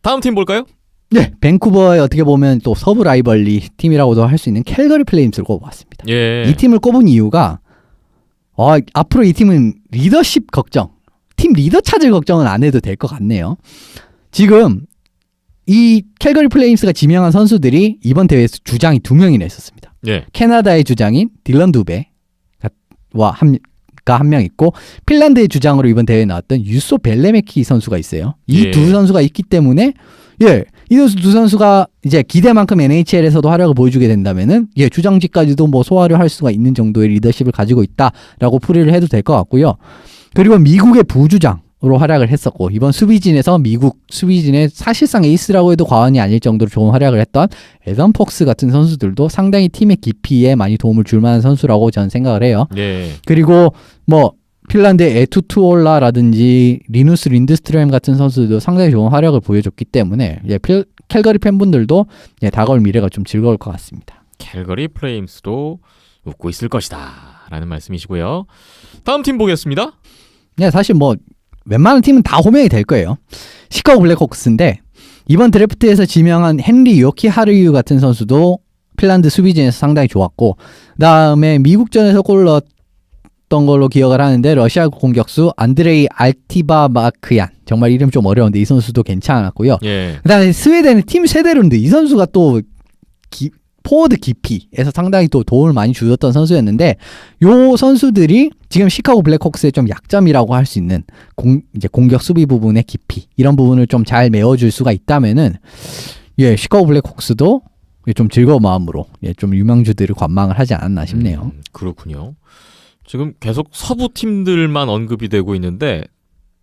다음 팀 볼까요? 네, 밴쿠버의 어떻게 보면 또 서부 라이벌리 팀이라고도 할 수 있는 캘거리 플레임스를 꼽아봤습니다. 예. 이 팀을 꼽은 이유가 앞으로 이 팀은 리더십 걱정, 팀 리더 찾을 걱정은 안 해도 될 것 같네요. 지금 이 캘거리 플레임스가 지명한 선수들이 이번 대회에서 주장이 2명이나 있었습니다. 예. 캐나다의 주장인 딜런 두베와 한 명 있고 핀란드의 주장으로 이번 대회에 나왔던 유소 벨레메키 선수가 있어요. 이 두 선수가 있기 때문에 이 두 선수가 이제 기대만큼 NHL에서도 활약을 보여주게 된다면은 주장직까지도 소화를 할 수가 있는 정도의 리더십을 가지고 있다라고 풀이를 해도 될 것 같고요. 그리고 미국의 부주장으로 활약을 했었고 이번 수비진에서 미국 수비진의 사실상 에이스라고 해도 과언이 아닐 정도로 좋은 활약을 했던 에던 폭스 같은 선수들도 상당히 팀의 깊이에 많이 도움을 줄 만한 선수라고 저는 생각을 해요. 예. 그리고 뭐 핀란드의 에투투올라라든지 리누스 린드스트렘 같은 선수들도 상당히 좋은 활약을 보여줬기 때문에 캘거리 팬분들도 다가올 미래가 좀 즐거울 것 같습니다. 캘거리 플레임스도 웃고 있을 것이다 라는 말씀이시고요. 다음 팀 보겠습니다. 사실 뭐 웬만한 팀은 다 호명이 될 거예요. 시카고 블랙호크스인데 이번 드래프트에서 지명한 헨리 요키하르유 같은 선수도 핀란드 수비진에서 상당히 좋았고, 그다음에 미국전에서 골 넣었던 걸로 기억을 하는데 러시아 공격수 안드레이 알티바마크얀, 정말 이름 좀 어려운데 이 선수도 괜찮았고요. 예. 그다음에 스웨덴의 팀 세데룬드, 이 선수가 또 포워드 깊이에서 상당히 또 도움을 많이 주었던 선수였는데, 요 선수들이 지금 시카고 블랙호크스의 좀 약점이라고 할 수 있는 이제 공격 수비 부분의 깊이, 이런 부분을 좀 잘 메워줄 수가 있다면은 시카고 블랙호크스도 좀 즐거운 마음으로 좀 유망주들을 관망을 하지 않았나 싶네요. 그렇군요. 지금 계속 서부 팀들만 언급이 되고 있는데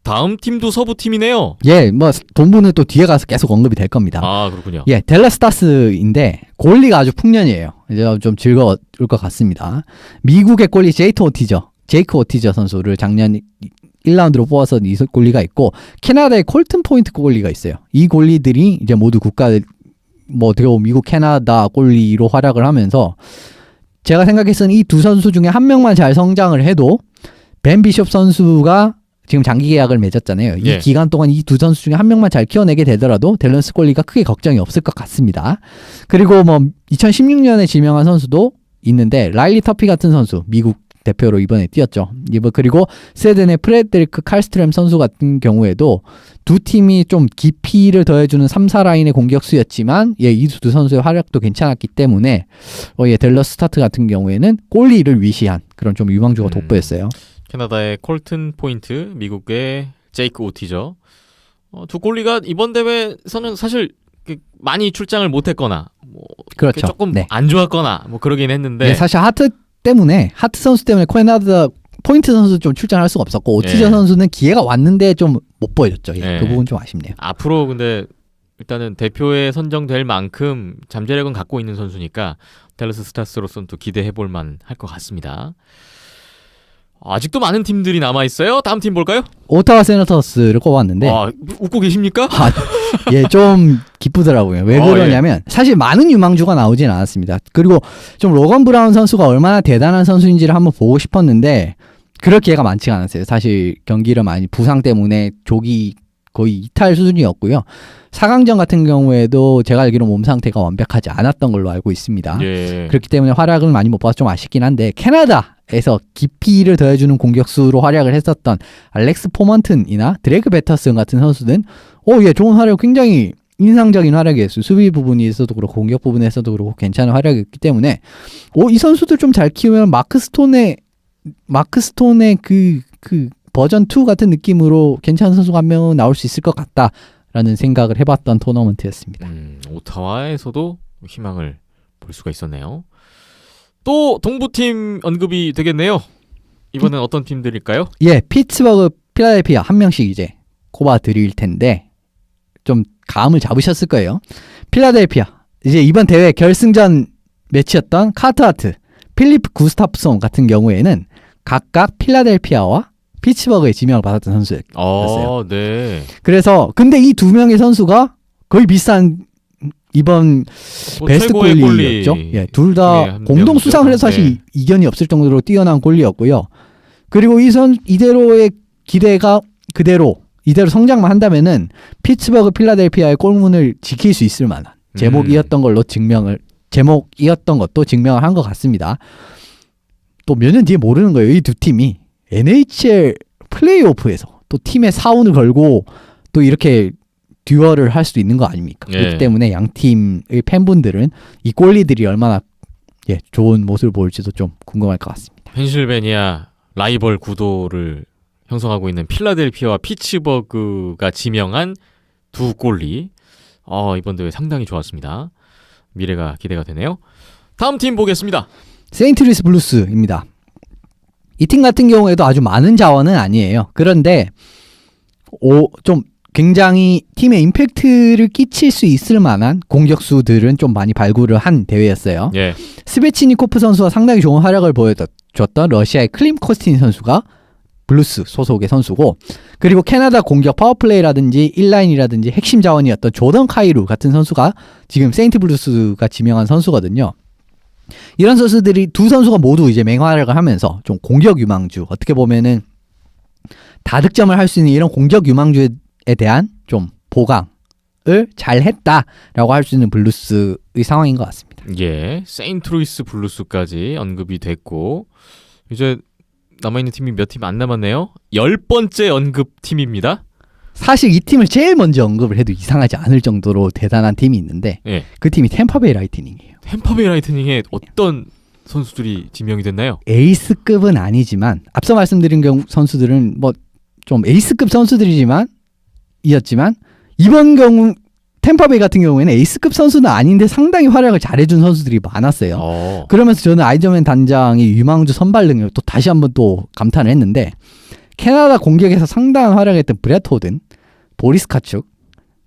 다음 팀도 서부 팀이네요. 뭐 동부는 또 뒤에 가서 계속 언급이 될 겁니다. 아, 그렇군요. 댈러스타스인데 골리가 아주 풍년이에요. 이제 좀 즐거울 것 같습니다. 미국의 골리 제이크 오티저 선수를 작년 1라운드로 뽑아서 이 골리가 있고, 캐나다의 콜튼 포인트 골리가 있어요. 이 골리들이 이제 모두 어떻게 보면 미국 캐나다 골리로 활약을 하면서, 제가 생각했을 이 두 선수 중에 한 명만 잘 성장을 해도 벤 비숍 선수가 지금 장기 계약을 맺었잖아요. 이 기간 동안 이 두 선수 중에 한 명만 잘 키워내게 되더라도 댈러스 골리가 크게 걱정이 없을 것 같습니다. 그리고 뭐 2016년에 지명한 선수도 있는데 라일리 터피 같은 선수, 미국 대표로 이번에 뛰었죠. 그리고 스웨덴의 프레데리크 칼스트렘 선수 같은 경우에도 두 팀이 좀 깊이를 더해주는 3-4 라인의 공격수였지만 이 두 선수의 활약도 괜찮았기 때문에 댈러스 스타트 같은 경우에는 골리를 위시한 그런 좀 유망주가 돋보였어요. 캐나다의 콜튼 포인트, 미국의 제이크 오티저. 두 골리가 이번 대회에서는 사실 많이 출장을 못했거나 그렇죠. 조금 안 좋았거나 그러긴 했는데 사실 하트 선수 때문에 캐나다 포인트 선수 좀 출장할 수가 없었고, 오티저 선수는 기회가 왔는데 좀 못 보여줬죠. 그 부분 좀 아쉽네요. 앞으로 근데 일단은 대표에 선정될 만큼 잠재력은 갖고 있는 선수니까 댈러스 스타스로서는 또 기대해볼 만할 것 같습니다. 아직도 많은 팀들이 남아있어요. 다음 팀 볼까요? 오타와 세너터스를 꼽았는데 웃고 계십니까? 좀 기쁘더라고요. 왜 그러냐면 사실 많은 유망주가 나오진 않았습니다. 그리고 좀 로건 브라운 선수가 얼마나 대단한 선수인지를 한번 보고 싶었는데 그럴 기회가 많지가 않았어요. 사실 경기를 많이 부상 때문에 조기 거의 이탈 수준이었고요. 4강전 같은 경우에도 제가 알기로 몸 상태가 완벽하지 않았던 걸로 알고 있습니다. 그렇기 때문에 활약을 많이 못 봐서 좀 아쉽긴 한데, 캐나다에서 깊이를 더해주는 공격수로 활약을 했었던 알렉스 포먼튼이나 드래그 배터슨 같은 선수는 좋은 활약, 굉장히 인상적인 활약이었어요. 수비 부분에서도 그렇고 공격 부분에서도 그렇고 괜찮은 활약이었기 때문에 이 선수들 좀 잘 키우면 마크 스톤의 그 버전 2 같은 느낌으로 괜찮은 선수가 한 명은 나올 수 있을 것 같다라는 생각을 해봤던 토너먼트였습니다. 오타와에서도 희망을 볼 수가 있었네요. 또 동부팀 언급이 되겠네요. 이번엔 어떤 팀들일까요? 피츠버그, 필라델피아 한 명씩 이제 꼽아 드릴 텐데 좀 감을 잡으셨을 거예요. 필라델피아, 이제 이번 대회 결승전 매치였던 카트하트, 필립 구스타프송 같은 경우에는 각각 필라델피아와 피츠버그에 지명을 받았던 선수였어요. 네. 그래서 근데 이 두 명의 선수가 거의 비슷한 이번 베스트 골리였죠. 둘 다 공동 수상을 해서 사실 이견이 없을 정도로 뛰어난 골리였고요. 그리고 이대로의 기대가 이대로 성장만 한다면은 피츠버그 필라델피아의 골문을 지킬 수 있을 만한 제목이었던 것도 증명을 한 것 같습니다. 또 몇 년 뒤에 모르는 거예요. 이 두 팀이 NHL 플레이오프에서 또 팀의 사운을 걸고 또 이렇게 듀얼을 할 수도 있는 거 아닙니까? 그렇기 때문에 양 팀의 팬분들은 이 골리들이 얼마나 좋은 모습을 보일지도 좀 궁금할 것 같습니다. 펜실베니아 라이벌 구도를 형성하고 있는 필라델피아와 피츠버그가 지명한 두 골리. 이번 대회 상당히 좋았습니다. 미래가 기대가 되네요. 다음 팀 보겠습니다. 세인트루이스 블루스입니다. 이 팀 같은 경우에도 아주 많은 자원은 아니에요. 그런데 좀 굉장히 팀에 임팩트를 끼칠 수 있을 만한 공격수들은 좀 많이 발굴을 한 대회였어요. 예. 스베치니코프 선수와 상당히 좋은 활약을 보여줬던 러시아의 클림 코스틴 선수가 블루스 소속의 선수고, 그리고 캐나다 공격 파워플레이라든지 1라인이라든지 핵심 자원이었던 조던 카이루 같은 선수가 지금 세인트 블루스가 지명한 선수거든요. 이런 선수들이 두 선수가 모두 이제 맹활약을 하면서 좀 공격 유망주, 어떻게 보면은 다득점을 할 수 있는 이런 공격 유망주에 대한 좀 보강을 잘 했다라고 할 수 있는 블루스의 상황인 것 같습니다. 예. 세인트루이스 블루스까지 언급이 됐고, 이제 남아있는 팀이 몇 팀 안 남았네요. 10번째 언급팀입니다. 사실 이 팀을 제일 먼저 언급을 해도 이상하지 않을 정도로 대단한 팀이 있는데, 예. 그 팀이 템파베이 라이트닝이에요. 템파베이 라이트닝에 어떤 선수들이 지명이 됐나요? 에이스급은 아니지만 앞서 말씀드린 경우 선수들은 뭐 좀 에이스급 선수들이지만 이었지만, 이번 경우 템파베이 같은 경우에는 에이스급 선수는 아닌데 상당히 활약을 잘해준 선수들이 많았어요. 그러면서 저는 아이저맨 단장의 유망주 선발 능력 또 다시 한번 또 감탄을 했는데, 캐나다 공격에서 상당한 활약했던 브렛 호든, 보리스 카축,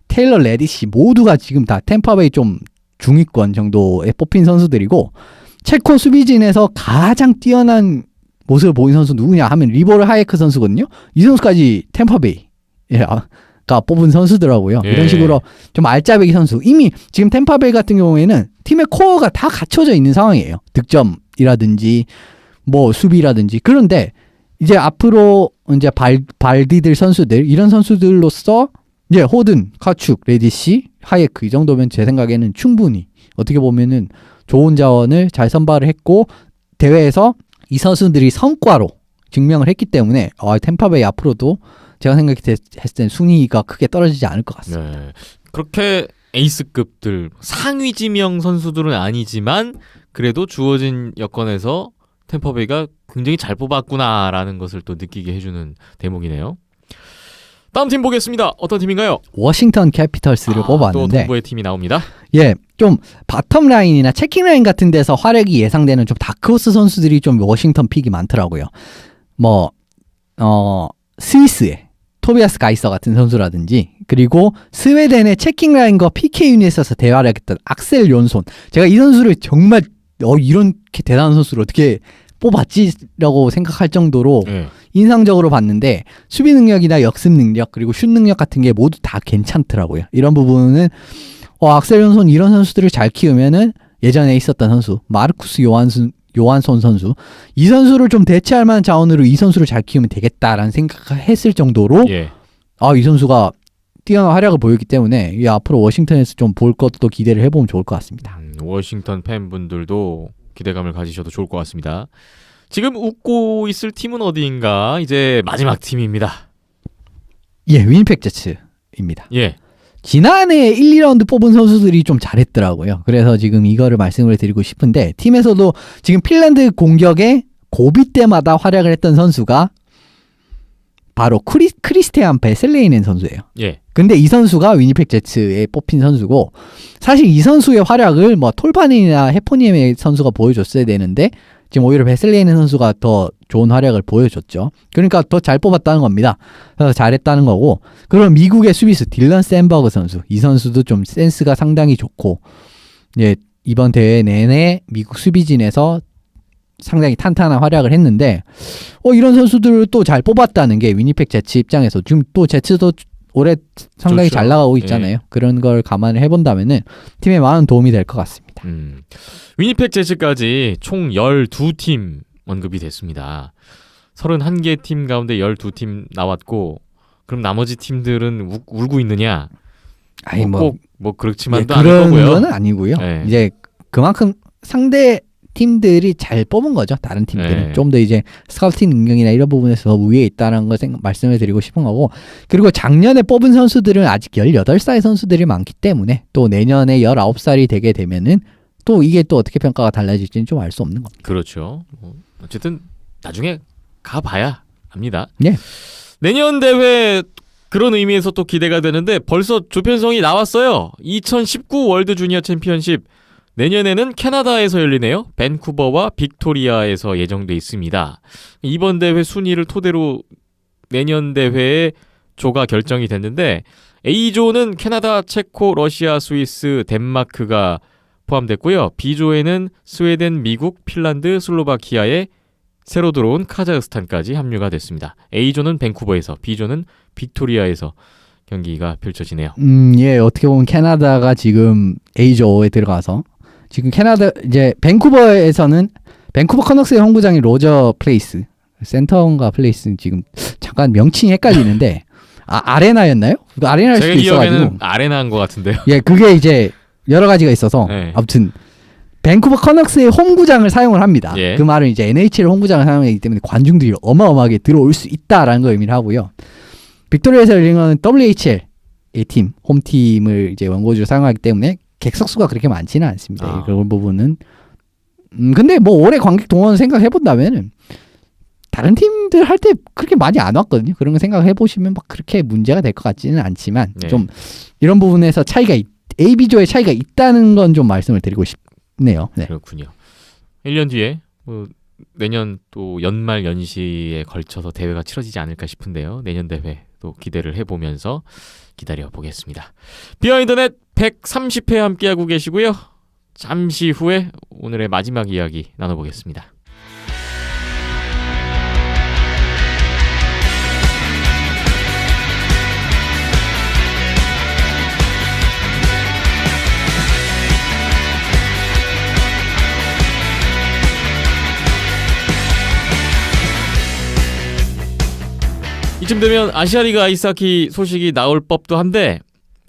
테일러 레디시 모두가 지금 다 템파베이 좀 중위권 정도에 뽑힌 선수들이고, 체코 수비진에서 가장 뛰어난 모습을 보인 선수 누구냐 하면 리보르 하예크 선수거든요. 이 선수까지 템파베이가 뽑은 선수더라고요. 예. 이런 식으로 좀 알짜배기 선수. 이미 지금 템파베이 같은 경우에는 팀의 코어가 다 갖춰져 있는 상황이에요. 득점이라든지 뭐 수비라든지. 그런데 이제 앞으로 이제 발디딜 선수들, 이런 선수들로서 이제 호든, 카축, 레디시, 하예크 이 정도면 제 생각에는 충분히 어떻게 보면은 좋은 자원을 잘 선발을 했고, 대회에서 이 선수들이 성과로 증명을 했기 때문에 템파베이 앞으로도 제가 생각했을 땐 순위가 크게 떨어지지 않을 것 같습니다. 네. 그렇게 에이스급들, 상위 지명 선수들은 아니지만 그래도 주어진 여건에서 템파베이가 굉장히 잘 뽑았구나라는 것을 또 느끼게 해주는 대목이네요. 다음 팀 보겠습니다. 어떤 팀인가요? 워싱턴 캐피털스를 또 뽑았는데, 동부의 팀이 나옵니다. 예, 좀 바텀 라인이나 체킹 라인 같은 데서 활약이 예상되는 좀 다크호스 선수들이 좀 워싱턴 픽이 많더라고요. 뭐 스위스의 토비아스 가이서 같은 선수라든지, 그리고 스웨덴의 체킹 라인과 PK 유닛에서 대활약했던 악셀 욘손. 제가 이 선수를 정말 이렇게 대단한 선수를 어떻게 뽑았지라고 생각할 정도로 네. 인상적으로 봤는데, 수비 능력이나 역습 능력 그리고 슛 능력 같은 게 모두 다 괜찮더라고요. 이런 부분은 악셀 욘손 이런 선수들을 잘 키우면은 예전에 있었던 선수 마르쿠스 요한손 선수, 이 선수를 좀 대체할 만한 자원으로 이 선수를 잘 키우면 되겠다라는 생각을 했을 정도로 예. 이 선수가 뛰어난 활약을 보였기 때문에 앞으로 워싱턴에서 좀 볼 것도 기대를 해보면 좋을 것 같습니다. 워싱턴 팬분들도 기대감을 가지셔도 좋을 것 같습니다. 지금 웃고 있을 팀은 어디인가? 이제 마지막 팀입니다. 예, 위니펙 제츠입니다. 예. 지난해 1, 2라운드 뽑은 선수들이 좀 잘했더라고요. 그래서 지금 이거를 말씀을 드리고 싶은데, 팀에서도 지금 핀란드 공격에 고비 때마다 활약을 했던 선수가 바로 크리스티안 베셀레이넨 선수예요. 예. 근데 이 선수가 위니펙 제츠에 뽑힌 선수고, 사실 이 선수의 활약을 뭐 톨파닌이나 헤포니엠의 선수가 보여줬어야 되는데 지금 오히려 베셀레이넨 선수가 더 좋은 활약을 보여줬죠. 그러니까 더 잘 뽑았다는 겁니다. 그래서 잘했다는 거고, 그럼 미국의 수비수 딜런 샌버그 선수, 이 선수도 좀 센스가 상당히 좋고, 예, 이번 대회 내내 미국 수비진에서 상당히 탄탄한 활약을 했는데, 이런 선수들을 또 잘 뽑았다는 게 위니펙 제츠 입장에서, 지금 또 제츠도 올해 상당히 좋죠. 잘 나가고 있잖아요. 예. 그런 걸 감안을 해본다면은 팀에 많은 도움이 될 것 같습니다. 위니펙 제츠까지 총 12팀 언급이 됐습니다. 31개 팀 가운데 12팀 나왔고, 그럼 나머지 팀들은 울고 있느냐? 아니 꼭 그렇지만도 예, 않을 그런 거고요. 건 아니고요. 네. 이제 그만큼 상대 팀들이 잘 뽑은 거죠. 다른 팀들은 네. 좀 더 이제 스카우팅 능력이나 이런 부분에서 더 우위에 있다는 걸 말씀을 드리고 싶은 거고, 그리고 작년에 뽑은 선수들은 아직 18살 선수들이 많기 때문에 또 내년에 19살이 되게 되면은 또 이게 또 어떻게 평가가 달라질지는 좀 알 수 없는 겁니다. 그렇죠. 어쨌든 나중에 가봐야 합니다. 네. 내년 대회 그런 의미에서 또 기대가 되는데 벌써 조편성이 나왔어요. 2019 월드 주니어 챔피언십 내년에는 캐나다에서 열리네요. 밴쿠버와 빅토리아에서 예정돼 있습니다. 이번 대회 순위를 토대로 내년 대회에 조가 결정이 됐는데 A조는 캐나다, 체코, 러시아, 스위스, 덴마크가 포함됐고요. B조에는 스웨덴, 미국, 핀란드, 슬로바키아에 새로 들어온 카자흐스탄까지 합류가 됐습니다. A조는 밴쿠버에서, B조는 빅토리아에서 경기가 펼쳐지네요. 예, 어떻게 보면 캐나다가 지금 A조에 들어가서 지금 캐나다 이제 밴쿠버에서는 밴쿠버 커넥스의 홈구장이 로저 플레이스 센터인가 플레이스 지금 잠깐 명칭이 헷갈리는데 아레나였나요? 아레나일 제 수도 있어가지고 기억에는 아레나인 것 같은데요. 예, 그게 이제 여러 가지가 있어서 네. 아무튼 밴쿠버 커넥스의 홈구장을 사용을 합니다. 예. 그 말은 이제 NHL 홈구장을 사용하기 때문에 관중들이 어마어마하게 들어올 수 있다라는 걸 의미를 하고요. 빅토리아에서 열리는 건 WHL의 팀, 홈팀을 이제 원고지로 사용하기 때문에 객석수가 그렇게 많지는 않습니다. 아. 그런 부분은 근데 뭐 올해 관객 동원 생각해 본다면은 다른 팀들 할 때 그렇게 많이 안 왔거든요. 그런 거 생각해 보시면 막 그렇게 문제가 될 것 같지는 않지만 네. 좀 이런 부분에서 차이가 A, B조의 차이가 있다는 건 좀 말씀을 드리고 싶네요. 네. 그렇군요. 1년 뒤에 내년 또 연말 연시에 걸쳐서 대회가 치러지지 않을까 싶은데요. 내년 대회 또 기대를 해보면서 기다려 보겠습니다. 비하인드넷 130회 함께하고 계시고요. 잠시 후에 오늘의 마지막 이야기 나눠보겠습니다. 이쯤 되면 아시아리그 아이스하키 소식이 나올 법도 한데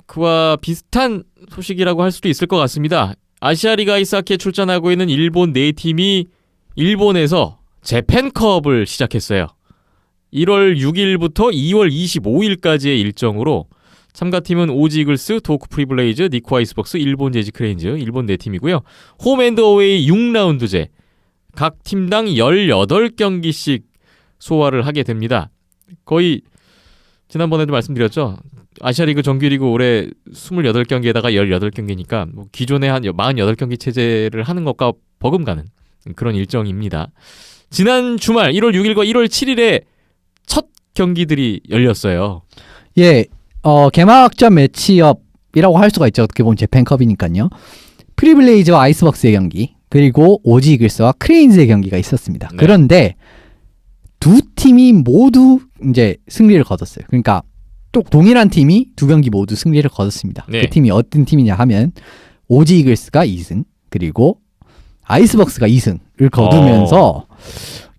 그와 비슷한 소식이라고 할 수도 있을 것 같습니다. 아시아리그 아이스하키에 출전하고 있는 일본 4팀이 일본에서 재팬컵을 시작했어요. 1월 6일부터 2월 25일까지의 일정으로 참가팀은 오지이글스, 도쿠 프리블레이즈, 니코 아이스박스, 일본 제지 크레인즈, 일본 4팀이고요. 홈앤드어웨이 6라운드제, 각 팀당 18경기씩 소화를 하게 됩니다. 거의 지난번에도 말씀드렸죠. 아시아리그 정규리그 올해 28경기에다가 18경기니까 뭐 기존의 한 48경기 체제를 하는 것과 버금가는 그런 일정입니다. 지난 주말 1월 6일과 1월 7일에 첫 경기들이 열렸어요. 예, 개막전 매치업이라고 할 수가 있죠. 어떻게 보면 재팬컵이니까요. 프리블레이즈와 아이스박스의 경기, 그리고 오지이글스와 크레인즈의 경기가 있었습니다. 네. 그런데 두 팀이 모두 이제 승리를 거뒀어요. 그러니까 또 동일한 팀이 두 경기 모두 승리를 거뒀습니다. 네. 그 팀이 어떤 팀이냐 하면 오지이글스가 2승, 그리고 아이스박스가 2승을 거두면서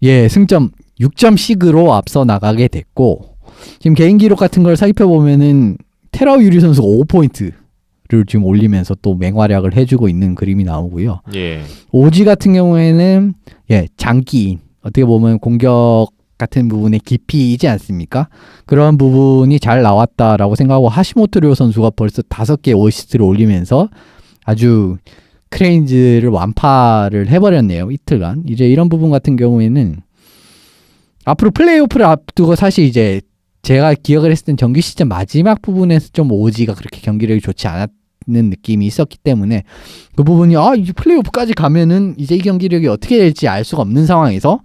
예, 승점 6점씩으로 앞서 나가게 됐고, 지금 개인 기록 같은 걸 살펴보면은 테라우 유리 선수가 5포인트를 지금 올리면서 또 맹활약을 해주고 있는 그림이 나오고요. 예. 오지 같은 경우에는 예, 장기인, 어떻게 보면 공격 같은 부분의 깊이이지 않습니까? 그런 부분이 잘 나왔다라고 생각하고, 하시모토 료 선수가 벌써 5개 어시스트를 올리면서 아주 크레인즈를 완파를 해버렸네요. 이틀간. 이제 이런 부분 같은 경우에는 앞으로 플레이오프를 앞두고 사실 이제 제가 기억을 했을 땐 정규 시즌 마지막 부분에서 좀 오지가 그렇게 경기력이 좋지 않았는 느낌이 있었기 때문에 그 부분이 이제 플레이오프까지 가면은 이제 이 경기력이 어떻게 될지 알 수가 없는 상황에서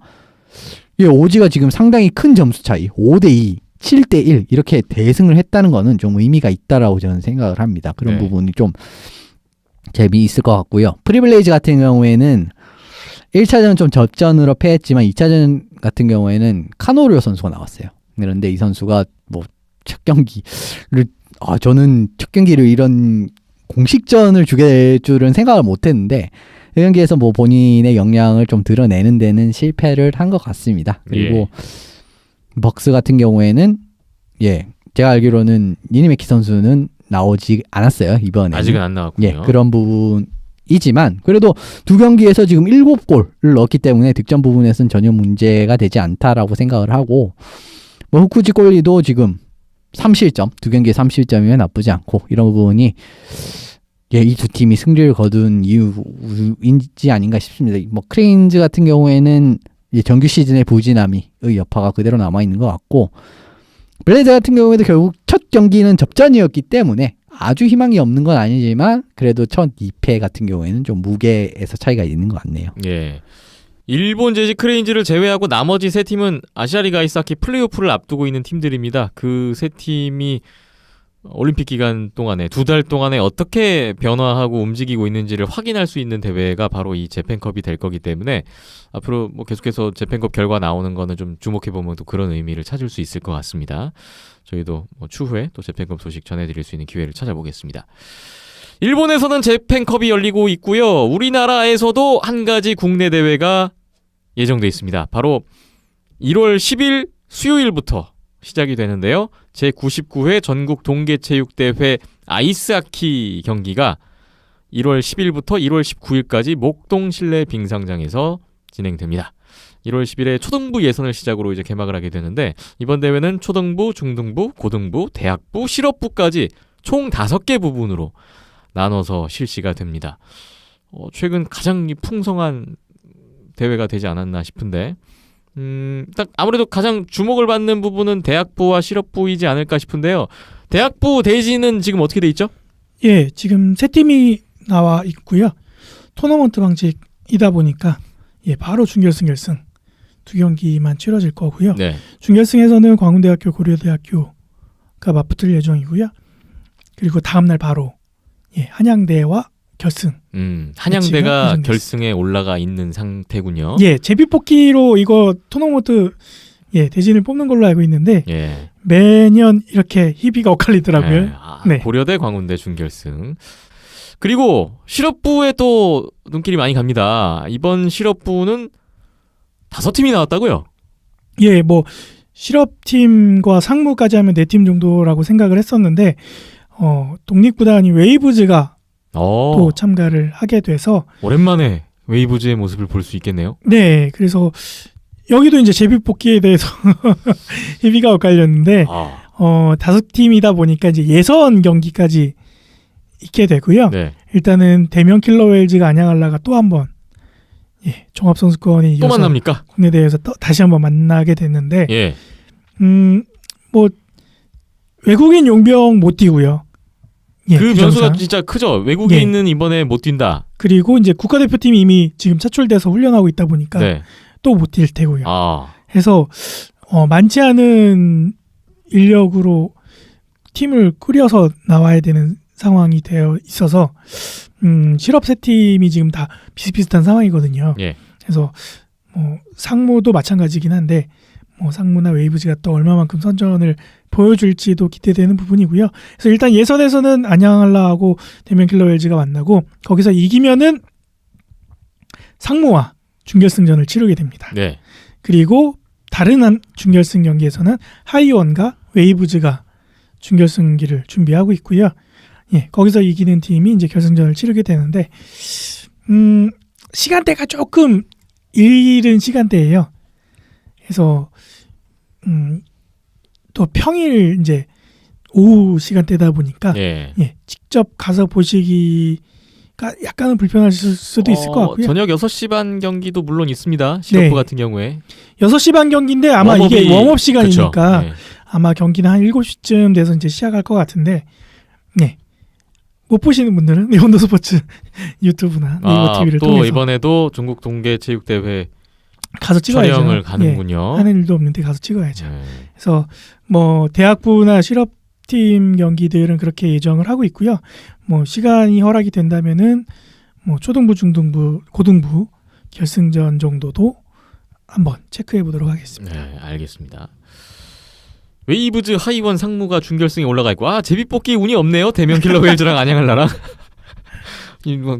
이 오지가 지금 상당히 큰 점수 차이 5대2, 7대1 이렇게 대승을 했다는 거는 좀 의미가 있다라고 저는 생각을 합니다. 그런 네. 부분이 좀 재미있을 것 같고요. 프리블레이즈 같은 경우에는 1차전은 좀 접전으로 패했지만 2차전 같은 경우에는 카노리오 선수가 나왔어요. 그런데 이 선수가 뭐 첫 경기를 저는 첫 경기를 이런 공식전을 주게 될 줄은 생각을 못했는데 이 경기에서 뭐 본인의 역량을 좀 드러내는 데는 실패를 한 것 같습니다. 그리고 벅스 같은 경우에는 예, 제가 알기로는 니니메키 선수는 나오지 않았어요, 이번에. 아직은 안 나왔군요. 예, 그런 부분이지만 그래도 두 경기에서 지금 7골을 넣었기 때문에 득점 부분에서는 전혀 문제가 되지 않다라고 생각을 하고, 뭐 후쿠지 꼴리도 지금 3실점, 두 경기에 3실점이면 나쁘지 않고, 이런 부분이 예, 이 두 팀이 승리를 거둔 이유인지 아닌가 싶습니다. 뭐 크레인즈 같은 경우에는 이제 정규 시즌의 부진함의 여파가 그대로 남아 있는 것 같고, 블레이즈 같은 경우에도 결국 첫 경기는 접전이었기 때문에 아주 희망이 없는 건 아니지만 그래도 첫 2패 같은 경우에는 좀 무게에서 차이가 있는 것 같네요. 예. 일본 제지 크레인즈를 제외하고 나머지 세 팀은 아시아리그 아이스하키 플레이오프를 앞두고 있는 팀들입니다. 그 세 팀이 올림픽 기간 동안에 2달 동안에 어떻게 변화하고 움직이고 있는지를 확인할 수 있는 대회가 바로 이 재팬컵이 될 거기 때문에 앞으로 뭐 계속해서 재팬컵 결과 나오는 거는 좀 주목해보면 또 그런 의미를 찾을 수 있을 것 같습니다. 저희도 뭐 추후에 또 재팬컵 소식 전해드릴 수 있는 기회를 찾아보겠습니다. 일본에서는 재팬컵이 열리고 있고요. 우리나라에서도 한 가지 국내 대회가 예정돼 있습니다. 바로 1월 10일 수요일부터 시작이 되는데요. 제99회 전국 동계체육대회 아이스하키 경기가 1월 10일부터 1월 19일까지 목동 실내 빙상장에서 진행됩니다. 1월 10일에 초등부 예선을 시작으로 이제 개막을 하게 되는데 이번 대회는 초등부, 중등부, 고등부, 대학부, 실업부까지 총 5개 부분으로 나눠서 실시가 됩니다. 최근 가장 풍성한 대회가 되지 않았나 싶은데 딱 아무래도 가장 주목을 받는 부분은 대학부와 실업부이지 않을까 싶은데요. 대학부 대진은 지금 어떻게 돼 있죠? 예, 지금 세 팀이 나와 있고요. 토너먼트 방식이다 보니까 예, 바로 준결승, 결승 두 경기만 치러질 거고요. 네. 준결승에서는 광운대학교, 고려대학교가 맞붙을 예정이고요. 그리고 다음 날 바로 예, 한양대와 결승. 한양대가 예정됐습니다. 결승에 올라가 있는 상태군요. 예, 제비뽑기로 이거 토너먼트 예, 대진을 뽑는 걸로 알고 있는데 예. 매년 이렇게 희비가 엇갈리더라고요. 네. 네. 고려대, 광운대 준결승. 그리고 실업부에 또 눈길이 많이 갑니다. 이번 실업부는 5팀이 나왔다고요? 예, 뭐 실업팀과 상무까지 하면 4팀 정도라고 생각을 했었는데 독립구단인 웨이브즈가 또 참가를 하게 돼서 오랜만에 웨이브즈의 모습을 볼 수 있겠네요. 네, 그래서 여기도 이제 제비뽑기에 대해서 희비가 엇갈렸는데 5팀이다 보니까 이제 예선 경기까지 있게 되고요. 네. 일단은 대면 킬러웰즈가 안양알라가 또 한 번 예, 종합선수권이 또 이어서 만납니까? 국내 대회에서 또 다시 한번 만나게 됐는데 예. 뭐 외국인 용병 못 뛰고요. 예, 그 규정상. 변수가 진짜 크죠. 외국인은 이번에 못 뛴다. 그리고 이제 국가대표팀이 이미 지금 차출돼서 훈련하고 있다 보니까 네. 또 못 뛸 테고요. 아. 해서 많지 않은 인력으로 팀을 꾸려서 나와야 되는 상황이 되어 있어서 실업 세 팀이 지금 다 비슷비슷한 상황이거든요. 예. 그래서 뭐 상무도 마찬가지긴 한데 뭐 상무나 웨이브즈가 또 얼마만큼 선전을 보여줄지도 기대되는 부분이고요. 그래서 일단 예선에서는 안양알라하고 대면킬러웰즈가 만나고 거기서 이기면은 상무와 준결승전을 치르게 됩니다. 네. 그리고 다른 한 준결승 경기에서는 하이원과 웨이브즈가 준결승기를 준비하고 있고요. 예, 거기서 이기는 팀이 이제 결승전을 치르게 되는데 시간대가 조금 이른 시간대예요. 그래서 또 평일 이제 오후 시간대다 보니까 예. 예, 직접 가서 보시기가 약간은 불편하실 수도 있을 것 같고요. 저녁 6시 반 경기도 물론 있습니다. 실업부 네. 같은 경우에. 6시 반 경기인데 아마 웜업이- 이게 웜업 시간이니까 그쵸. 예. 아마 경기는 한 7시쯤 돼서 이제 시작할 것 같은데 네. 못 보시는 분들은 네온더 스포츠 유튜브나 네이버 TV를 또 통해서 이번에도 전국 동계체육대회 가서 찍어야죠. 촬영을 가는군요. 예, 하는 일도 없는데 가서 찍어야죠. 네. 그래서 뭐 대학부나 실업팀 경기들은 그렇게 예정을 하고 있고요. 뭐 시간이 허락이 된다면은 뭐 초등부, 중등부, 고등부 결승전 정도도 한번 체크해 보도록 하겠습니다. 네, 알겠습니다. 웨이브즈, 하이원, 상무가 준결승에 올라가 있고 제비뽑기 운이 없네요. 대면 킬러 웨일즈랑 안양알라랑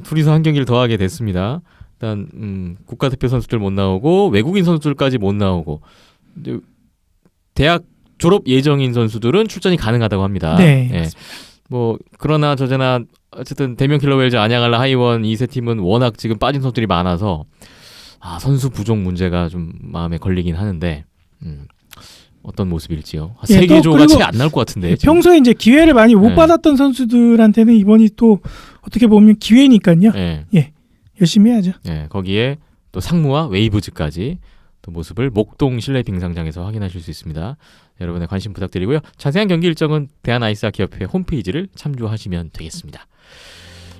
둘이서 한 경기를 더 하게 됐습니다. 일단 국가대표 선수들 못 나오고 외국인 선수들까지 못 나오고 이제 대학 졸업 예정인 선수들은 출전이 가능하다고 합니다. 네, 예. 뭐 그러나 저제나 어쨌든 대면 킬러 웨일즈, 안양알라, 하이원 이 세 팀은 워낙 지금 빠진 선수들이 많아서 선수 부족 문제가 좀 마음에 걸리긴 하는데 어떤 모습일지요. 예, 세계 또 조가 그리고 채 안 나올 것 같은데. 지금. 평소에 이제 기회를 많이 못 네. 받았던 선수들한테는 이번이 또 어떻게 보면 기회니까요. 예. 열심히 해야죠. 예, 거기에 또 상무와 웨이브즈까지 또 모습을 목동 실내 빙상장에서 확인하실 수 있습니다. 여러분의 관심 부탁드리고요. 자세한 경기 일정은 대한아이스하키협회 홈페이지를 참조하시면 되겠습니다.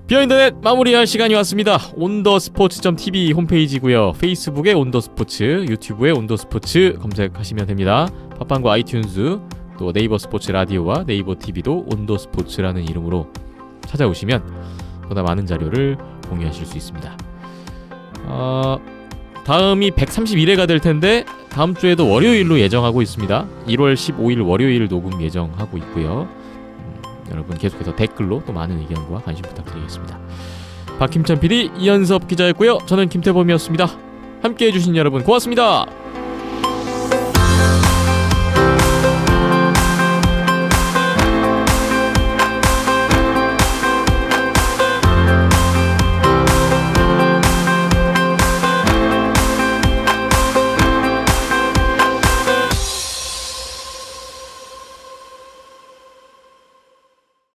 비어인터넷 마무리할 시간이 왔습니다. 온더스포츠.tv 홈페이지고요. 페이스북에 온더스포츠, 유튜브에 온더스포츠 검색하시면 됩니다. 팟빵과 아이튠즈, 또 네이버 스포츠 라디오와 네이버 TV도 온더스포츠라는 이름으로 찾아오시면 보다 많은 자료를 공유하실 수 있습니다. 다음이 131회가 될 텐데 다음 주에도 월요일로 예정하고 있습니다. 1월 15일 월요일 녹음 예정하고 있고요. 여러분 계속해서 댓글로 또 많은 의견과 관심 부탁드리겠습니다. 박힘찬 PD, 이현섭 기자였고요. 저는 김태범이었습니다. 함께해 주신 여러분 고맙습니다.